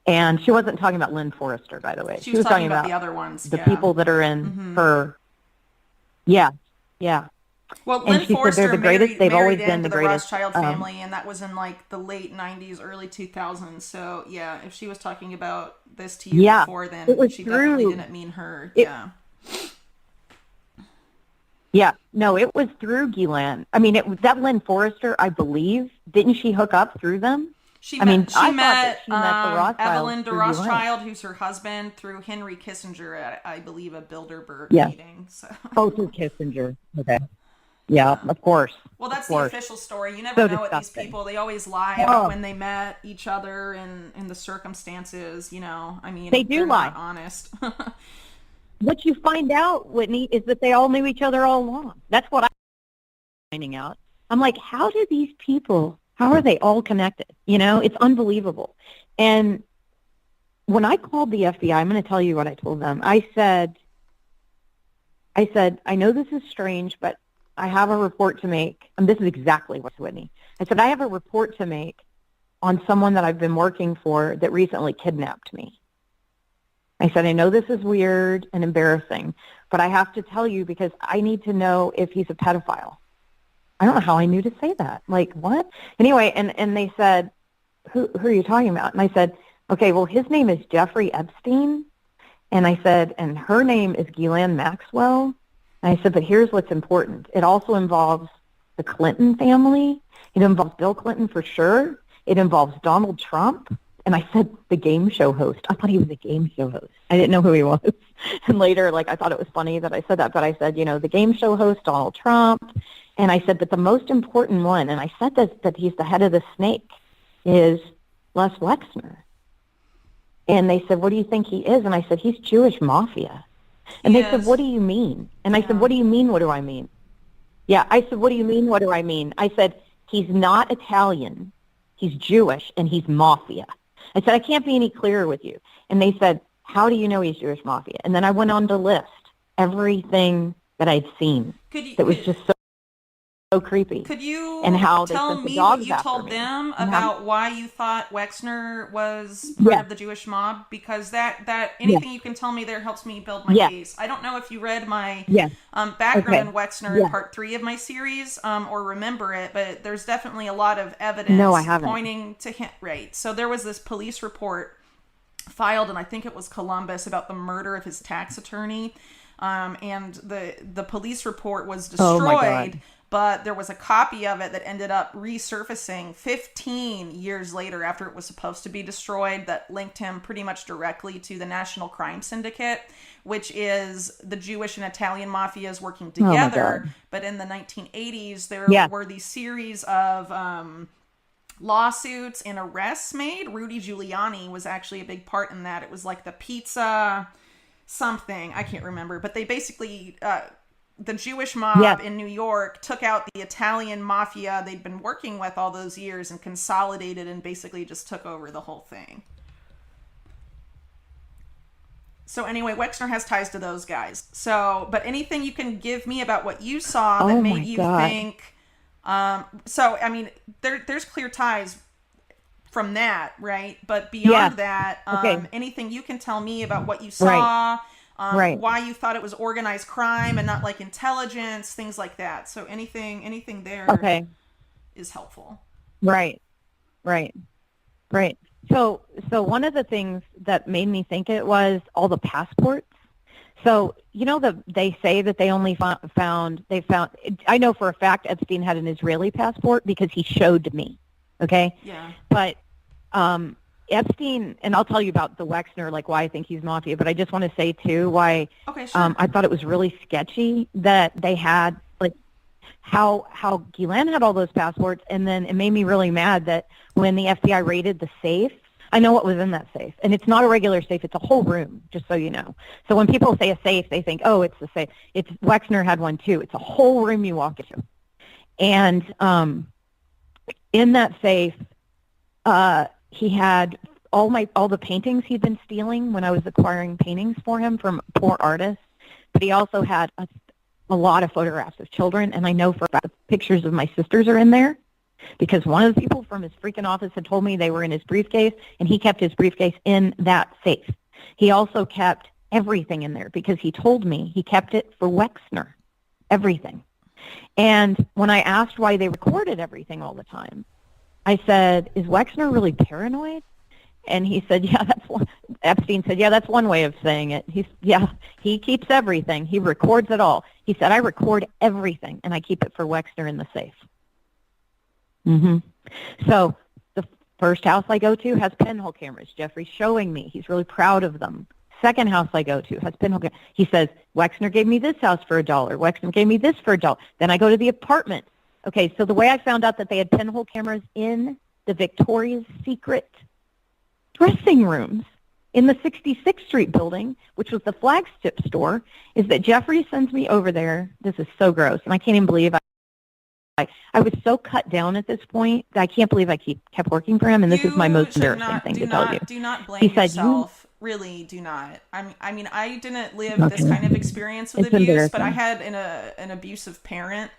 And she wasn't talking about Lynn Forrester, by the way. She was talking about the other ones. The people that are in her. Yeah, yeah. Well, And Lynn she said they're Forrester the greatest. They've always married been into the the greatest. Rothschild family, and that was in like the late 90s, early 2000s. So yeah, if she was talking about this to you before, then she definitely didn't mean her. Yeah, no, it was through Ghislaine. I mean, that Lynn Forrester, I believe, didn't she hook up through them? She met the Rothschilds Evelyn de through Rothschild, who's her husband, through Henry Kissinger at, I believe, a Bilderberg meeting. So. Oh, through Kissinger. Okay. Yeah, of course. Well, that's the official story. You never know what these people, they always lie about when they met each other and the circumstances, you know. I mean, they're lie. Not honest. What you find out, Whitney, is that they all knew each other all along. That's what I'm finding out. I'm like, how do these people, how are they all connected? You know, it's unbelievable. And when I called the FBI, I'm going to tell you what I told them. I said, I know this is strange, but I have a report to make. And this is exactly what's Whitney. I said, I have a report to make on someone that I've been working for that recently kidnapped me. I said, I know this is weird and embarrassing, but I have to tell you because I need to know if he's a pedophile. I don't know how I knew to say that. Like, what? Anyway, and they said, who are you talking about? And I said, okay, well, his name is Jeffrey Epstein. And I said, and her name is Ghislaine Maxwell. And I said, but here's what's important. It also involves the Clinton family. It involves Bill Clinton for sure. It involves Donald Trump. And I said, the game show host. I thought he was a game show host. I didn't know who he was. And later, like, I thought it was funny that I said that. But I said, you know, the game show host, Donald Trump. And I said, but the most important one, and I said this, that he's the head of the snake, is Les Wexner. And they said, what do you think he is? And I said, he's Jewish mafia. And they said, what do you mean? And I said, what do you mean? What do I mean? Yeah, I said, what do you mean? What do I mean? I said, he's not Italian. He's Jewish, and he's mafia. I said, I can't be any clearer with you. And they said, how do you know he's Jewish mafia? And then I went on to list everything that I'd seen that was just so creepy. Could you and how tell me what you told them about why you thought Wexner was part of the Jewish mob? Because that anything you can tell me there helps me build my case. I don't know if you read my background in Wexner in part 3 of my series or remember it, but there's definitely a lot of evidence pointing to him. Right. So there was this police report filed, and I think it was Columbus, about the murder of his tax attorney. And the police report was destroyed. But there was a copy of it that ended up resurfacing 15 years later after it was supposed to be destroyed that linked him pretty much directly to the National Crime Syndicate, which is the Jewish and Italian mafias working together. But in the 1980s, there were these series of lawsuits and arrests made. Rudy Giuliani was actually a big part in that. It was like the pizza something. I can't remember. But they basically... the Jewish mob in New York took out the Italian mafia they'd been working with all those years and consolidated and basically just took over the whole thing. So anyway, Wexner has ties to those guys. So, but anything you can give me about what you saw that made you think... so, I mean, there's clear ties from that, right? But beyond that, anything you can tell me about what you saw... why you thought it was organized crime and not like intelligence, things like that. So anything there is helpful. Right. So one of the things that made me think it was all the passports. So, you know, they say that they only found, I know for a fact Epstein had an Israeli passport because he showed me. Okay. Yeah. But, Epstein, and I'll tell you about the Wexner, like why I think he's mafia, but I just want to say too why I thought it was really sketchy that they had like how Ghislaine had all those passports, and then it made me really mad that when the FBI raided the safe, I know what was in that safe, and it's not a regular safe; it's a whole room, just so you know. So when people say a safe, they think, oh, it's the safe. It's Wexner had one too. It's a whole room you walk into, and in that safe. He had all the paintings he'd been stealing when I was acquiring paintings for him from poor artists, but he also had a lot of photographs of children, and I know for a fact the pictures of my sisters are in there because one of the people from his freaking office had told me they were in his briefcase, and he kept his briefcase in that safe. He also kept everything in there because he told me he kept it for Wexner, everything. And when I asked why they recorded everything all the time, I said, is Wexner really paranoid? And he said, yeah, that's one. Epstein said, yeah, that's one way of saying it. He keeps everything. He records it all. He said, I record everything, and I keep it for Wexner in the safe. So the first house I go to has pinhole cameras. Jeffrey's showing me. He's really proud of them. Second house I go to has pinhole cameras. He says, Wexner gave me this house for $1. Wexner gave me this for $1. Then I go to the apartment. Okay, so the way I found out that they had pinhole cameras in the Victoria's Secret dressing rooms in the 66th Street building, which was the flagship store, is that Jeffrey sends me over there. This is so gross, and I can't even believe I was so cut down at this point that I can't believe I kept working for him, and this is my most embarrassing thing to tell you. Do not blame yourself. Really, do not. I mean, I didn't live this kind of experience with abuse, but I had an abusive parent,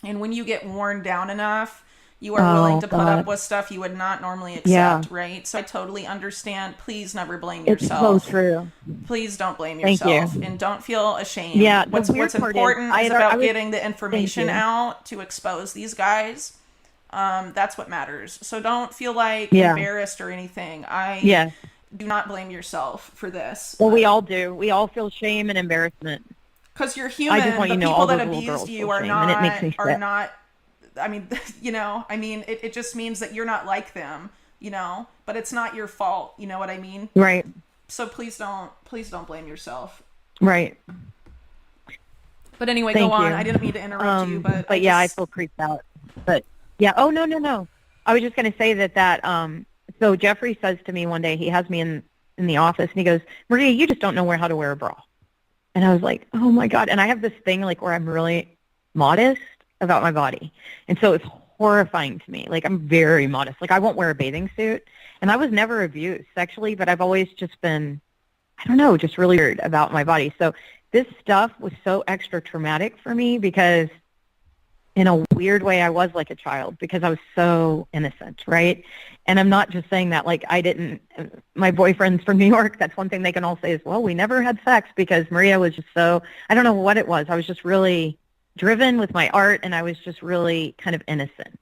and when you get worn down enough, you are willing to put up with stuff you would not normally accept, right? So I totally understand. Please never blame yourself. It's so true. Please don't blame yourself, and don't feel ashamed. Yeah, what's important is about getting the information out to expose these guys. That's what matters. So don't feel like embarrassed or anything. Do not blame yourself for this. Well, we all do. We all feel shame and embarrassment. Because you're human. The people that abused you are not. I mean, it just means that you're not like them, but it's not your fault. You know what I mean? Right. So please don't blame yourself. Right. But anyway, go on. I didn't mean to interrupt you, but I feel creeped out. But yeah. Oh, no. I was just going to say that, so Jeffrey says to me one day, he has me in the office, and he goes, Maria, you just don't know how to wear a bra. And I was like, oh my God. And I have this thing like where I'm really modest about my body. And so it's horrifying to me. Like, I'm very modest. Like, I won't wear a bathing suit. And I was never abused sexually, but I've always just been, I don't know, just really weird about my body. So this stuff was so extra traumatic for me because in a weird way I was like a child because I was so innocent, right? And I'm not just saying that like my boyfriends from New York, that's one thing they can all say is, well, we never had sex because Maria was just so, I don't know what it was. I was just really driven with my art, and I was just really kind of innocent.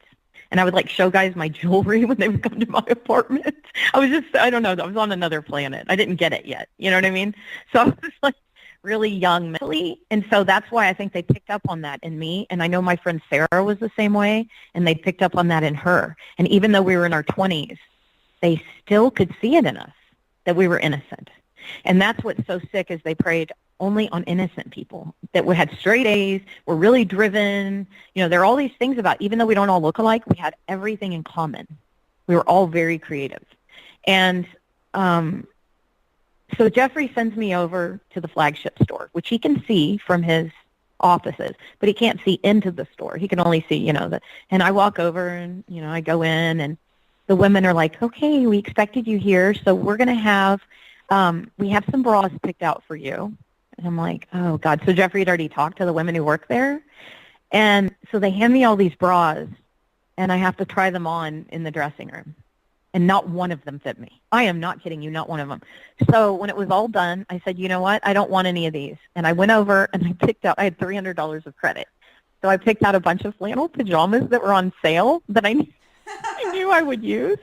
And I would like show guys my jewelry when they would come to my apartment. I was just, I don't know, I was on another planet. I didn't get it yet. You know what I mean? So I was like really young mentally. And so that's why I think they picked up on that in me. And I know my friend Sarah was the same way, and they picked up on that in her. And even though we were in our 20s, they still could see it in us that we were innocent. And that's what's so sick is they preyed only on innocent people that we had straight A's, were really driven. There are all these things about, even though we don't all look alike, we had everything in common. We were all very creative. And so Jeffrey sends me over to the flagship store, which he can see from his offices, but he can't see into the store. He can only see, and I walk over and, I go in, and the women are like, okay, we expected you here, so we're going to have, we have some bras picked out for you. And I'm like, oh, God. So Jeffrey had already talked to the women who work there. And so they hand me all these bras, and I have to try them on in the dressing room. And not one of them fit me. I am not kidding you, not one of them. So when it was all done, I said, you know what? I don't want any of these. And I went over, and I had $300 of credit. So I picked out a bunch of flannel pajamas that were on sale that I knew I would use.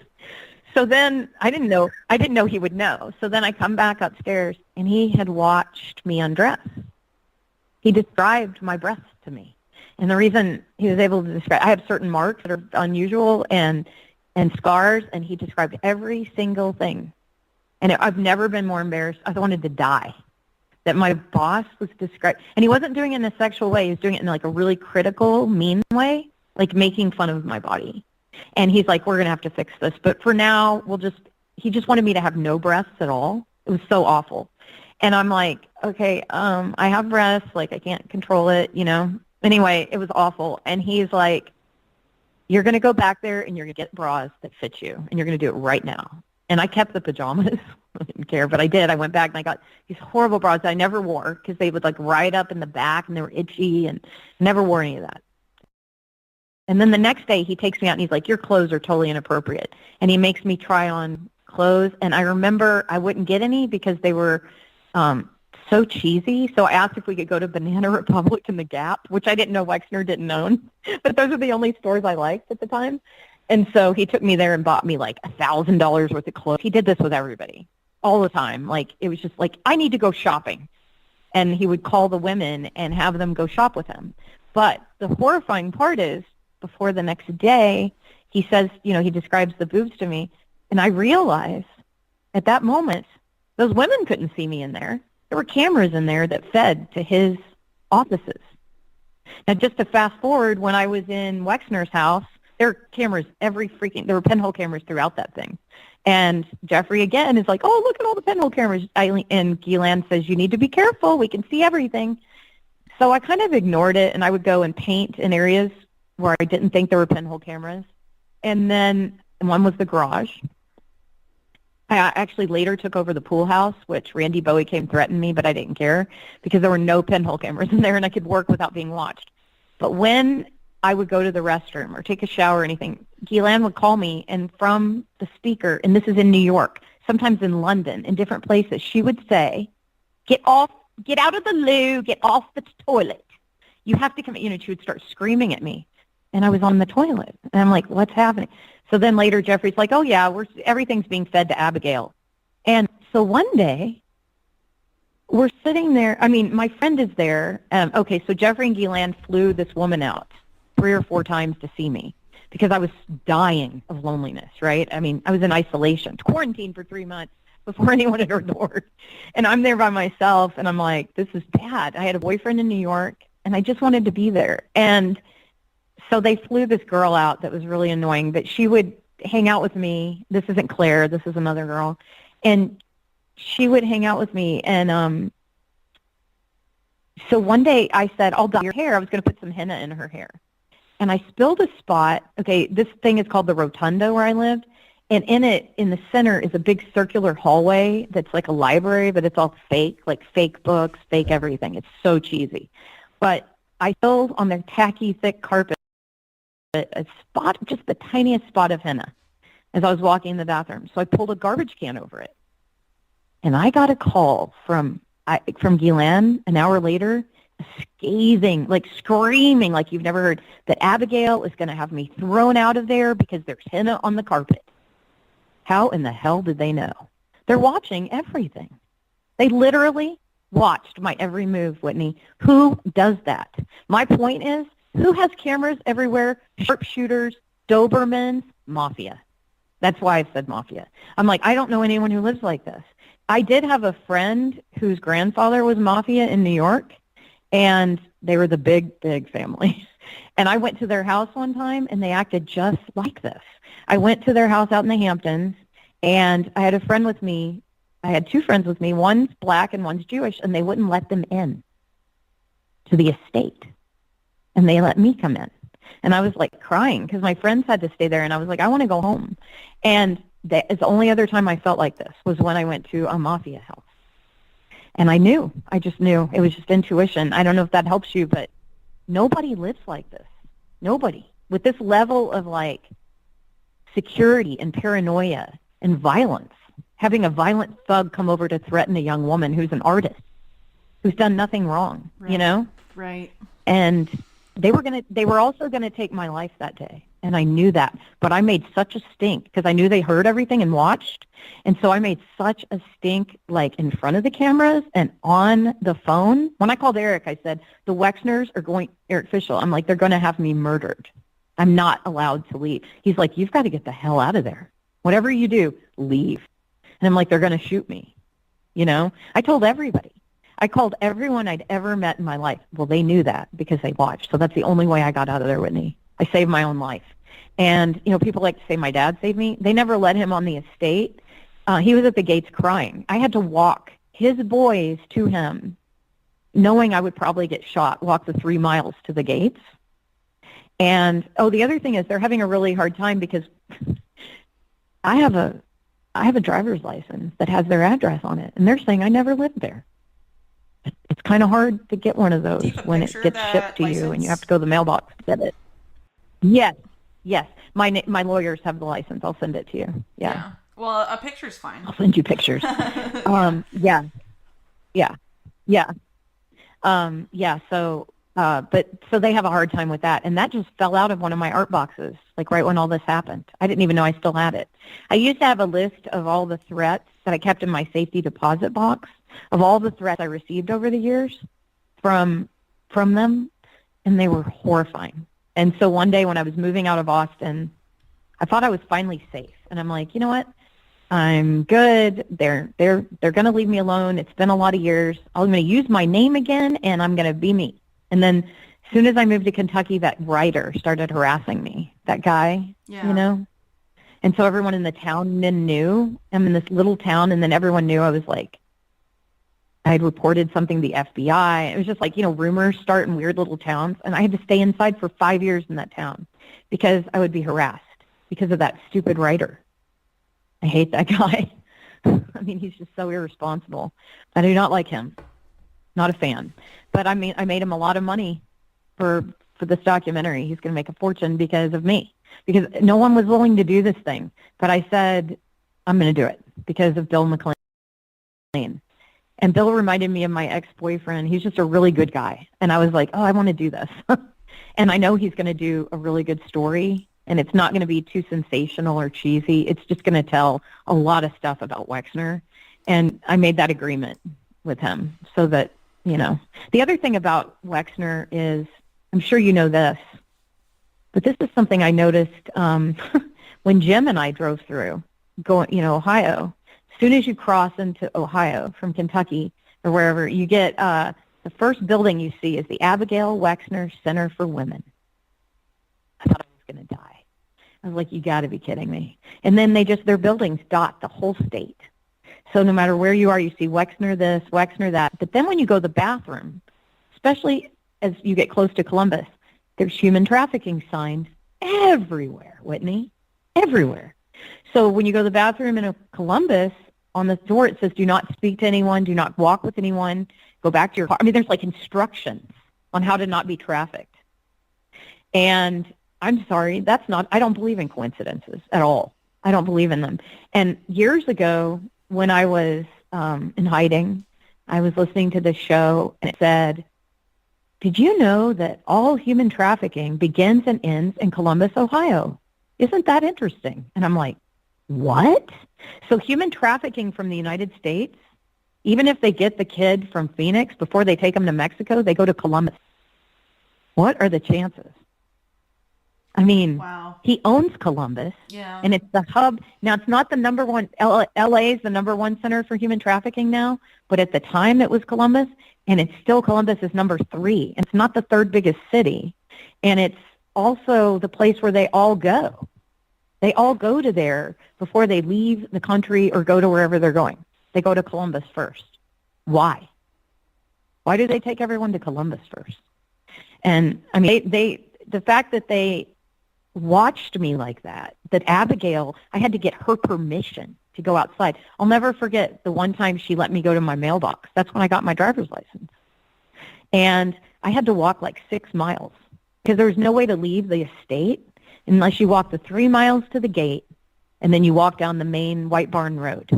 So then I didn't know he would know. So then I come back upstairs, and he had watched me undress. He described my breasts to me. And the reason he was able to describe, I have certain marks that are unusual and scars, and he described every single thing. And I've never been more embarrassed. I wanted to die that my boss was described. And he wasn't doing it in a sexual way. He was doing it in like a really critical, mean way, like making fun of my body. And he's like, we're going to have to fix this. But for now, he just wanted me to have no breasts at all. It was so awful. And I'm like, okay, I have breasts. Like, I can't control it, Anyway, it was awful. And he's like, you're going to go back there and you're going to get bras that fit you. And you're going to do it right now. And I kept the pajamas. I didn't care, but I did. I went back and I got these horrible bras that I never wore because they would like ride up in the back and they were itchy, and never wore any of that. And then the next day he takes me out and he's like, your clothes are totally inappropriate. And he makes me try on clothes. And I remember I wouldn't get any because they were so cheesy. So I asked if we could go to Banana Republic and the Gap, which I didn't know Wexner didn't own. But those are the only stores I liked at the time. And so he took me there and bought me like $1,000 worth of clothes. He did this with everybody all the time. Like, it was just like, I need to go shopping. And he would call the women and have them go shop with him. But the horrifying part is, before the next day, he says, he describes the boobs to me. And I realized at that moment, those women couldn't see me in there. There were cameras in there that fed to his offices. Now, just to fast forward, when I was in Wexner's house, there were cameras there were pinhole cameras throughout that thing. And Jeffrey, again, is like, oh, look at all the pinhole cameras. And Guylaine says, you need to be careful. We can see everything. So I kind of ignored it, and I would go and paint in areas where I didn't think there were pinhole cameras. And then one was the garage. I actually later took over the pool house, which Randy Bowie came threaten me, but I didn't care because there were no pinhole cameras in there and I could work without being watched. But when I would go to the restroom or take a shower or anything, Guylaine would call me, and from the speaker, and this is in New York, sometimes in London, in different places, she would say, get out of the loo, get off the toilet. You have to come, she would start screaming at me. And I was on the toilet. And I'm like, what's happening? So then later Jeffrey's like, oh, yeah, everything's being fed to Abigail. And so one day we're sitting there. I mean, my friend is there. Okay, so Jeffrey and Guylaine flew this woman out 3 or 4 times to see me because I was dying of loneliness, right? I mean, I was in isolation, quarantined for 3 months before anyone at her door. And I'm there by myself, and I'm like, this is bad. I had a boyfriend in New York, and I just wanted to be there. And so they flew this girl out that was really annoying, but she would hang out with me. This isn't Claire. This is another girl. And she would hang out with me. And so one day I said, I'll dye your hair. I was going to put some henna in her hair. And I spilled a spot. Okay, this thing is called the Rotunda where I lived. And in it, in the center, is a big circular hallway that's like a library, but it's all fake, like fake books, fake everything. It's so cheesy. But I spilled on the tacky, thick carpet a spot, just the tiniest spot of henna as I was walking in the bathroom. So I pulled a garbage can over it. And I got a call from Guylaine an hour later, scathing, like screaming like you've never heard, that Abigail is going to have me thrown out of there because there's henna on the carpet. How in the hell did they know? They're watching everything. They literally watched my every move, Whitney. Who does that? My point is, who has cameras everywhere? Sharpshooters, Dobermans, mafia. That's why I've said mafia. I'm like, I don't know anyone who lives like this. I did have a friend whose grandfather was mafia in New York, and they were the big, big family. And I went to their house one time, and they acted just like this. I went to their house out in the Hamptons, and I had a friend with me. I had 2 friends with me. One's black and one's Jewish, and they wouldn't let them in to the estate. And they let me come in. And I was like crying because my friends had to stay there. And I was like, I want to go home. And the only other time I felt like this was when I went to a mafia house. And I just knew. It was just intuition. I don't know if that helps you, but nobody lives like this. Nobody. With this level of like security and paranoia and violence. Having a violent thug come over to threaten a young woman who's an artist, who's done nothing wrong, Right. Right. And they were also going to take my life that day, and I knew that. But I made such a stink because I knew they heard everything and watched, and so I made such a stink, like in front of the cameras and on the phone. When I called Eric, I said, the Wexners are going, Eric Fischel, I'm like, they're going to have me murdered. I'm not allowed to leave. He's like, you've got to get the hell out of there. Whatever you do, leave. And I'm like, they're going to shoot me. I told everybody. I called everyone I'd ever met in my life. Well, they knew that because they watched. So that's the only way I got out of there, Whitney. I saved my own life. And, people like to say my dad saved me. They never let him on the estate. He was at the gates crying. I had to walk his boys to him, knowing I would probably get shot, walk the 3 miles to the gates. And, the other thing is they're having a really hard time because I have a I have a driver's license that has their address on it, and they're saying I never lived there. It's kind of hard to get one of those Do you have a when it picture of gets shipped that to you, and you have license? to go to the mailbox to get it. Yes, yes. My lawyers have the license. I'll send it to you. Yeah, Yeah. Well, a picture's fine. I'll send you pictures. Yeah. Yeah, yeah, yeah. Yeah, but so they have a hard time with that. And that just fell out of one of my art boxes, like right when all this happened. I didn't even know I still had it. I used to have a list of all the threats that I kept in my safety deposit box of all the threats I received over the years from them, and they were horrifying. And so one day when I was moving out of Austin, I thought I was finally safe. And I'm like, you know what? I'm good. They're going to leave me alone. It's been a lot of years. I'm going to use my name again, and I'm going to be me. And then as soon as I moved to Kentucky, that writer started harassing me, that guy, Yeah. you know. And so everyone in the town then knew. I'm in this little town, and then everyone knew I was like, I had reported something to the FBI. It was just like, rumors start in weird little towns. And I had to stay inside for 5 years in that town because I would be harassed because of that stupid writer. I hate that guy. I mean, he's just so irresponsible. I do not like him. Not a fan. But I made him a lot of money for this documentary. He's going to make a fortune because of me. Because no one was willing to do this thing. But I said, I'm going to do it because of Bill McLean. And Bill reminded me of my ex-boyfriend. He's just a really good guy. And I was like, oh, I want to do this. And I know he's going to do a really good story. And it's not going to be too sensational or cheesy. It's just going to tell a lot of stuff about Wexner. And I made that agreement with him so that, The other thing about Wexner is, I'm sure you know this, but this is something I noticed when Jim and I drove through, Ohio. As soon as you cross into Ohio from Kentucky or wherever, you get the first building you see is the Abigail Wexner Center for Women. I thought I was going to die. I was like, you got to be kidding me. And then their buildings dot the whole state. So no matter where you are, you see Wexner this, Wexner that. But then when you go to the bathroom, especially as you get close to Columbus, there's human trafficking signs everywhere, Whitney, everywhere. So when you go to the bathroom in Columbus, on the door it says, do not speak to anyone, do not walk with anyone, go back to your car. I mean, there's like instructions on how to not be trafficked. And I'm sorry, I don't believe in coincidences at all. I don't believe in them. And years ago, when I was in hiding, I was listening to this show, and it said, did you know that all human trafficking begins and ends in Columbus, Ohio? Isn't that interesting? And I'm like, what? So human trafficking from the United States, even if they get the kid from Phoenix, before they take him to Mexico, they go to Columbus. What are the chances? I mean, Wow. He owns Columbus, Yeah. and it's the hub. Now, it's not the number one. L.A. is the number one center for human trafficking now, but at the time it was Columbus, and it's still Columbus is number 3. And it's not the third biggest city, and it's also the place where they all go. They all go to there before they leave the country or go to wherever they're going. They go to Columbus first. Why? Why do they take everyone to Columbus first? And I mean, the fact that they watched me like that Abigail, I had to get her permission to go outside. I'll never forget the one time she let me go to my mailbox. That's when I got my driver's license. And I had to walk like 6 miles because there was no way to leave the estate unless you walk the 3 miles to the gate and then you walk down the main White Barn Road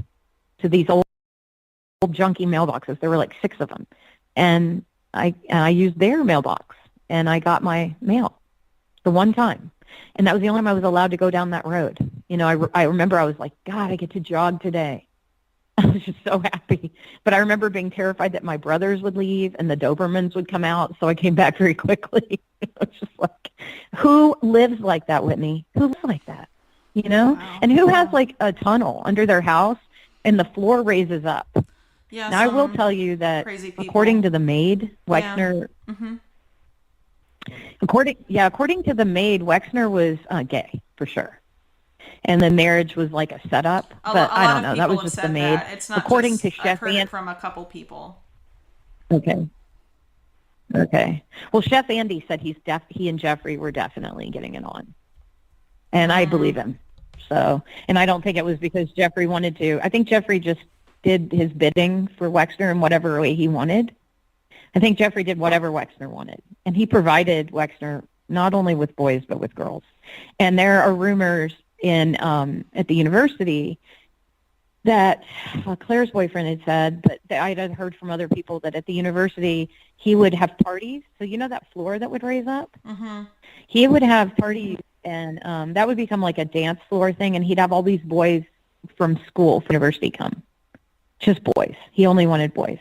to these old junky mailboxes. There were like 6 of them. And I used their mailbox and I got my mail the one time. And that was the only time I was allowed to go down that road. I remember I was like, God, I get to jog today. I was just so happy. But I remember being terrified that my brothers would leave and the Dobermans would come out. So I came back very quickly. It was just like, who lives like that, Whitney? Who lives like that? Wow. And who has like a tunnel under their house and the floor raises up? Yeah. Now, I will tell you that crazy people. according to the maid, Wexner, Yeah. Mm-hmm. According to the maid, Wexner was gay for sure, and the marriage was like a setup. But I don't know. That was just the maid. It's not according just, to Chef I've heard Andy. it from a couple people. Okay. Well, Chef Andy said he and Jeffrey were definitely getting it on, and I believe him. So, and I don't think it was because Jeffrey wanted to. I think Jeffrey just did his bidding for Wexner in whatever way he wanted. I think Jeffrey did whatever Wexner wanted, and he provided Wexner not only with boys but with girls. And there are rumors in at the university that Claire's boyfriend had said, but that I had heard from other people that at the university he would have parties. So you know that floor that would raise up? Mm-hmm. He would have parties, and that would become like a dance floor thing, and he'd have all these boys from school, from university come. Just boys. He only wanted boys.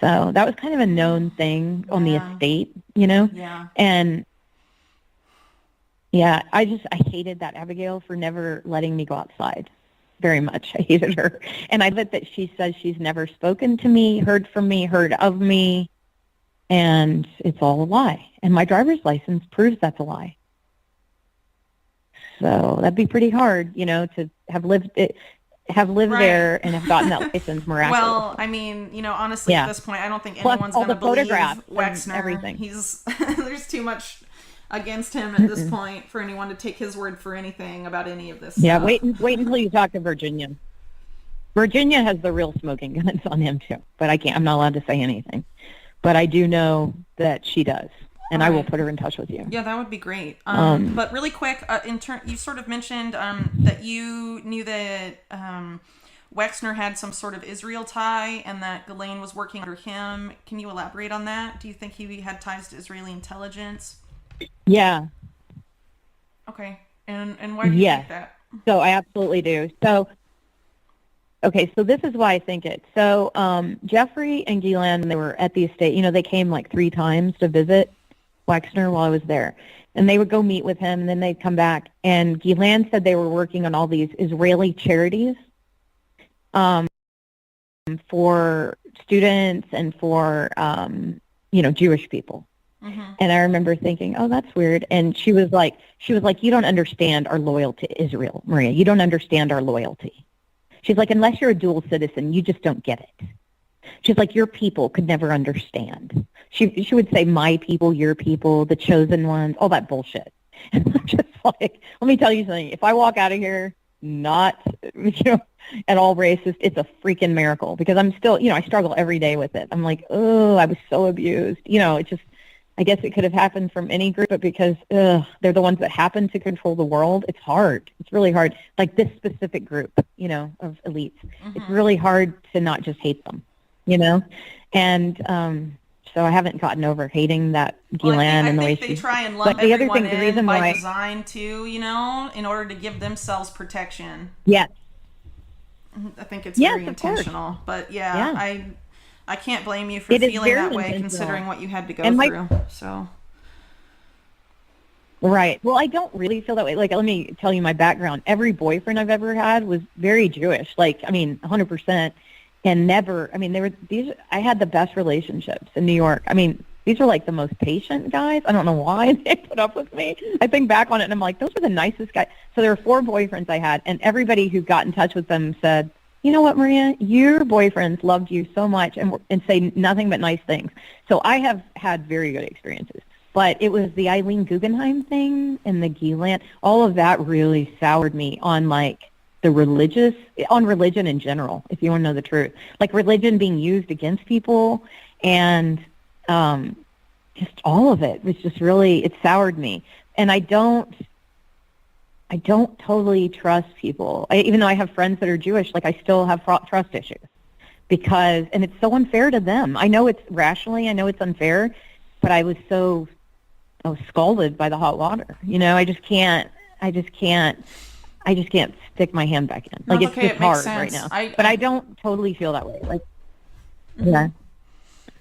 So that was kind of a known thing on the estate, you know? Yeah. And yeah, I hated that Abigail for never letting me go outside very much. I hated her. And I bet that she says she's never spoken to me, heard from me, heard of me, and it's all a lie. And my driver's license proves that's a lie. So that'd be pretty hard, you know, to have lived Right. there and have gotten that license miraculously. Well, I mean, you know, honestly, at Yeah. this point, I don't think Plus anyone's all going to the believe photographs and Wexner. everything. He's there's too much against him at this point for anyone to take his word for anything about any of this Yeah, stuff. wait until you talk to Virginia. Virginia has the real smoking guns on him too, but I'm not allowed to say anything. But I do know that she does, and I will put her in touch with you. Yeah, that would be great. But really quick, you sort of mentioned that you knew that Wexner had some sort of Israel tie and that Ghislaine was working under him. Can you elaborate on that? Do you think he had ties to Israeli intelligence? Yeah. Okay. And why do you think that? So I absolutely do. So, okay, so this is why I think it. So Jeffrey and Ghislaine, they were at the estate, you know, they came like 3 times to visit Wexner while I was there. And they would go meet with him, and then they'd come back. And Ghislaine said they were working on all these Israeli charities for students and for, you know, Jewish people. Mm-hmm. And I remember thinking, oh, that's weird. And she was like, you don't understand our loyalty to Israel, Maria. You don't understand our loyalty. She's like, unless you're a dual citizen, you just don't get it. She's like, your people could never understand. She would say, my people, your people, the chosen ones, all that bullshit. And I'm just like, let me tell you something. If I walk out of here not, you know, at all racist, it's a freaking miracle, because I'm still, you know, I struggle every day with it. I'm like, oh, I was so abused. You know, it just, I guess it could have happened from any group, but because they're the ones that happen to control the world, it's hard. It's really hard. Like this specific group, you know, of elites. Mm-hmm. It's really hard to not just hate them, you know? And so I haven't gotten over hating that Ghislaine and the way they try and lump everyone in by design too, you know, in order to give themselves protection. Yes. I think it's very intentional. But yeah, I can't blame you for feeling that way, considering what you had to go through. So. Right. Well, I don't really feel that way. Like, let me tell you my background. Every boyfriend I've ever had was very Jewish. Like, I mean, 100%. And never, I mean, I had the best relationships in New York. I mean, these were like the most patient guys. I don't know why they put up with me. I think back on it and I'm like, those were the nicest guys. So there were 4 boyfriends I had, and everybody who got in touch with them said, you know what, Maria, your boyfriends loved you so much and say nothing but nice things. So I have had very good experiences. But it was the Eileen Guggenheim thing and the Ghislaine, all of that really soured me on like on religion in general, if you want to know the truth. Like religion being used against people, and just all of it was just really, it soured me. And I don't totally trust people. Even though I have friends that are Jewish, like I still have trust issues and it's so unfair to them. I know it's rationally, I know it's unfair, but I was scalded by the hot water. You know, I just can't stick my hand back in. Like, it's just hard right now. But I don't totally feel that way. Like, yeah.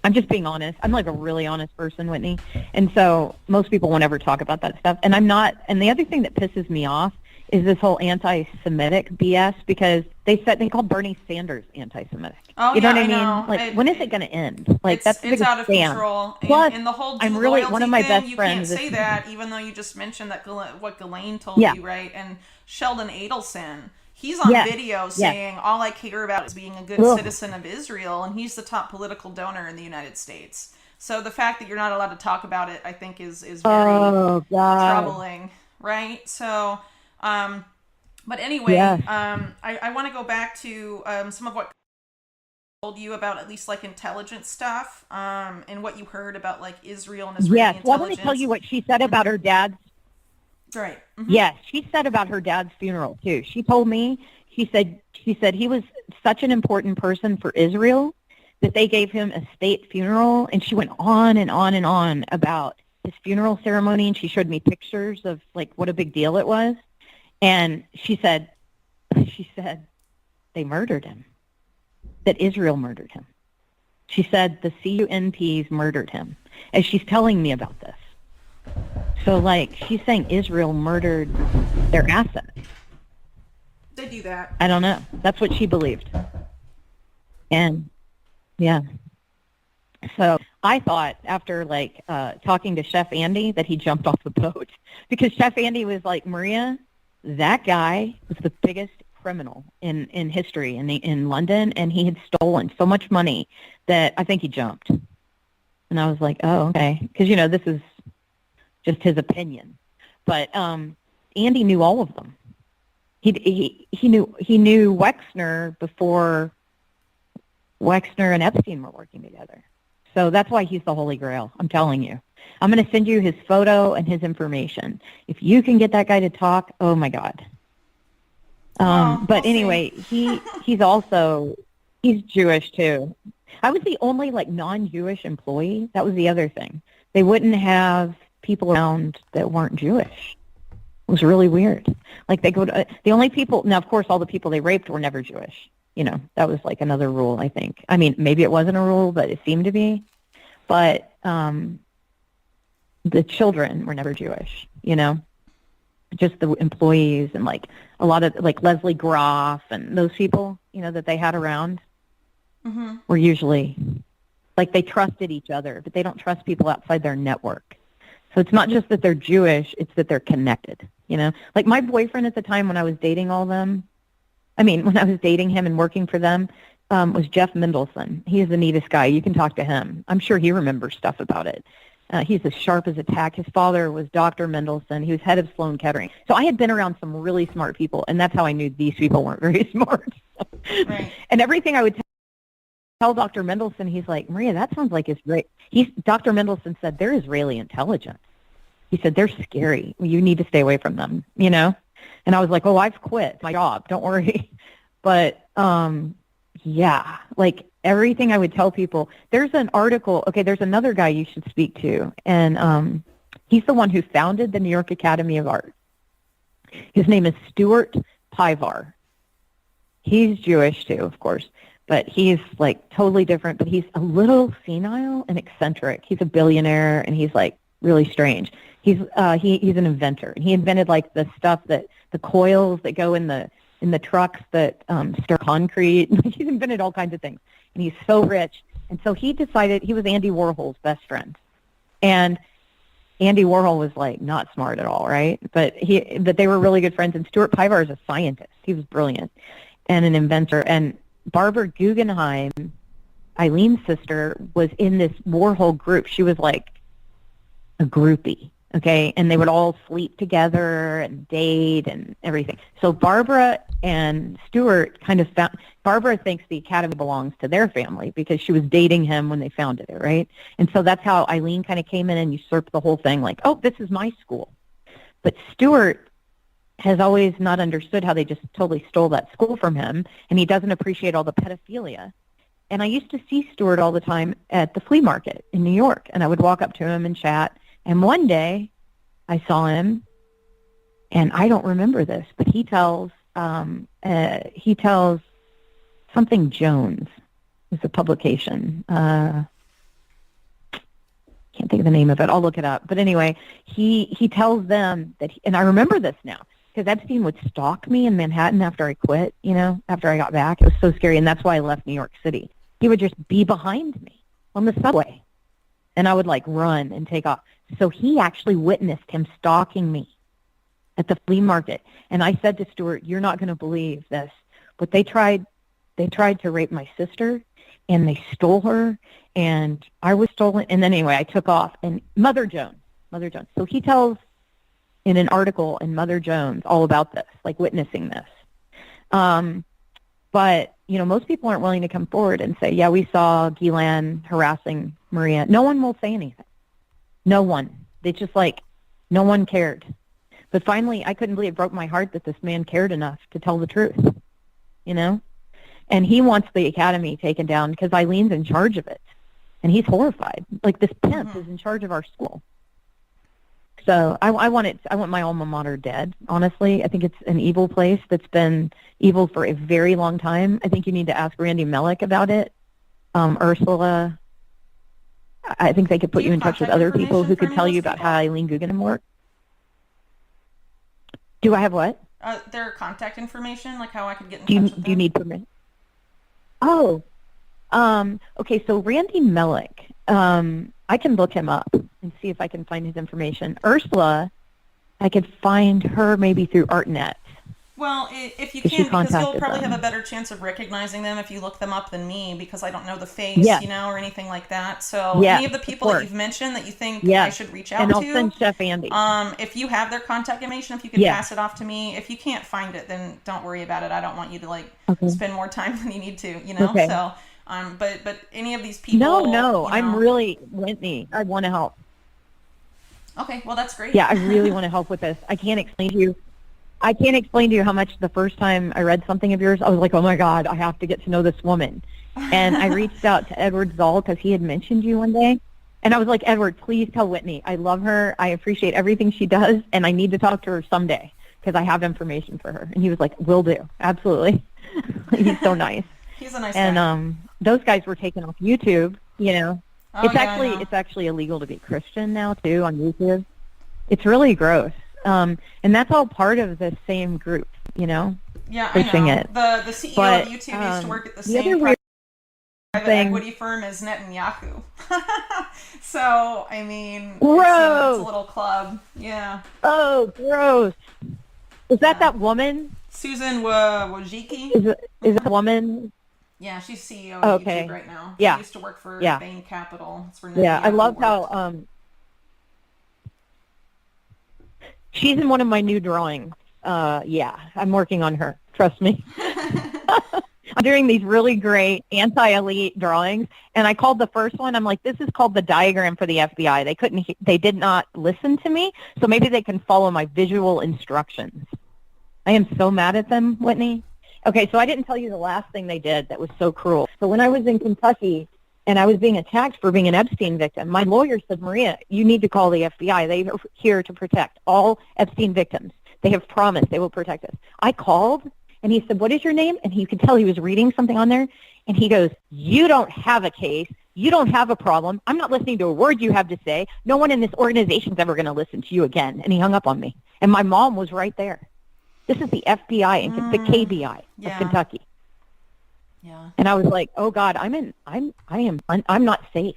I'm just being honest. I'm like a really honest person, Whitney. And so most people won't ever talk about that stuff. And I'm not. And the other thing that pisses me off is this whole anti-Semitic BS, because they called Bernie Sanders anti-Semitic. Oh, you know yeah, what I mean? know. Like, when is it going to end? Like, that's the it's biggest out of scam. control. Plus, and the whole I'm really one of my best you friends. You can't say that, even though you just mentioned that what Ghislaine told you, right? And Sheldon Adelson, he's on video saying all I care about is being a good citizen of Israel, and he's the top political donor in the United States. So the fact that you're not allowed to talk about it, I think, is very troubling, right? So, But anyway, Yes. I want to go back to some of what I told you about, at least like intelligence stuff, and what you heard about like Israel and Israeli Yes. Well, I want to tell intelligence. you what she said about her dad's. Right. Yes, she said about her dad's funeral too. She told me, she said he was such an important person for Israel that they gave him a state funeral, and she went on and on and on about his funeral ceremony, and she showed me pictures of like what a big deal it was. And she said they murdered him, that Israel murdered him. She said the CUNPs murdered him, as she's telling me about this. So, like, she's saying Israel murdered their assets. They do that. I don't know. That's what she believed. And, yeah. So I thought after, like, talking to Chef Andy that he jumped off the boat. Because Chef Andy was like, Maria, that guy was the biggest criminal in history in London, and he had stolen so much money that I think he jumped. And I was like, oh, okay. Because, this is just his opinion. But Andy knew all of them. He knew Wexner before Wexner and Epstein were working together. So that's why he's the Holy Grail. I'm telling you. I'm going to send you his photo and his information. If you can get that guy to talk, oh my God. But we'll anyway, he's Jewish too. I was the only like non-Jewish employee. That was the other thing. They wouldn't have people around that weren't Jewish. It was really weird. Like they go to the only people. Now, of course, all the people they raped were never Jewish. That was like another rule, I think. I mean, maybe it wasn't a rule, but it seemed to be. But the children were never Jewish. Just the employees and like a lot of like Leslie Groff and those people, that they had around were usually like they trusted each other, but they don't trust people outside their network. So it's not just that they're Jewish, it's that they're connected, Like my boyfriend at the time when I was dating when I was dating him and working for them, was Jeff Mendelson. He is the neatest guy. You can talk to him. I'm sure he remembers stuff about it. He's as sharp as a tack. His father was Dr. Mendelson. He was head of Sloan Kettering. So I had been around some really smart people, and that's how I knew these people weren't very smart. Right. And everything I would tell Dr. Mendelson, he's like, Maria, that sounds like Israeli. Dr. Mendelson said, they're Israeli intelligence. He said, they're scary. You need to stay away from them, And I was like, oh, I've quit my job. Don't worry. But, yeah, like everything I would tell people, there's an article. Okay, there's another guy you should speak to. And he's the one who founded the New York Academy of Art. His name is Stuart Pivar. He's Jewish too, of course. But he's like totally different. But he's a little senile and eccentric. He's a billionaire, and he's like really strange. He's an inventor. He invented like the stuff that the coils that go in the trucks that stir concrete. He's invented all kinds of things, and he's so rich. And so he decided he was Andy Warhol's best friend, and Andy Warhol was like not smart at all, right? But they were really good friends. And Stuart Pivar is a scientist. He was brilliant and an inventor. And Barbara Guggenheim, Eileen's sister, was in this Warhol group. She was like a groupie. Okay, and they would all sleep together and date and everything. So Barbara and Stuart kind of found, Barbara thinks the Academy belongs to their family because she was dating him when they founded it, right? And so that's how Eileen kind of came in and usurped the whole thing, like, oh, this is my school. But Stuart has always not understood how they just totally stole that school from him, and he doesn't appreciate all the pedophilia. And I used to see Stuart all the time at the flea market in New York, and I would walk up to him and chat. And one day, I saw him, and I don't remember this, but he tells something Jones is a publication. Can't think of the name of it. I'll look it up. But anyway, he tells them that, and I remember this now because Epstein would stalk me in Manhattan after I quit. After I got back, it was so scary, and that's why I left New York City. He would just be behind me on the subway, and I would like run and take off. So he actually witnessed him stalking me at the flea market. And I said to Stuart, you're not going to believe this, but they tried to rape my sister, and they stole her, and I was stolen. And then anyway, I took off. And Mother Jones. So he tells in an article in Mother Jones all about this, like witnessing this. But, you know, most people aren't willing to come forward and say, yeah, we saw Ghislaine harassing Maria. No one will say anything. No one. It's just like, no one cared. But finally, I couldn't believe it broke my heart that this man cared enough to tell the truth, you know? And he wants the academy taken down because Eileen's in charge of it. And he's horrified. Like, this pimp is in charge of our school. So I want my alma mater dead, honestly. I think it's an evil place that's been evil for a very long time. I think you need to ask Randy Mellick about it. Ursula, I think they could put you in touch with other people who could tell you about how Eileen Guggenheim worked. Do I have what? Their contact information, like how I could get in touch with them. Do you need permission? Oh, okay, so Randy Mellick, I can look him up and see if I can find his information. Ursula, I could find her maybe through ArtNet. Well, if you can, because you'll probably have a better chance of recognizing them if you look them up than me, because I don't know the face, you know, or anything like that. So any of the people that you've mentioned that you think I should reach out to, and I'll send Chef Andy. If you have their contact information, if you could pass it off to me. If you can't find it, then don't worry about it. I don't want you to spend more time than you need to, you know. Okay. So, but any of these people, no, you know, I'm really Whitney. I want to help. Okay, well that's great. Yeah, I really want to help with this. I can't explain to you how much the first time I read something of yours, I was like, oh my God, I have to get to know this woman. And I reached out to Edward Zoll because he had mentioned you one day. And I was like, Edward, please tell Whitney. I love her. I appreciate everything she does. And I need to talk to her someday because I have information for her. And he was like, will do. Absolutely. He's so nice. He's a nice guy. And those guys were taken off YouTube, you know. Oh, it's actually illegal to be Christian now, too, on YouTube. It's really gross. And that's all part of the same group, you know? Yeah, pushing I know. It. The CEO of YouTube used to work at the same private equity firm as Netanyahu. So, I mean, it's a little club. Yeah. Oh, gross. Is that woman? Susan Wojcicki? Is it a woman? Yeah, she's CEO of YouTube right now. She used to work for Bain Capital. That's where Netanyahu I love worked. how she's in one of my new drawings. I'm working on her. Trust me. I'm doing these really great anti-elite drawings, and I called the first one. I'm like, this is called the diagram for the FBI. They did not listen to me, so maybe they can follow my visual instructions. I am so mad at them, Whitney. Okay, so I didn't tell you the last thing they did that was so cruel. So when I was in Kentucky and I was being attacked for being an Epstein victim, my lawyer said, Maria, you need to call the FBI. They are here to protect all Epstein victims. They have promised they will protect us. I called, and he said, what is your name? And you could tell he was reading something on there. And he goes, you don't have a case. You don't have a problem. I'm not listening to a word you have to say. No one in this organization is ever going to listen to you again. And he hung up on me. And my mom was right there. This is the FBI and the KBI of Kentucky. Yeah. And I was like, oh God, I'm not safe.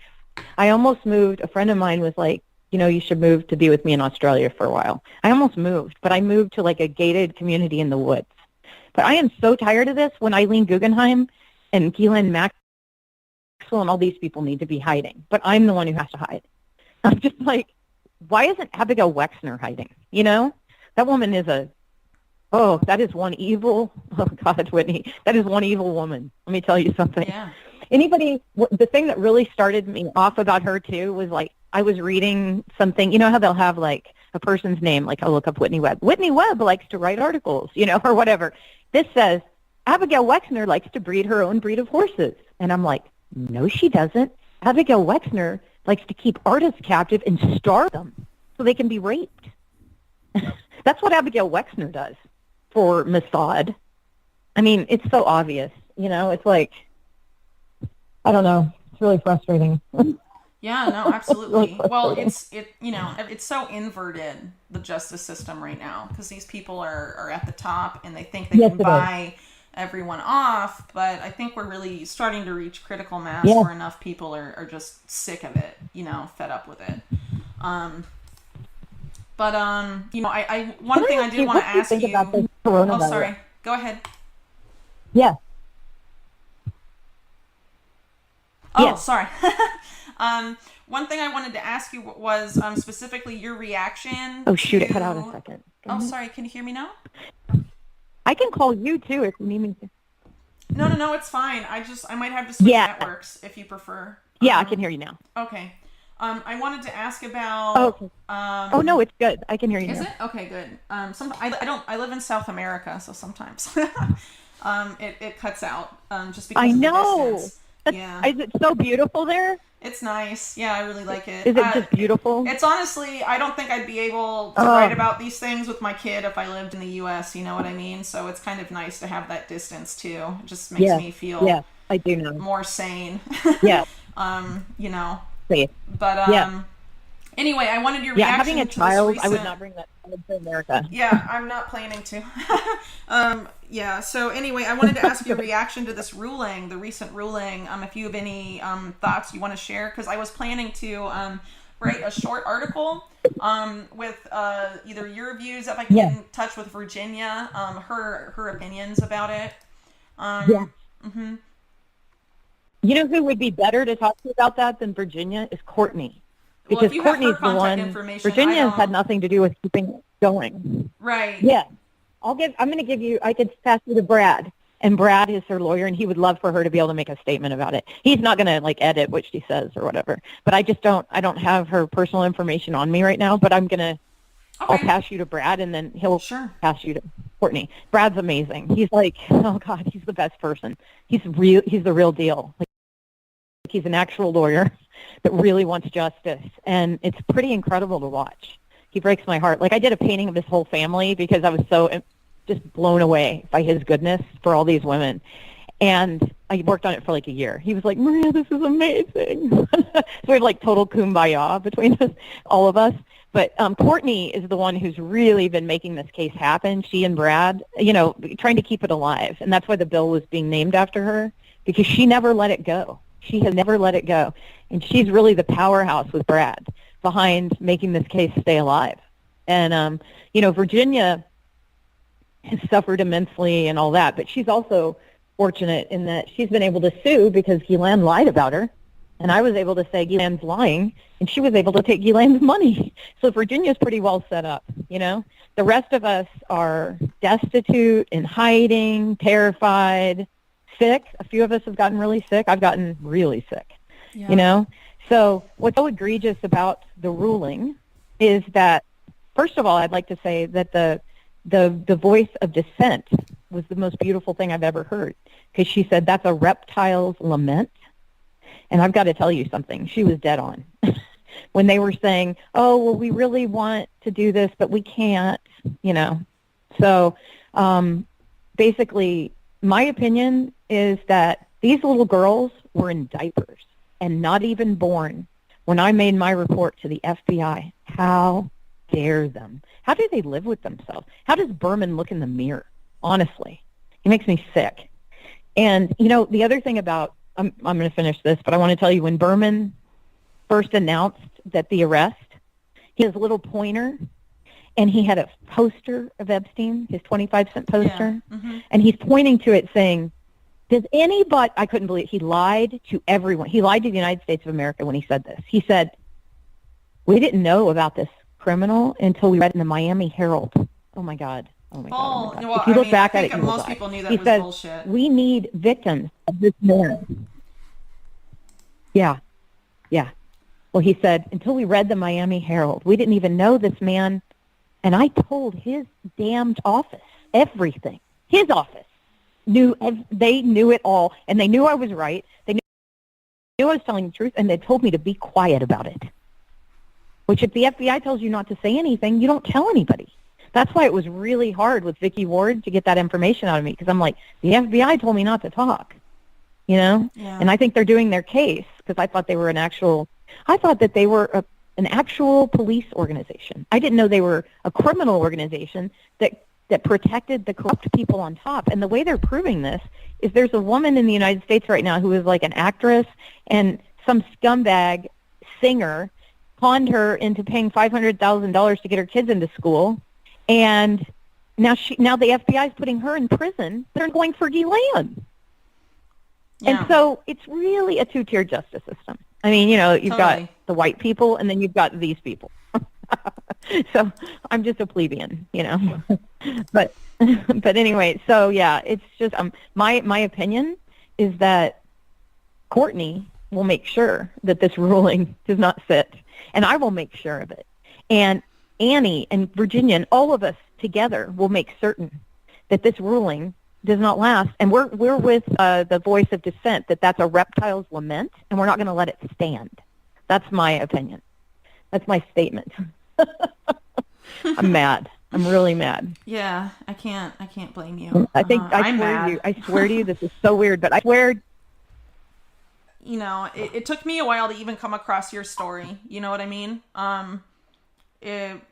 I almost moved. A friend of mine was like, you know, you should move to be with me in Australia for a while. I almost moved, but I moved to like a gated community in the woods. But I am so tired of this when Eileen Guggenheim and Ghislaine Maxwell and all these people need to be hiding. But I'm the one who has to hide. I'm just like, why isn't Abigail Wexner hiding? You know, that woman is that is one evil, oh God, Whitney, that is one evil woman. Let me tell you something. Yeah. The thing that really started me off about her too was like, I was reading something, you know how they'll have like a person's name, like I'll look up Whitney Webb. Whitney Webb likes to write articles, you know, or whatever. This says, Abigail Wexner likes to breed her own breed of horses. And I'm like, no, she doesn't. Abigail Wexner likes to keep artists captive and starve them so they can be raped. That's what Abigail Wexner does for Mossad. I mean, it's so obvious, you know, it's like, I don't know. It's really frustrating. Yeah, no, absolutely. Well, it's so inverted, the justice system right now, because these people are at the top and they think they can buy everyone off, but I think we're really starting to reach critical mass where enough people are just sick of it, you know, fed up with it. But you know, I one thing I did want to ask you. About this coronavirus? Oh, sorry. Go ahead. Yeah. Oh, sorry. one thing I wanted to ask you was specifically your reaction Oh, shoot, to... it cut out a second. Oh, sorry. Can you hear me now? I can call you, too, if you need me to. No, it's fine. I might have to switch networks if you prefer. Yeah, I can hear you now. Okay. I wanted to ask about... Oh, okay. Oh, no, it's good. I can hear you Is now. it? Okay, good. I live in South America, so sometimes it cuts out just because I of know. the distance. Yeah. Is it so beautiful there? It's nice. Yeah, I really like it. Is it just beautiful? It's honestly, I don't think I'd be able to write about these things with my kid if I lived in the U.S., you know what I mean? So it's kind of nice to have that distance, too. It just makes me feel I do know. more sane. Yeah. You know. Safe. But, anyway, I wanted your reaction having a to child, this I would not bring that child to America. Yeah, I'm not planning to. So anyway, I wanted to ask your reaction to this ruling, the recent ruling, if you have any thoughts you want to share, because I was planning to write a short article with either your views, if I can get in touch with Virginia, her opinions about it. Mm-hmm. You know who would be better to talk to about that than Virginia is Courtney. Because Courtney's the one. Virginia has had nothing to do with keeping it going. Right. Yeah. I'm going to give you, I could pass you to Brad. And Brad is her lawyer, and he would love for her to be able to make a statement about it. He's not going to, edit what she says or whatever. But I don't have her personal information on me right now, but I'll pass you to Brad, and then he'll pass you to Courtney. Brad's amazing. He's he's the best person. He's the real deal. He's an actual lawyer that really wants justice, and it's pretty incredible to watch. He breaks my heart. I did a painting of his whole family because I was so just blown away by his goodness for all these women. And I worked on it for a year. He was like, Maria, this is amazing. So we have total kumbaya between us, all of us. But Courtney is the one who's really been making this case happen. She and Brad, trying to keep it alive. And that's why the bill was being named after her, because she never let it go. She has never let it go. And she's really the powerhouse with Brad behind making this case stay alive. And, Virginia has suffered immensely and all that, but she's also fortunate in that she's been able to sue because Ghislaine lied about her. And I was able to say Ghislaine's lying, and she was able to take Ghislaine's money. So Virginia's pretty well set up, The rest of us are destitute, in hiding, terrified, sick. A few of us have gotten really sick. I've gotten really sick, So what's so egregious about the ruling is that, first of all, I'd like to say that the voice of dissent was the most beautiful thing I've ever heard, because she said that's a reptile's lament. And I've got to tell you something. She was dead on. When they were saying, oh, well, we really want to do this, but we can't, So basically, my opinion is that these little girls were in diapers and not even born when I made my report to the FBI. How dare them? How do they live with themselves? How does Berman look in the mirror? Honestly, he makes me sick. And, the other thing about, I'm going to finish this, but I want to tell you, when Berman first announced that the arrest, he has a little pointer, and he had a poster of Epstein, his 25-cent poster, and he's pointing to it saying, does anybody, I couldn't believe it. He lied to everyone. He lied to the United States of America when he said this. He said, we didn't know about this criminal until we read in the Miami Herald. Oh, my God. Oh, my God. Well, if you look back at it, you will most die. people knew that he was said, bullshit. We need victims of this man. Yeah. Well, he said, until we read the Miami Herald, we didn't even know this man. And I told his damned office everything. His office they knew it all, and they knew I was right. They knew I was telling the truth, and they told me to be quiet about it. Which, if the FBI tells you not to say anything, you don't tell anybody. That's why it was really hard with Vicky Ward to get that information out of me, because I'm like, the FBI told me not to talk, Yeah. And I think they're doing their case, because I thought they were an actual police organization. I didn't know they were a criminal organization that protected the corrupt people on top. And the way they're proving this is there's a woman in the United States right now who is like an actress, and some scumbag singer conned her into paying $500,000 to get her kids into school. And now the FBI is putting her in prison. They're going for Ghislaine. Yeah. And so it's really a two-tier justice system. I mean, you've got Totally. the white people, and then you've got these people. So I'm just a plebeian. But but anyway, so yeah, it's just my opinion is that Courtney will make sure that this ruling does not sit, and I will make sure of it. And Annie and Virginia and all of us together will make certain that this ruling does not last. And we're with the voice of dissent that that's a reptile's lament, and we're not going to let it stand. That's my opinion. That's my statement. I'm mad. I'm really mad. Yeah, I can't blame you. I I'm swear to mad. you, this is so weird, but I swear. It took me a while to even come across your story. You know what I mean?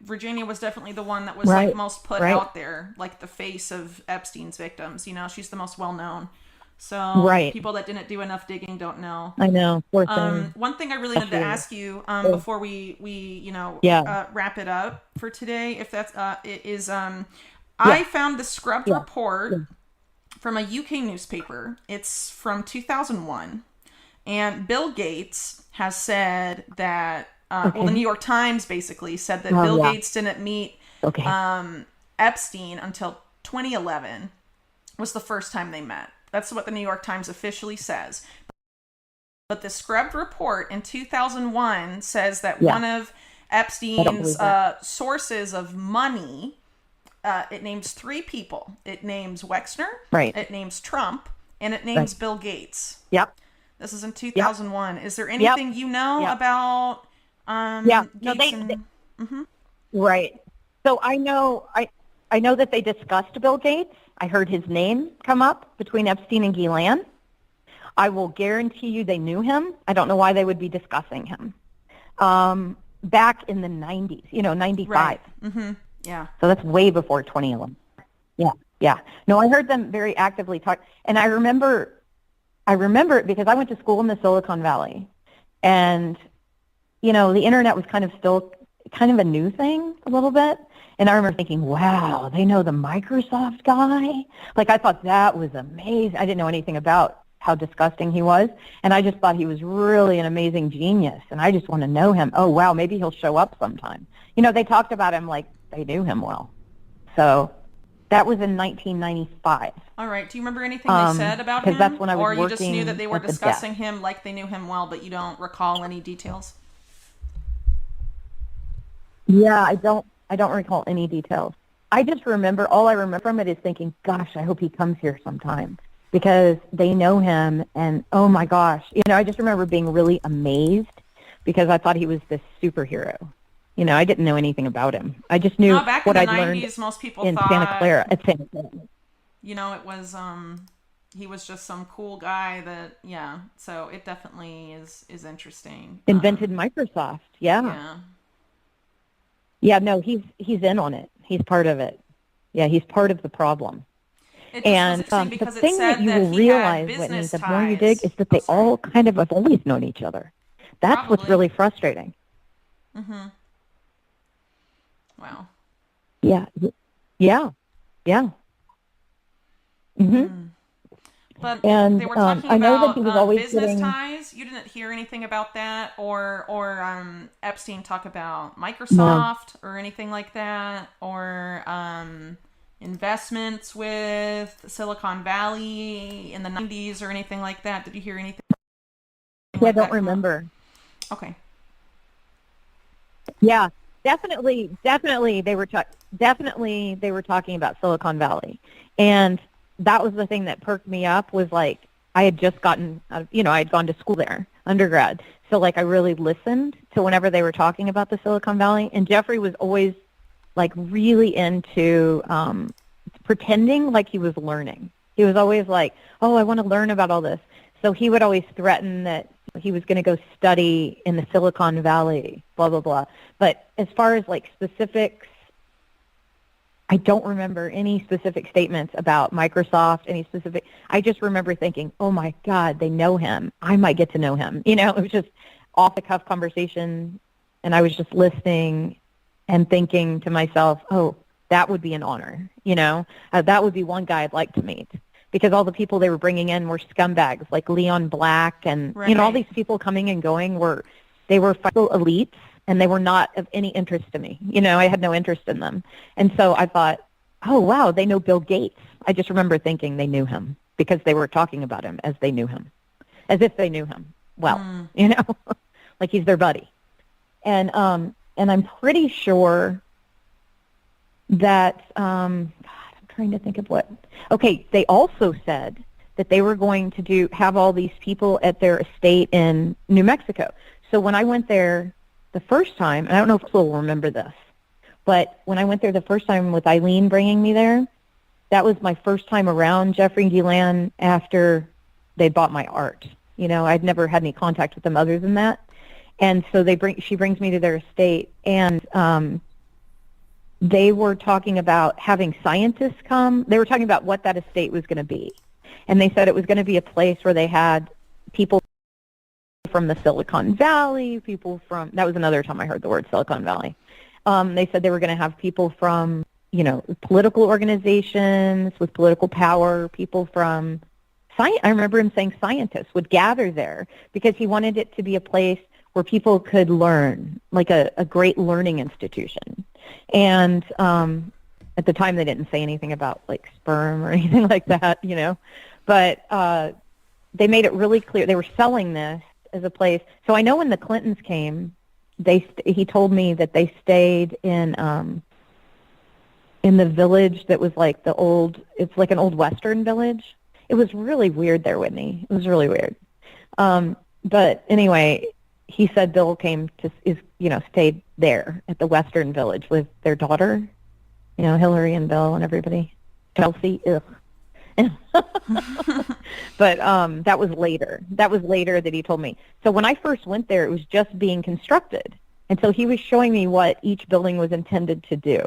Virginia was definitely the one that was Right, like most put right, out there, like the face of Epstein's victims. She's the most well known. So right. people that didn't do enough digging don't know. I know. Poor thing. One thing I really wanted to Absolutely. ask you Oh, before we yeah, wrap it up for today, if that's yeah, I found the scrubbed yeah, yeah. report from a UK newspaper. It's from 2001, and Bill Gates has said that. The New Okay. York Times basically said that Oh, Bill yeah. Gates didn't meet Okay. Epstein until 2011 was the first time they met. That's what the New York Times officially says. But the scrubbed report in 2001 says that Yeah. one of I don't Epstein's believe that. sources of money, it names three people. It names Wexner, Right. it names Trump, and it Right. names Bill Gates. Yep. This is in Yep. 2001. Is there Yep. anything you know Yep. about Yeah. No, Gates and... Mm-hmm. right. So I know that they discussed Bill Gates. I heard his name come up between Epstein and Ghislaine. I will guarantee you they knew him. I don't know why they would be discussing him. Back in the 90s, 95. Right. Mm-hmm. Yeah. So that's way before 2011. Yeah, yeah. No, I heard them very actively talk, and I remember it because I went to school in the Silicon Valley, and the internet was still kind of a new thing a little bit, and I remember thinking, wow, they know the Microsoft guy. Like I thought that was amazing. I didn't know anything about how disgusting he was, and I just thought he was really an amazing genius, and I just want to know him. Oh wow, maybe he'll show up sometime. They talked about him like they knew him well. So that was in 1995. All right. Do you remember anything they said about Because that's him? when I was Or you just knew that working they were at the desk. discussing him like they knew him well, but you don't recall any details? Yeah, I don't recall any details. I just remember all I remember from it is thinking, gosh, I hope he comes here sometime because they know him and oh my gosh. I just remember being really amazed because I thought he was this superhero. I didn't know anything about him. I just knew No, back in what the I'd learned 90s, most people in Santa thought, Clara at Santa Clara. it was he was just some cool guy that, yeah. So it definitely is interesting. Invented Microsoft. Yeah. Yeah. Yeah, no, he's in on it. He's part of it. Yeah, he's part of the problem. It just was And interesting the because it thing that said you that will he had realize, Whitney, business the more you dig, ties. is that Oh, they sorry. all kind of have always known each other. That's what's Probably. really frustrating. Mm-hmm. Wow. Yeah, yeah, yeah. hmm But they And were talking I know that about he was always business getting, ties. You didn't hear anything about that, or Epstein talk about no, Microsoft or anything like that, or investments with Silicon Valley in the 90s or anything like that. Did you hear anything I like don't that come up? remember. Okay. Yeah, definitely they were talking about Silicon Valley, and that was the thing that perked me up was like I had just gotten, I had gone to school there, undergrad, so like I really listened to whenever they were talking about the Silicon Valley, and Jeffrey was always like really into pretending like he was learning. He was always like, oh, I want to learn about all this. So he would always threaten that he was going to go study in the Silicon Valley, blah, blah, blah. But as far as like specifics, I don't remember any specific statements about Microsoft, I just remember thinking, oh my God, they know him. I might get to know him. It was just off the cuff conversation. And I was just listening and thinking to myself, oh, that would be an honor. That would be one guy I'd like to meet because all the people they were bringing in were scumbags, like Leon Black, and all these people coming and going they were financial elites, and they were not of any interest to me. I had no interest in them, and so I thought, oh wow, they know Bill Gates. I just remember thinking they knew him because they were talking about him as they knew him, as if they knew him well, like he's their buddy, and I'm pretty sure that God, I'm trying to think of what. Okay, they also said that they were going to have all these people at their estate in New Mexico. So when I went there the first time, and I don't know if people will remember this, but when I went there the first time with Eileen bringing me there, that was my first time around Jeffrey Gillan after they bought my art. I'd never had any contact with them other than that. And so she brings me to their estate, and they were talking about having scientists come. They were talking about what that estate was going to be. And they said it was going to be a place where they had people from the Silicon Valley, that was another time I heard the word Silicon Valley. They said they were going to have people from, political organizations with political power, people from science. I remember him saying scientists would gather there because he wanted it to be a place where people could learn, like a great learning institution. And at the time, they didn't say anything about like sperm or anything like that, but they made it really clear they were selling this as a place. So I know when the Clintons came, he told me that they stayed in the village that was like it's like an old Western village. It was really weird there, Whitney. It was really weird. But anyway, he said Bill came stayed there at the Western Village with their daughter, Hillary and Bill and everybody. Chelsea, ugh. But that was later. That was later that he told me. So when I first went there, it was just being constructed. And so he was showing me what each building was intended to do.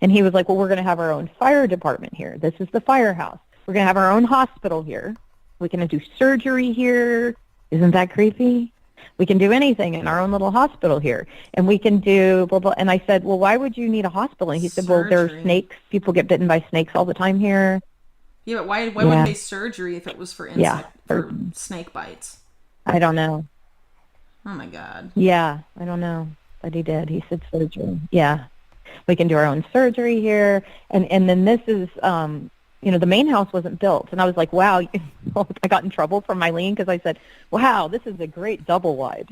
And he was like, well, we're going to have our own fire department here. This is the firehouse. We're going to have our own hospital here. We're going to do surgery here. Isn't that creepy? We can do anything in our own little hospital here. And we can do blah, blah. And I said, well, why would you need a hospital? And he said, well, there are snakes. People get bitten by snakes all the time here. Yeah, but why would they surgery if it was for for snake bites? I don't know. Oh, my God. Yeah, I don't know. But he did. He said surgery. Yeah. We can do our own surgery here. And then this is, the main house wasn't built. And I was like, wow. I got in trouble from Eileen because I said, wow, this is a great double wide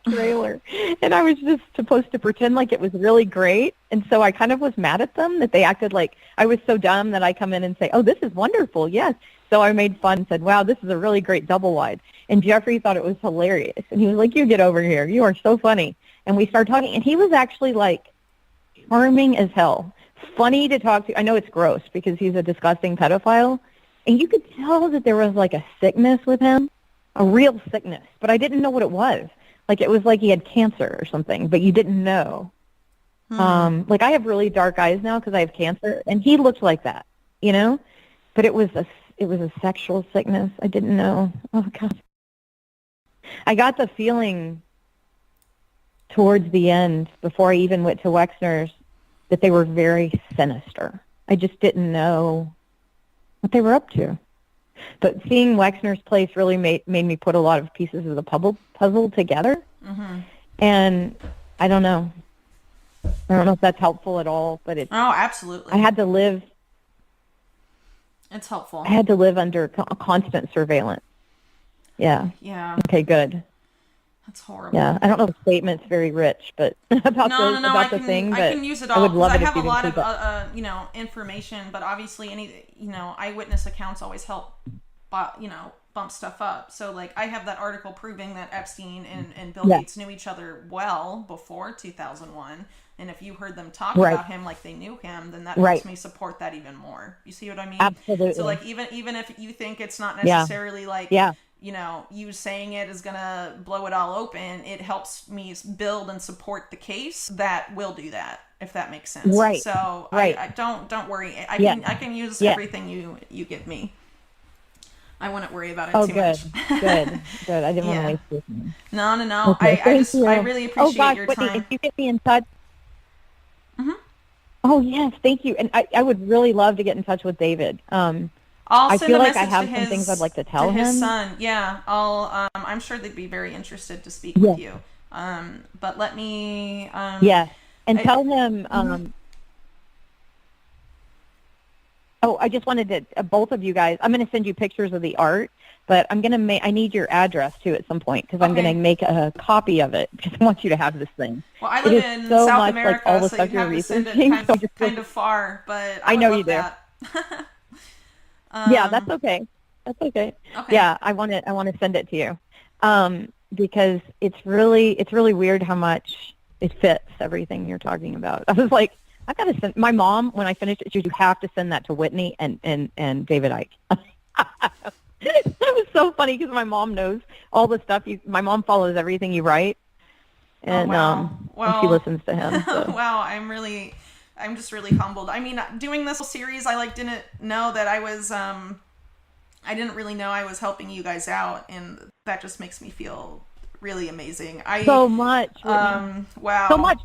trailer. And I was just supposed to pretend like it was really great. And so I kind of was mad at them that they acted like I was so dumb that I come in and say, oh, this is wonderful. Yes. So I made fun and said, wow, this is a really great double wide. And Jeffrey thought it was hilarious. And he was like, you get over here. You are so funny. And we started talking. And he was actually like charming as hell. Funny to talk to. I know it's gross because he's a disgusting pedophile. And you could tell that there was like a sickness with him, a real sickness. But I didn't know what it was. Like it was like he had cancer or something, but you didn't know. Like I have really dark eyes now because I have cancer. And he looked like that, But it was a sexual sickness. I didn't know. Oh, God. I got the feeling towards the end, before I even went to Wexner's, that they were very sinister. I just didn't know what they were up to. But seeing Wexner's place really made me put a lot of pieces of the puzzle together. Mm-hmm. And I don't know. I don't know if that's helpful at all, but it's... Oh, absolutely. I had to live... It's helpful. I had to live under constant surveillance. Yeah. Yeah. Okay, good. That's horrible. Yeah, I don't know if the statement's very rich, but about the thing. But I can use it all. I would love it I if have you a lot didn't of information, but obviously eyewitness accounts always help, bump stuff up. So like I have that article proving that Epstein and Bill Gates knew each other well before 2001. And if you heard them talk about him like they knew him, then that makes me support that even more. You see what I mean? Absolutely. So like even if you think it's not necessarily you saying it is going to blow it all open, it helps me build and support the case that will do that, if that makes sense. Right. So right. I don't worry. I can use everything you give me. I wouldn't worry about it too much. Good. I didn't want to waste your time. No. Okay, I really appreciate your Whitney, time. if you get me in touch, Oh, yes, thank you. And I would really love to get in touch with David. I'll I send feel a like I message have some things I'd like to to tell his him. son. Yeah, I'm sure they'd be very interested to speak with Yes, you. But let me yes. And I, tell him, mhm. oh, I just wanted to, both of you guys, I'm going to send you pictures of the art, but I'm going to make, I need your address too at some point because I'm going to Okay. make a copy of it because I want you to have this thing. Well, I It live is in so South much like all America, the so stuff you'd you're have to send it researching. So just kind of far, but I I would know you love do. that. Yeah, that's um, okay. That's okay. okay. Yeah, I want to send it to you. Because it's really weird how much it fits everything you're talking about. I was like, I got to send my mom when I finished it. She was, you have to send that to Whitney and David Icke. That was so funny because my mom knows all the stuff my mom follows everything you write, Oh wow. and she Well, listens to him. So wow. I'm just really humbled. I mean, doing this whole series, I like didn't know that I didn't really know I was helping you guys out, and that just makes me feel really amazing. so much, Whitney. So Wow. much.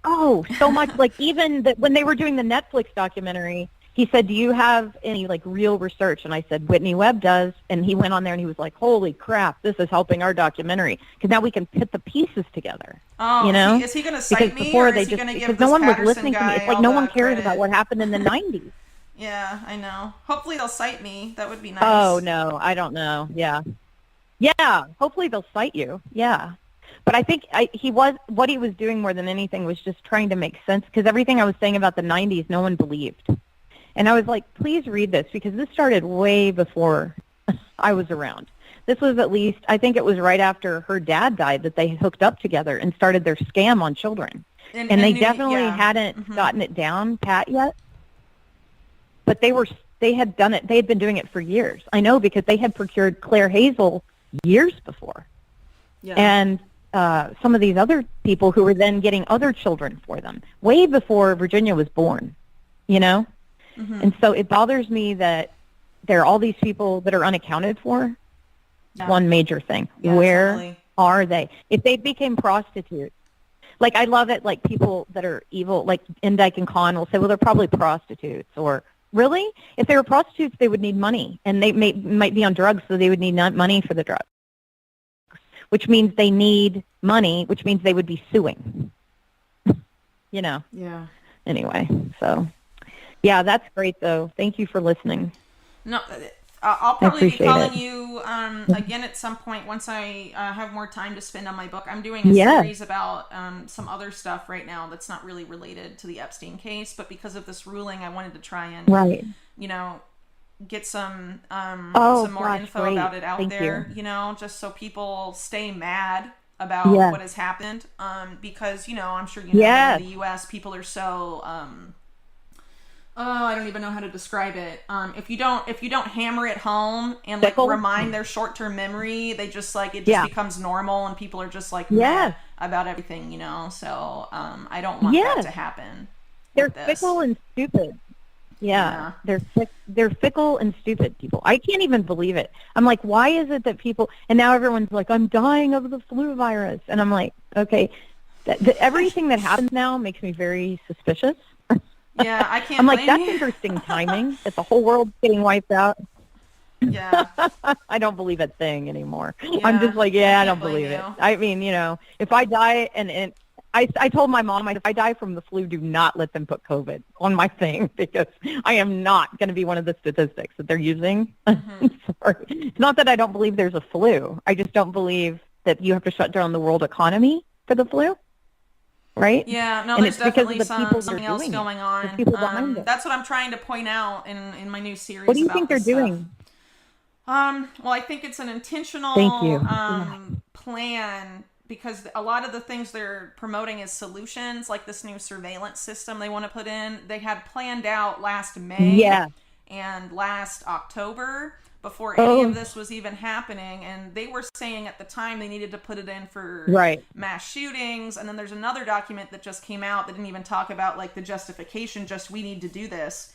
Oh, so much. Like even when they were doing the Netflix documentary, he said, "Do you have any like real research?" And I said, "Whitney Webb does." And he went on there and he was like, "Holy crap, this is helping our documentary because now we can put the pieces together." Oh, You know, is he going to because cite me, before or they is he just going to give because no this one was Patterson listening to me. It's guy like all no one the cares about credit? what happened in the 90s. Yeah, I know. Hopefully they'll cite me. That would be Oh nice. no, I don't know. Yeah. Yeah, hopefully they'll cite you. Yeah. But I think what he was doing more than anything was just trying to make sense because everything I was saying about the 90s, no one believed. And I was like, please read this because this started way before I was around. This was at least, I think it was right after her dad died that they hooked up together and started their scam on children. And they definitely Yeah. hadn't gotten it down pat yet, but they had done it. They had been doing it for years. I know because they had procured Claire Hazel years before. Yeah. And some of these other people who were then getting other children for them way before Virginia was born, you know? Mm-hmm. And so it bothers me that there are all these people that are unaccounted for. Yeah. One major thing. Yeah, Where totally. are they? If they became prostitutes, like I love it, like people that are evil, like Indike and Khan will say, well, they're probably prostitutes. Or really? If they were prostitutes, they would need money. And they might be on drugs, so they would need money for the drugs, which means they need money, which means they would be suing. You know? Yeah. Anyway, so, yeah, that's great, though. Thank you for listening. No, I'll I probably be appreciate calling it. you again at some point once I have more time to spend on my book. I'm doing a Yes. series about some other stuff right now that's not really related to the Epstein case, but because of this ruling, I wanted to try and, Right. you know, get Oh, some more gosh, info great. about it out Thank you. there, you know, just so people stay mad about Yes. what has happened. Because, you know, I'm sure you know that in Yes. the U.S. people are so oh, I don't even know how to describe it. If you don't hammer it home and like Fickle? remind their short term memory, they just like it just Yeah. becomes normal and people are just like mad Yes. about everything, you know. So I don't want that Yes. to happen They're with this. fickle and stupid. Yeah, Yeah. they're fickle and stupid people. I can't even believe it. I'm like, why is it that people? And now everyone's like, I'm dying of the flu virus, and I'm like, okay, everything that happens now makes me very suspicious. Yeah, I I'm can't like, blame that's you. interesting timing that the whole world's getting wiped out. Yeah. I don't believe a thing anymore. I'm just Yeah. like, I yeah, I can't don't blame believe it. you. I mean, you know, if I die and I told my mom, if I die from the flu, do not let them put COVID on my thing because I am not going to be one of the statistics that they're using. Sorry. It's not that I don't believe there's a flu. I just don't believe that you have to shut down the world economy for the flu. Right? Yeah, no, And there's it's because definitely of the people that are something else doing it, going the on. people behind it. That's what I'm trying to point out in my new What do series you about think they're this stuff. doing? Well, I think it's an Thank intentional you. Yeah. plan because a lot of the things they're promoting as solutions, like this new surveillance system they want to put in, they had planned out last May Yeah. and last October before any of Oh, this was even happening. And they were saying at the time they needed to put it in for right. mass shootings. And then there's another document that just came out that didn't even talk about like the justification, just we need to do this.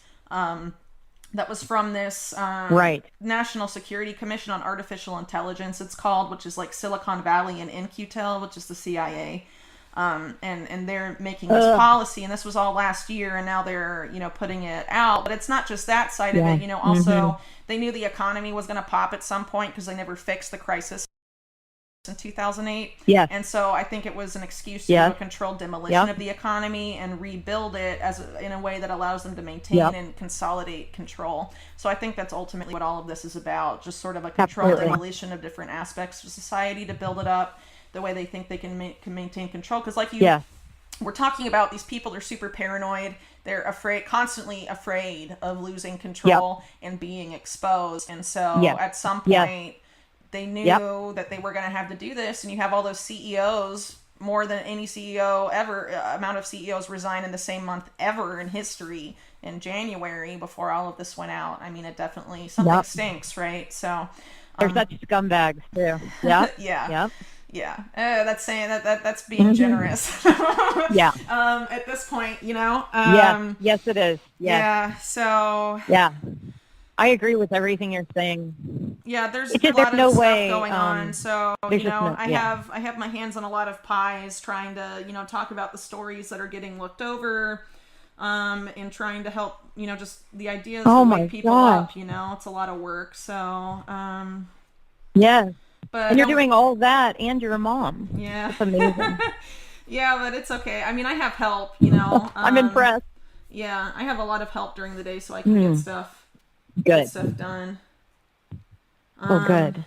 That was from this Right. National Security Commission on Artificial Intelligence, it's called, which is like Silicon Valley and In-Q-Tel, which is the CIA. And they're making this policy, and this was all last year, and now they're, putting it out. But it's not just that side of it, also they knew the economy was going to pop at some point because they never fixed the crisis in 2008. Yes. And so I think it was an excuse to do a controlled demolition of the economy and rebuild it in a way that allows them to maintain and consolidate control. So I think that's ultimately what all of this is about, just sort of a controlled demolition of different aspects of society to build it up the way they think they can maintain control. Because we're talking about, these people are super paranoid. They're constantly afraid of losing control and being exposed. And so at some point, they knew that they were going to have to do this. And you have all those CEOs, more than any CEO ever, amount of CEOs resign in the same month ever in history, in January, before all of this went out. I mean, it definitely, something stinks, right? So they're such scumbags too. Yeah. That's saying that's being generous. At this point, Yes, it is. Yeah. So. Yeah. I agree with everything you're saying. Yeah, there's a lot of stuff going on. So, I have my hands on a lot of pies, trying to, talk about the stories that are getting looked over, and trying to help, just the ideas that wake people up, it's a lot of work. So, yes. But and you're doing all that, and you're a mom. Yeah. It's amazing. Yeah, but it's okay. I mean, I have help, I'm impressed. Yeah, I have a lot of help during the day, so I can get stuff done. Good.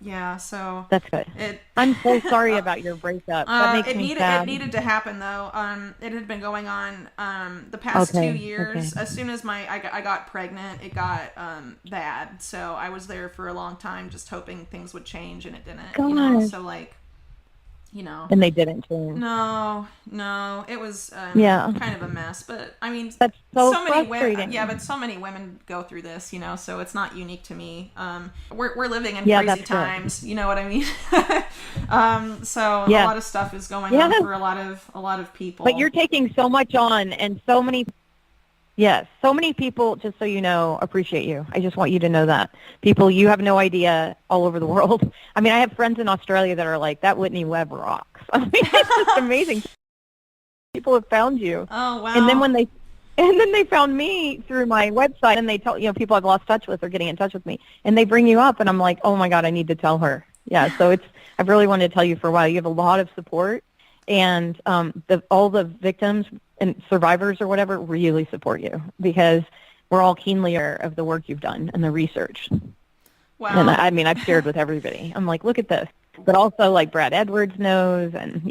Yeah, so that's good. I'm so sorry about your breakup. That makes me sad. It needed to happen, though. It had been going on the past 2 years. As soon as I got pregnant, it got bad. So I was there for a long time, just hoping things would change, and it didn't. So And they didn't change. No, it was kind of a mess. But I mean, that's so many frustrating. women. Yeah, but so many women go through this, so it's not unique to me. We're living in crazy times. You know what I mean? So a lot of stuff is going on for a lot of people. But you're taking so much on, and so many people, just so you know, appreciate you. I just want you to know that. People, you have no idea, all over the world. I mean, I have friends in Australia that are like, that Whitney Webb rocks. I mean, it's just amazing. People have found you. Oh, wow. And then they found me through my website, and they tell, people I've lost touch with are getting in touch with me, and they bring you up, and I'm like, oh my God, I need to tell her. Yeah, so I've really wanted to tell you for a while. You have a lot of support, and all the victims and survivors or whatever really support you, because we're all keenly aware of the work you've done and the research. Wow. And I mean, I've shared with everybody. I'm like, look at this. But also, like, Brad Edwards knows, and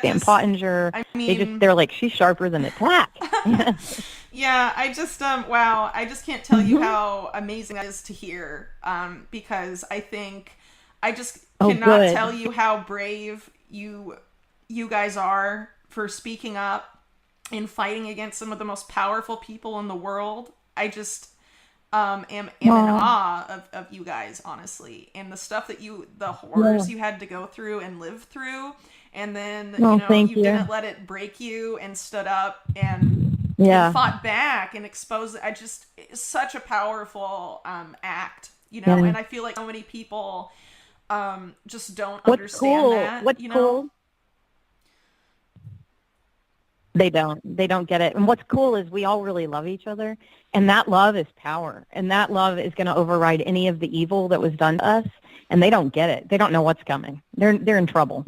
Sam Pottinger. I mean, they're like, she's sharper than a tack. Yeah, I just wow, I just can't tell you how amazing that is to hear, because I think I just cannot tell you how brave you guys are for speaking up and fighting against some of the most powerful people in the world. I just am in awe of you guys, honestly, and the stuff that the horrors you had to go through and live through, and then you didn't let it break you, and stood up and fought back and exposed it. It's such a powerful act, and I feel like so many people just don't understand that. What's cool? They don't get it. And what's cool is we all really love each other, and that love is power, and that love is going to override any of the evil that was done to us. And they don't get it. They don't know what's coming. They're in trouble.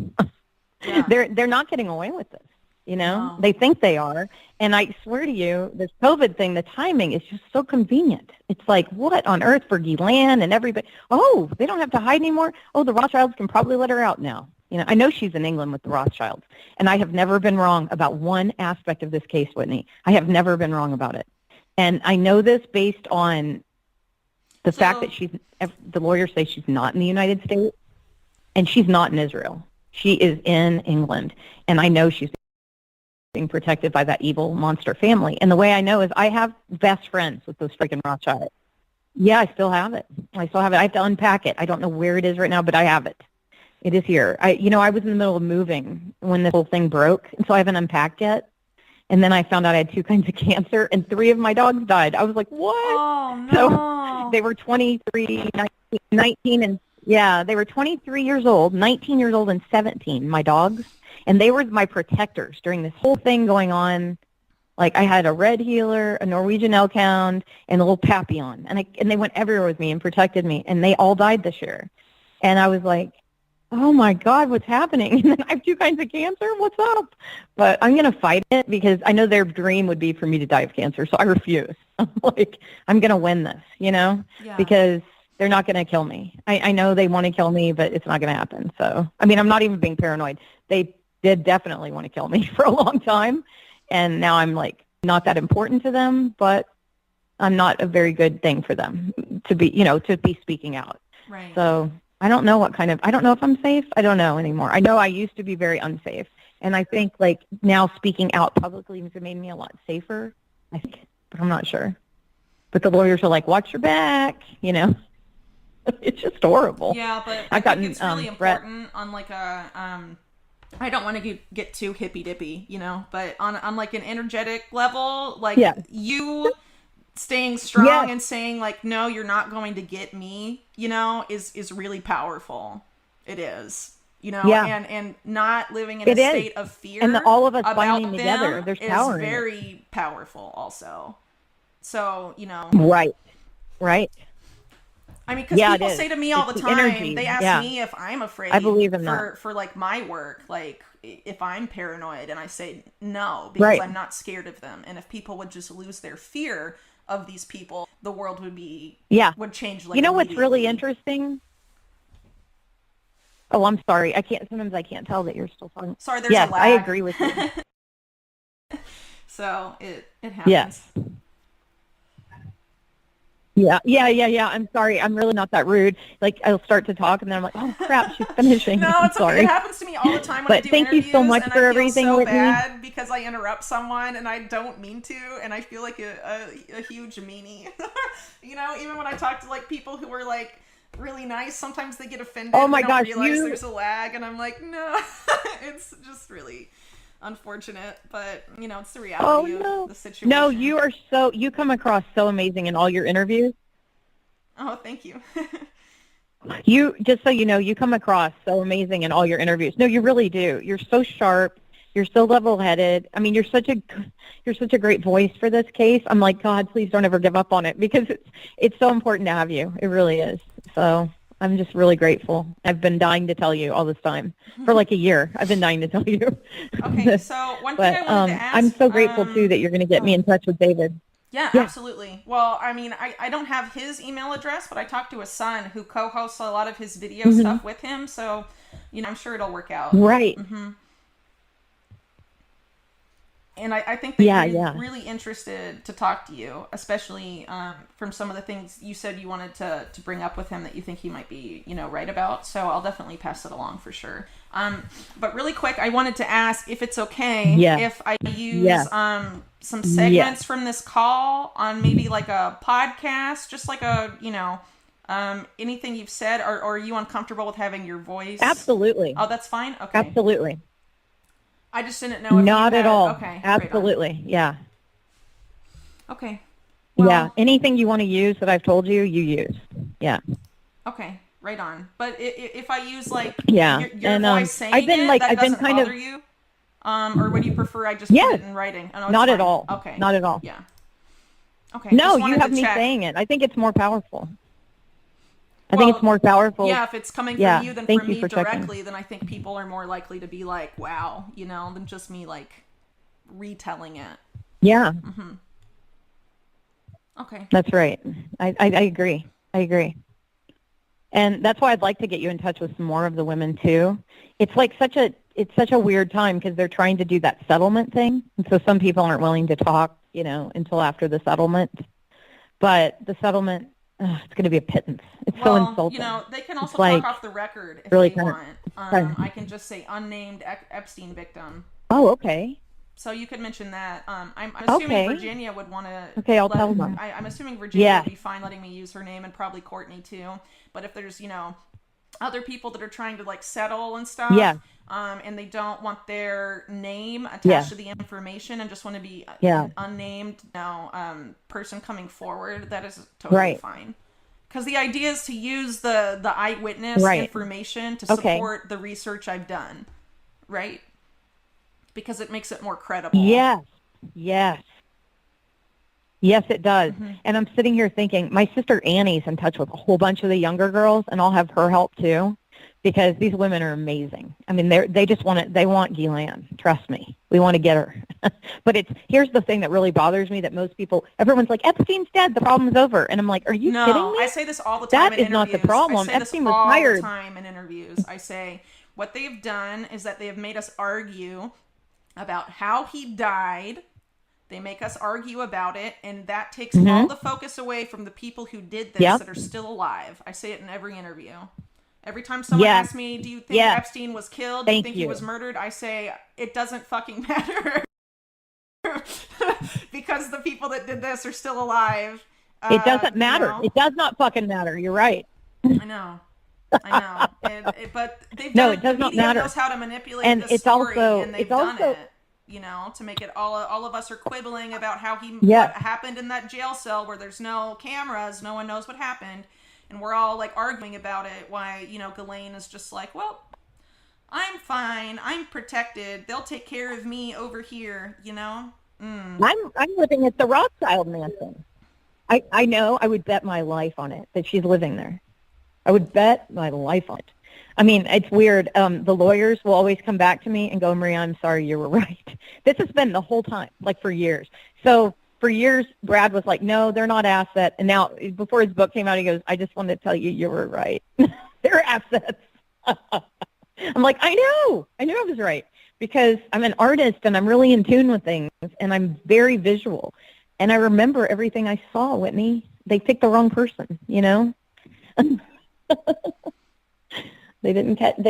Yeah. They're not getting away with this. No. They think they are. And I swear to you, this COVID thing, the timing is just so convenient. It's like, what on earth for Ghislaine and everybody? Oh, they don't have to hide anymore. Oh, the Rothschilds can probably let her out now. I know she's in England with the Rothschilds, and I have never been wrong about one aspect of this case, Whitney. I have never been wrong about it. And I know this based on the fact that the lawyers say she's not in the United States, and she's not in Israel. She is in England, and I know she's being protected by that evil monster family. And the way I know is I have best friends with those freaking Rothschilds. Yeah, I still have it. I have to unpack it. I don't know where it is right now, but I have it. It is here. I was in the middle of moving when this whole thing broke, and so I haven't unpacked yet. And then I found out I had 2 kinds of cancer, and 3 of my dogs died. I was like, what? Oh, no. So they were 23, 19, and they were 23 years old, 19 years old, and 17, my dogs. And they were my protectors during this whole thing going on. Like I had a red heeler, a Norwegian elk hound, and a little papillon. And they went everywhere with me and protected me. And they all died this year. And I was like, oh my God, what's happening? And then I have 2 kinds of cancer. What's up? But I'm going to fight it because I know their dream would be for me to die of cancer. So I refuse. I'm like, I'm going to win this, because they're not going to kill me. I know they want to kill me, but it's not going to happen. So, I mean, I'm not even being paranoid. They did definitely want to kill me for a long time. And now I'm like not that important to them, but I'm not a very good thing for them to be speaking out. Right. So I don't know I don't know if I'm safe. I don't know anymore. I know I used to be very unsafe. And I think like now speaking out publicly has made me a lot safer, I think, but I'm not sure. But the lawyers are like, watch your back, It's just horrible. Yeah, but I think it's really important on like a, I don't want to get too hippy-dippy, but on like an energetic level, like you staying strong and saying like, no, you're not going to get me, is really powerful. It is, and not living in a state of fear. And all of us binding together, there's power in it. Is very powerful also. So, Right. I mean, because people say to me all the time, energy. They ask me if I'm afraid I believe in that. For like my work, like if I'm paranoid, and I say no, because I'm not scared of them. And if people would just lose their fear of these people, the world would change. Like, what's really interesting? Oh, I'm sorry. Sometimes I can't tell that you're still talking. Sorry, there's a lag. I agree with you. So it happens. Yes. Yeah. I'm sorry. I'm really not that rude. Like I'll start to talk and then I'm like, oh crap, she's finishing. No, it's sorry. Okay. It happens to me all the time when I do thank interviews. You so much and for I everything, feel so Whitney. bad because I interrupt someone and I don't mean to, and I feel like a huge meanie. Even when I talk to like people who are like really nice, sometimes they get offended. Oh my gosh, realize there's a lag, and I'm like, no, it's just really unfortunate, but it's the reality of the situation. No, you come across so amazing in all your interviews. Oh, thank you. You, just so you know, you come across so amazing in all your interviews. No, you really do. You're so sharp. You're so level-headed. I mean, you're such a great voice for this case. I'm like, God, please don't ever give up on it, because it's so important to have you. It really is. So I'm just really grateful. I've been dying to tell you all this time. For like a year, I've been dying to tell you. Okay, so one thing I wanted to ask. I'm so grateful, too, that you're going to get me in touch with David. Yeah, absolutely. Well, I mean, I don't have his email address, but I talked to his son who co-hosts a lot of his video stuff with him. So, I'm sure it'll work out. Right. Mm-hmm. And I think that he's really interested to talk to you, especially from some of the things you said you wanted to bring up with him that you think he might be, right about. So I'll definitely pass it along for sure. But really quick, I wanted to ask if it's okay if I use some segments from this call on maybe like a podcast, just like a, anything you've said, or are you uncomfortable with having your voice? Absolutely. Oh, that's fine? Okay. Absolutely. I just didn't know if Not at all. Okay. Absolutely. Yeah. Okay. Well, anything you want to use that I've told you, you use. Yeah. Okay. Right on. But if I use like your voice saying I've been that doesn't bother you? Or would you prefer I just put it in writing? Oh, no, not fine. at all. Okay. Not at all. Yeah. Okay. No, you have me saying it. I think it's more powerful. I think it's more powerful. Yeah, if it's coming from you than from me directly, checking. then I think people are more likely to be like, wow, than just me like retelling it. Yeah. Mm-hmm. Okay. That's right. I agree. I agree. And that's why I'd like to get you in touch with some more of the women too. It's like such a weird time because they're trying to do that settlement thing. And so some people aren't willing to talk, until after the settlement. But the settlement, it's going to be a pittance. It's so insulting. They can also talk off the record if they want. I can just say unnamed Epstein victim. Oh, okay. So you could mention that. I'm assuming Virginia would want to. Okay, I'll tell them. I'm assuming Virginia would be fine letting me use her name, and probably Courtney too. But if there's, other people that are trying to like settle and stuff, and they don't want their name attached to the information and just want to be an unnamed person coming forward, that is totally fine. Because the idea is to use the eyewitness information to support the research I've done, right? because it makes it more credible. Yes. Yes. Yes, it does. And I'm sitting here thinking, my sister Annie's in touch with a whole bunch of the younger girls, and I'll have her help too, because these women are amazing. I mean, they just want it. They want Ghislaine. Trust me, we want to get her. But here's the thing that really bothers me: that most people, everyone's like, Epstein's dead, the problem's over, and I'm like, are you kidding me? I say this all the time. That is not the problem. Epstein was hired. All the time in interviews. I say what they've done is that they have made us argue about how he died. They make us argue about it, and that takes all the focus away from the people who did this that are still alive. I say it in every interview. Every time someone asks me, do you think Epstein was killed? Do you think he was murdered? I say, it doesn't fucking matter. Because the people that did this are still alive. It doesn't matter. You know? It does not fucking matter. You're right. I know. But they've done, it does not matter. Knows how to manipulate this story, and they've done it. You know, to make it all of us are quibbling about how what happened in that jail cell where there's no cameras, no one knows what happened, and we're all like arguing about it. Why, you know, Ghislaine is just like, well, I'm fine, I'm protected, they'll take care of me over here, you know. I'm living at the Rothschild mansion. I know. I would bet my life on it that she's living there. I would bet my life on it. I mean, it's weird. The lawyers will always come back to me and go, Maria, I'm sorry, you were right. This has been the whole time, like for years. So for years, Brad was like, no, they're not assets. And now, before his book came out, he goes, I just wanted to tell you were right. They're assets. I'm like, I knew I was right, because I'm an artist and I'm really in tune with things, and I'm very visual. And I remember everything I saw, Whitney. They picked the wrong person, you know? They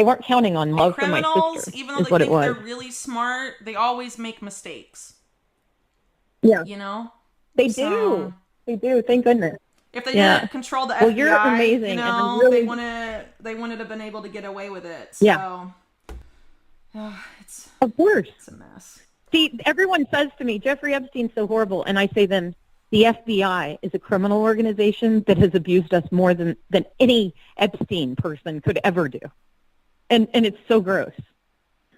weren't counting on love for my sister. Even though they think they're really smart, they always make mistakes. Yeah. You know? They do. They do. Thank goodness. If they didn't control the FBI, well, you're amazing. You know, really... they wouldn't have been able to get away with it. So, it's of course. It's a mess. See, everyone says to me, Jeffrey Epstein's so horrible, and I say then, the FBI is a criminal organization that has abused us more than any Epstein person could ever do. And it's so gross.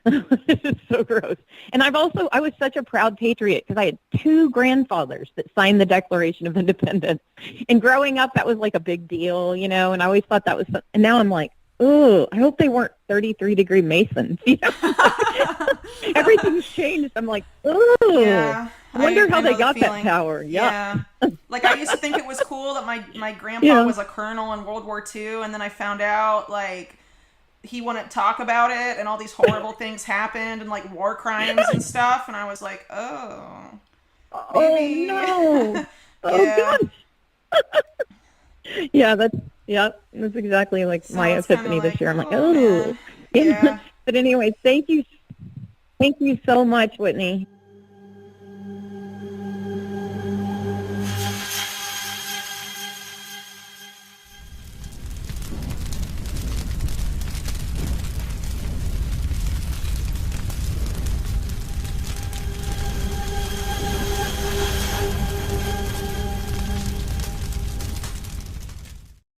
It's so gross. And I was such a proud patriot because I had 2 grandfathers that signed the Declaration of Independence. And growing up, that was like a big deal, you know, and I always thought that was, and now I'm like, ooh, I hope they weren't 33-degree Masons. You know? Everything's changed. I'm like, ooh. Yeah. I wonder how they got that power. Yeah. Like, I used to think it was cool that my grandpa was a colonel in World War II, and then I found out, like, he wouldn't talk about it, and all these horrible things happened, and, like, war crimes and stuff, and I was like, oh. Maybe. Oh, no. Oh, gosh. That's exactly, like, my epiphany this year. I'm like, oh. Yeah. But anyway, thank you so much, Whitney.